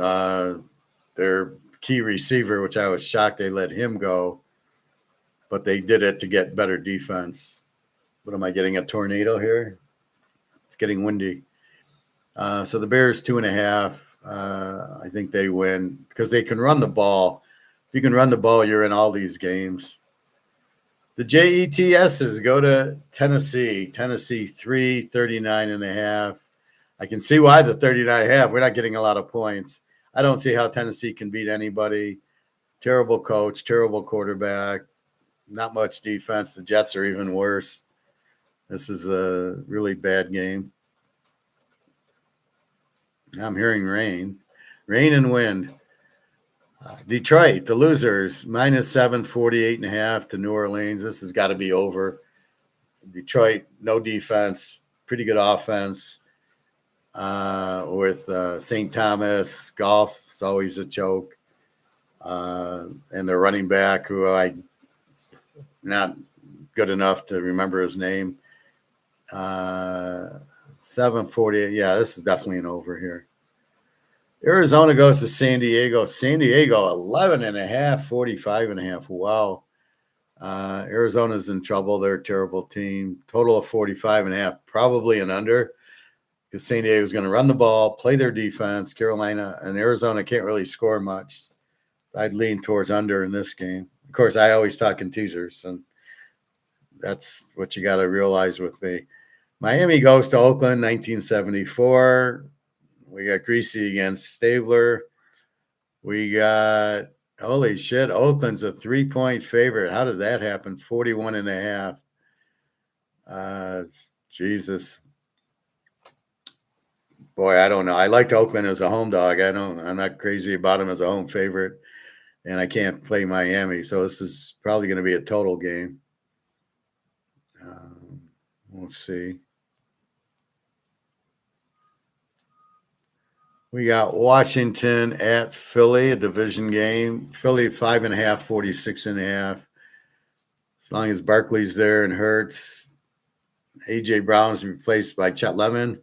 their key receiver, which I was shocked they let him go, but they did it to get better defense. What am I getting, a tornado here? It's getting windy. So the Bears 2.5. I think they win because they can run the ball. If you can run the ball, you're in all these games. The JETSs go to Tennessee. Tennessee 3, 39.5. I can see why the 39.5. We're not getting a lot of points. I don't see how Tennessee can beat anybody. Terrible coach, terrible quarterback, not much defense. The Jets are even worse. This is a really bad game. I'm hearing rain and wind. Detroit, the losers, -7, 48.5 to New Orleans. This has got to be over. Detroit, no defense, pretty good offense with St. Thomas. Golf's always a choke. And their running back, who I not good enough to remember his name. 7:48. Yeah, this is definitely an over here. Arizona goes to San Diego. San Diego, 11.5, 45.5. Wow. Arizona's in trouble. They're a terrible team. Total of 45.5, probably an under, because San Diego's going to run the ball, play their defense. Carolina and Arizona can't really score much. I'd lean towards under in this game. Of course, I always talk in teasers, and that's what you got to realize with me. Miami goes to Oakland, 1974. We got Greasy against Stabler. We got, holy shit, Oakland's a 3-point favorite. How did that happen? 41.5. Jesus. Boy, I don't know. I liked Oakland as a home dog. I'm not crazy about him as a home favorite. And I can't play Miami. So this is probably going to be a total game. We'll see. We got Washington at Philly, a division game. Philly 5.5, 46.5. As long as Barkley's there and Hurts. A.J. Brown's replaced by Chet Lemon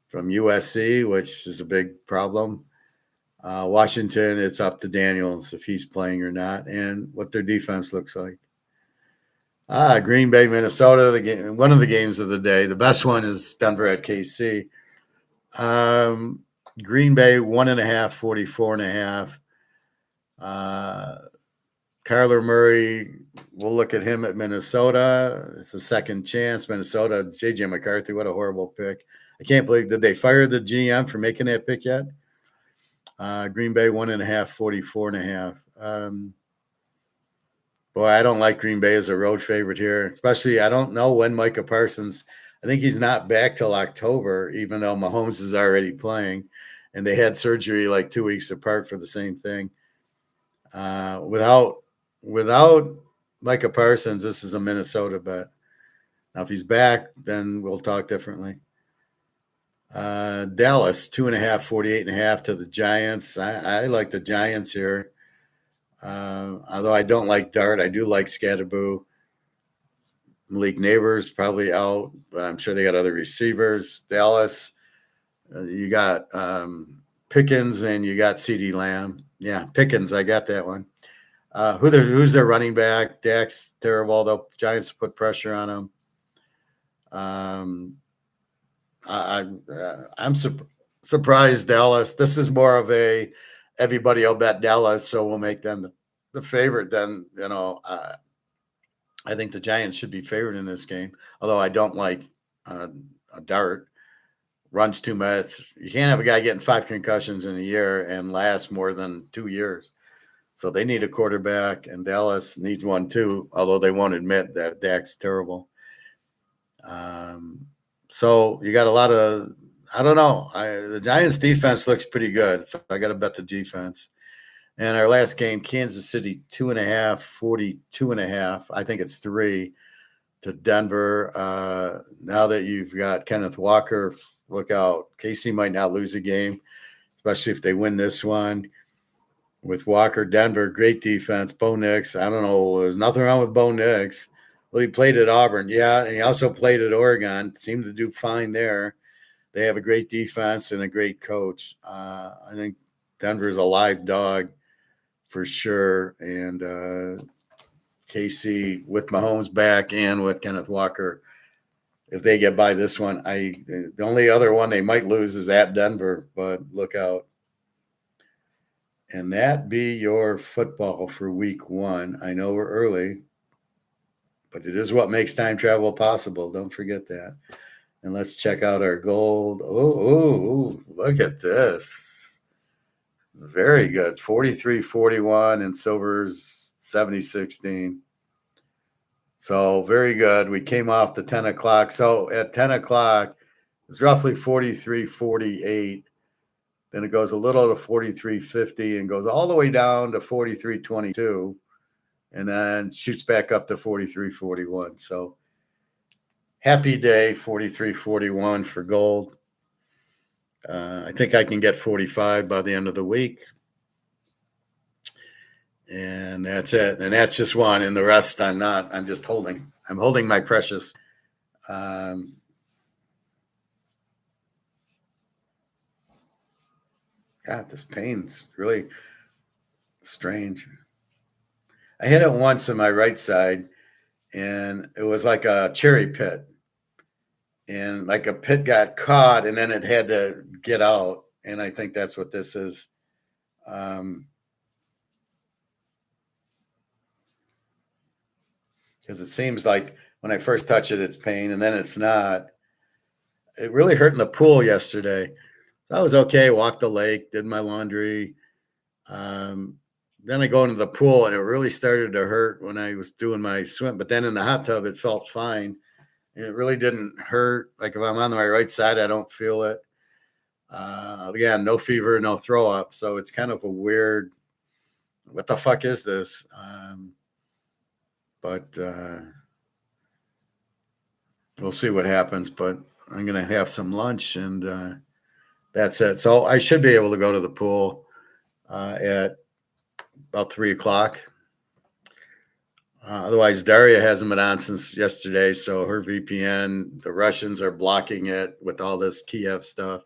from USC, which is a big problem. Washington, it's up to Daniels if he's playing or not, and what their defense looks like. Green Bay, Minnesota, one of the games of the day. The best one is Denver at KC. Green Bay 1.5, 44.5. Kyler Murray, we'll look at him at Minnesota. It's a second chance. Minnesota, J.J. McCarthy, what a horrible pick. I can't believe, did they fire the GM for making that pick yet? Green Bay 1.5, 44.5. Boy, I don't like Green Bay as a road favorite here, especially I don't know when Micah Parsons, I think he's not back till October, even though Mahomes is already playing, and they had surgery like 2 weeks apart for the same thing. Without Micah Parsons, this is a Minnesota bet. Now, if he's back, then we'll talk differently. Dallas, 2.5, 48.5 to the Giants. I like the Giants here. Although I don't like Dart, I do like Scatterboo. Malik Neighbors probably out, but I'm sure they got other receivers. Dallas, you got Pickens and you got CeeDee Lamb. Yeah, Pickens, I got that one. Who's their running back? Dak's terrible. The Giants put pressure on him. I'm surprised Dallas. This is more of a everybody will bet Dallas, so we'll make them the favorite. Then I think the Giants should be favored in this game. Although I don't like a Dart. Runs too much. You can't have a guy getting 5 concussions in a year and last more than 2 years. So they need a quarterback, and Dallas needs one too, although they won't admit that Dak's terrible. So you got a lot of, I don't know. The Giants defense looks pretty good, so I got to bet the defense. And our last game, Kansas City, 2.5, 42.5. I think it's 3 to Denver. Now that you've got Kenneth Walker, look out. KC might not lose a game, especially if they win this one. With Walker, Denver, great defense. Bo Nix, I don't know. There's nothing wrong with Bo Nix. Well, he played at Auburn. Yeah, and he also played at Oregon. Seemed to do fine there. They have a great defense and a great coach. I think Denver's a live dog for sure. And KC, with Mahomes back and with Kenneth Walker, if they get by this one, the only other one they might lose is at Denver, but look out. And that be your football for week 1. I know we're early, but it is what makes time travel possible. Don't forget that. And let's check out our gold. Oh, look at this. Very good. 43.41 and silver's 70.16. So very good. We came off the 10 o'clock. So at 10 o'clock, it's roughly 43.48. Then it goes a little to 43.50 and goes all the way down to 43.22 and then shoots back up to 43.41. So happy day, 43.41 for gold. I think I can get 45 by the end of the week. And that's it. And that's just one. And the rest I'm not. I'm just holding. I'm holding my precious. God, this pain's really strange. I hit it once on my right side, and it was like a cherry pit. And like a pit got caught, and then it had to get out. And I think that's what this is. Because it seems like when I first touch it, it's pain, and then it's not. It really hurt in the pool yesterday. I was okay, walked the lake, did my laundry. Then I go into the pool, and it really started to hurt when I was doing my swim. But then in the hot tub, it felt fine. And it really didn't hurt. Like if I'm on my right side, I don't feel it. Again, no fever, no throw up. So it's kind of a weird, what the fuck is this? But we'll see what happens. But I'm going to have some lunch, and that's it. So I should be able to go to the pool at about 3 o'clock. Otherwise, Daria hasn't been on since yesterday, so her VPN, the Russians are blocking it with all this Kiev stuff.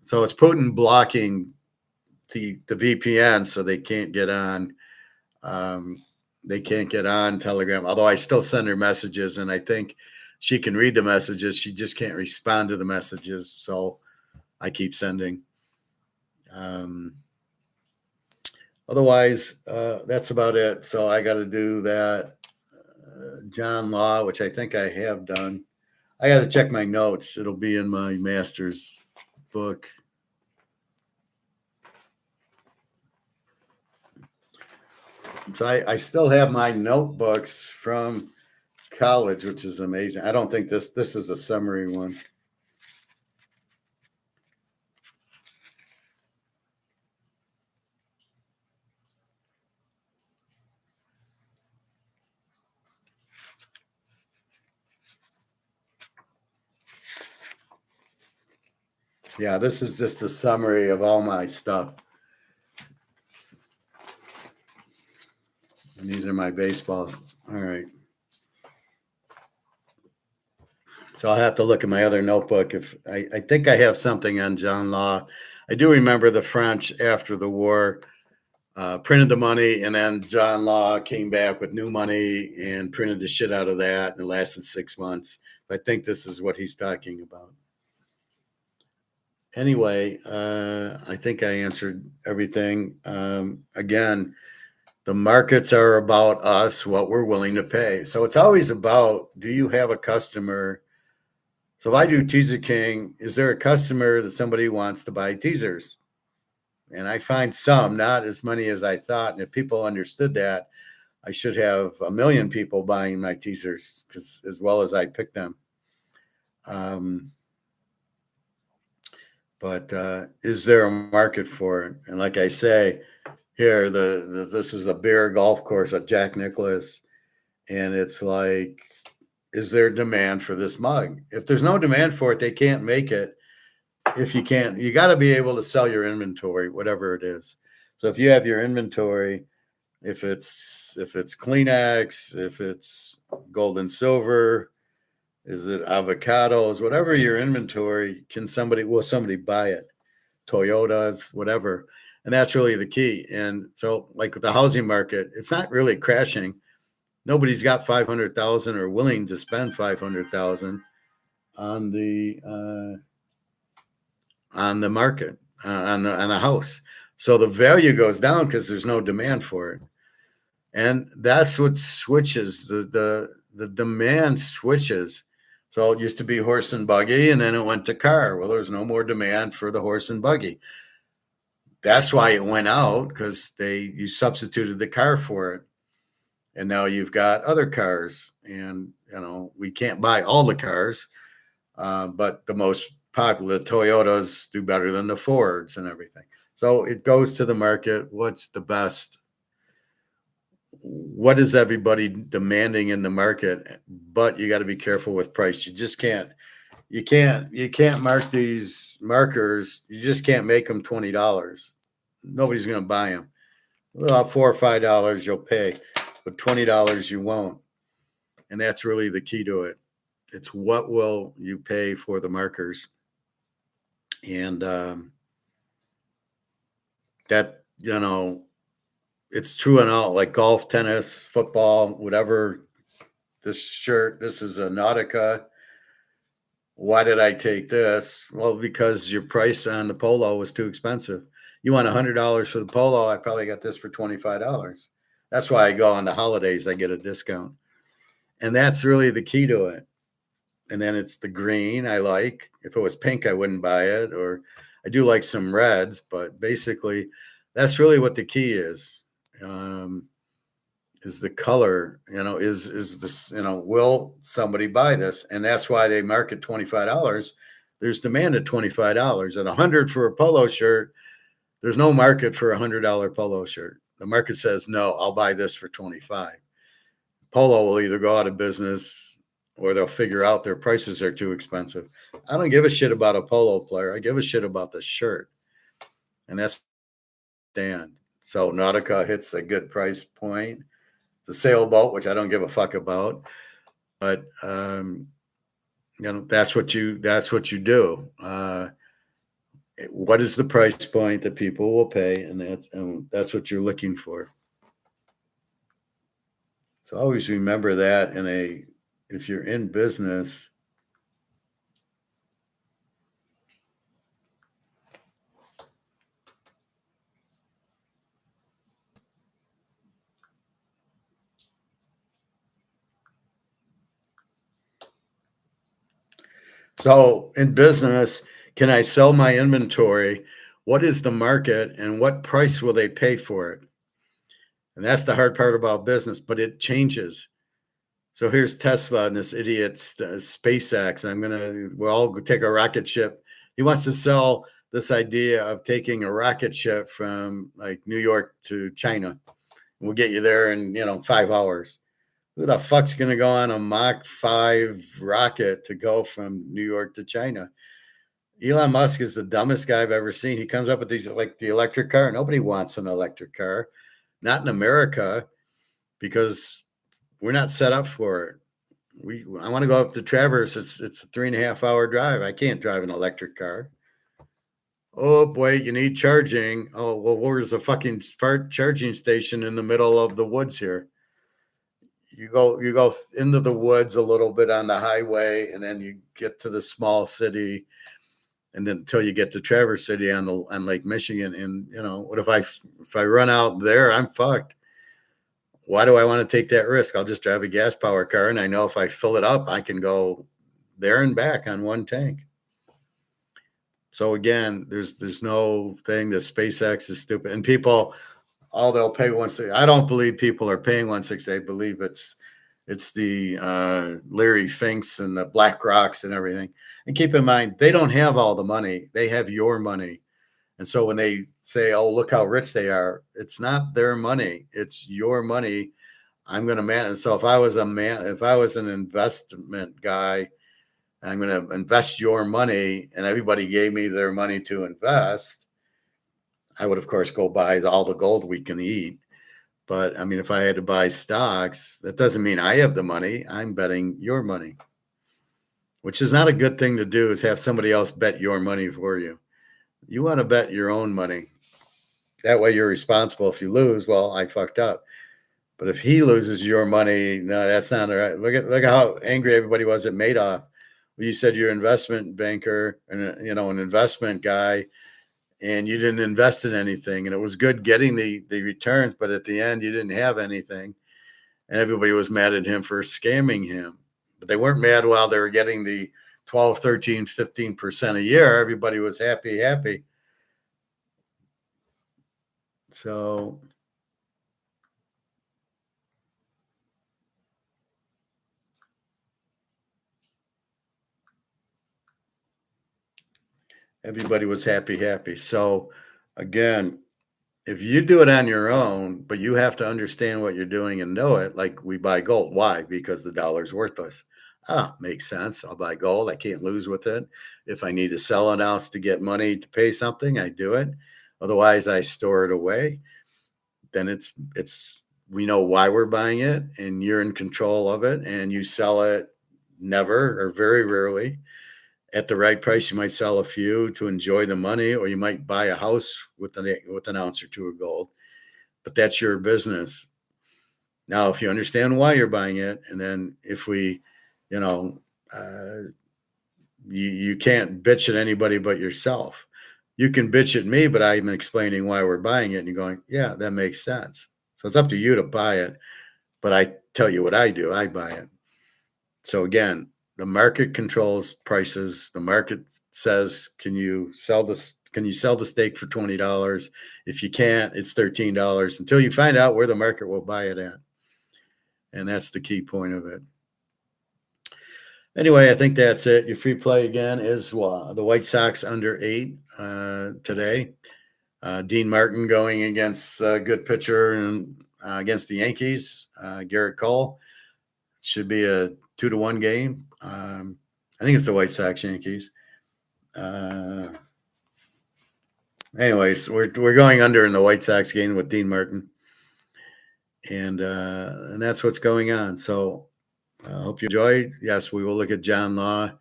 So it's Putin blocking the VPN, so they can't get on. They can't get on Telegram. Although I still send her messages, and I think she can read the messages. She just can't respond to the messages. So I keep sending. Otherwise, that's about it. So I got to do that. John Law, which I think I have done. I got to check my notes. It'll be in my master's book. So I still have my notebooks from college, which is amazing. I don't think this is a summary one. Yeah, this is just a summary of all my stuff. And these are my baseball. All right. So I'll have to look at my other notebook. If I think I have something on John Law. I do remember the French after the war printed the money, and then John Law came back with new money and printed the shit out of that, and it lasted 6 months. I think this is what he's talking about. Anyway, I think I answered everything. Again, the markets are about us, what we're willing to pay. So it's always about, do you have a customer? So if I do Teaser King, is there a customer that somebody wants to buy teasers? And I find some, not as many as I thought. And if people understood that, I should have 1 million people buying my teasers, because as well as I pick them. But is there a market for it? And like I say, here, this is a Bear golf course at Jack Nicklaus. And it's like, is there demand for this mug? If there's no demand for it, they can't make it. If you can't, you got to be able to sell your inventory, whatever it is. So if you have your inventory, if it's Kleenex, if it's gold and silver, is it avocados, whatever your inventory, will somebody buy it? Toyotas, whatever. And that's really the key. And so like with the housing market, it's not really crashing. Nobody's got 500,000 or willing to spend 500,000 on the market, on a house. So the value goes down because there's no demand for it. And that's what switches. The demand switches. So it used to be horse and buggy, and then it went to car. Well, there's no more demand for the horse and buggy. That's why it went out, because you substituted the car for it. And now you've got other cars, and we can't buy all the cars, but the most popular Toyotas do better than the Fords and everything. So it goes to the market. What's the best? What is everybody demanding in the market? But you got to be careful with price. You just can't. You can't mark these markers. You just can't make them $20. Nobody's going to buy them. Well, $4 or $5 you'll pay, but $20 you won't. And that's really the key to it. It's what will you pay for the markers. And that, it's true in all, like golf, tennis, football, whatever. This shirt, this is a Nautica. Why did I take this? Well, because your price on the polo was too expensive. You want $100 for the polo, I probably got this for $25. That's why I go on the holidays, I get a discount. And that's really the key to it. And then it's the green I like. If it was pink, I wouldn't buy it. Or I do like some reds, but basically that's really what the key is. Is the color, is this, will somebody buy this? And that's why they market $25. There's demand at $25. At $100 for a polo shirt, there's no market for $100 polo shirt. The market says, no, I'll buy this for $25. Polo will either go out of business or they'll figure out their prices are too expensive. I don't give a shit about a polo player. I give a shit about the shirt. And that's stand. So Nautica hits a good price point. It's a sailboat, which I don't give a fuck about. But that's what you do. what is the price point that people will pay, and that's what you're looking for. So always remember that if you're in business. So in business, can I sell my inventory? What is the market and what price will they pay for it? And that's the hard part about business, but it changes. So here's Tesla and this idiot's SpaceX. We'll all take a rocket ship. He wants to sell this idea of taking a rocket ship from like New York to China. We'll get you there in, 5 hours. Who the fuck's going to go on a Mach 5 rocket to go from New York to China? Elon Musk is the dumbest guy I've ever seen. He comes up with these like the electric car. Nobody wants an electric car, not in America, because we're not set up for it. I want to go up to Traverse. It's a 3.5 hour drive. I can't drive an electric car. Oh boy, you need charging. Oh well, where's a fucking charging station in the middle of the woods here? You go into the woods a little bit on the highway, and then you get to the small city, and then until you get to Traverse City on Lake Michigan. And what if I run out there, I'm fucked. Why do I want to take that risk? I'll just drive a gas powered car, and I know if I fill it up, I can go there and back on one tank. So again, there's no thing that SpaceX is stupid, and people, they'll pay $1.60. I don't believe people are paying $1.60. I believe it's the Larry Finks and the Black Rocks and everything. And keep in mind, they don't have all the money; they have your money. And so when they say, "Oh, look how rich they are," it's not their money; it's your money. I'm going to manage. So if I was an investment guy, I'm going to invest your money, and everybody gave me their money to invest, I would, of course, go buy all the gold we can eat. But I mean, if I had to buy stocks, that doesn't mean I have the money. I'm betting your money, which is not a good thing to do, is have somebody else bet your money for you. You want to bet your own money. That way you're responsible. If you lose, well, I fucked up. But if he loses your money, no, that's not all right. Look at how angry everybody was at Madoff. Well, you said you're an investment banker and an investment guy, and you didn't invest in anything. And it was good getting the returns, but at the end you didn't have anything. And everybody was mad at him for scamming him. But they weren't mad while they were getting the 12, 13, 15% a year. Everybody was happy. So everybody was happy. So again, if you do it on your own, but you have to understand what you're doing and know it, like we buy gold. Why? Because the dollar's worthless. Makes sense. I'll buy gold. I can't lose with it. If I need to sell an ounce to get money to pay something, I do it. Otherwise, I store it away. Then we know why we're buying it, and you're in control of it, and you sell it never or very rarely. At the right price, you might sell a few to enjoy the money, or you might buy a house with an ounce or two of gold. But that's your business. Now, if you understand why you're buying it, and then if we, you can't bitch at anybody but yourself. You can bitch at me, but I'm explaining why we're buying it, and you're going, yeah, that makes sense. So it's up to you to buy it, but I tell you what I do. I buy it. So again, the market controls prices. The market says, can you sell the steak for $20? If you can't, it's $13 until you find out where the market will buy it at. And that's the key point of it. Anyway, I think that's it. Your free play again is the White Sox under 8 today. Dean Martin going against a good pitcher and against the Yankees, Garrett Cole. Should be a 2-1 game. I think it's the White Sox Yankees. Anyways, we're going under in the White Sox game with Dean Martin, and that's what's going on. So I hope you enjoyed. Yes, we will look at John Law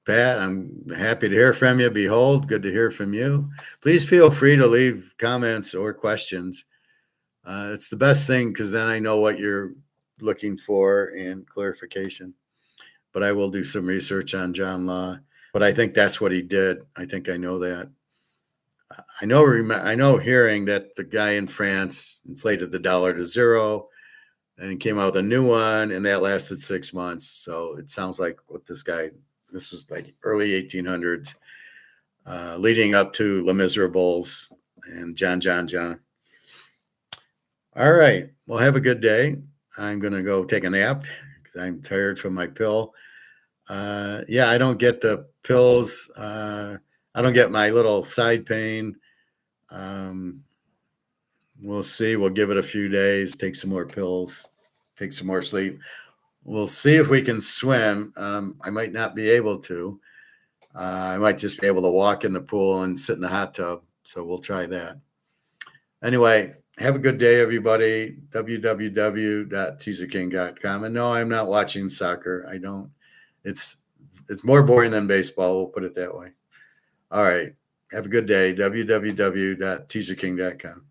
Pat, I'm happy to hear from you. Behold, good to hear from you. Please feel free to leave comments or questions. It's the best thing because then I know what you're looking for and clarification. But I will do some research on John Law. But I think that's what he did. I think I know that. I know hearing that the guy in France inflated the dollar to zero and came out with a new one, and that lasted 6 months. So it sounds like what this was like early 1800s, leading up to Les Miserables and John. All right. Well, have a good day. I'm going to go take a nap because I'm tired from my pill. Yeah, I don't get the pills. I don't get my little side pain. We'll see. We'll give it a few days, take some more pills, take some more sleep. We'll see if we can swim. I might not be able to. I might just be able to walk in the pool and sit in the hot tub. So we'll try that. Anyway, have a good day, everybody. www.teaserking.com. And no, I'm not watching soccer. I don't. It's more boring than baseball. We'll put it that way. All right. Have a good day. www.teaserking.com.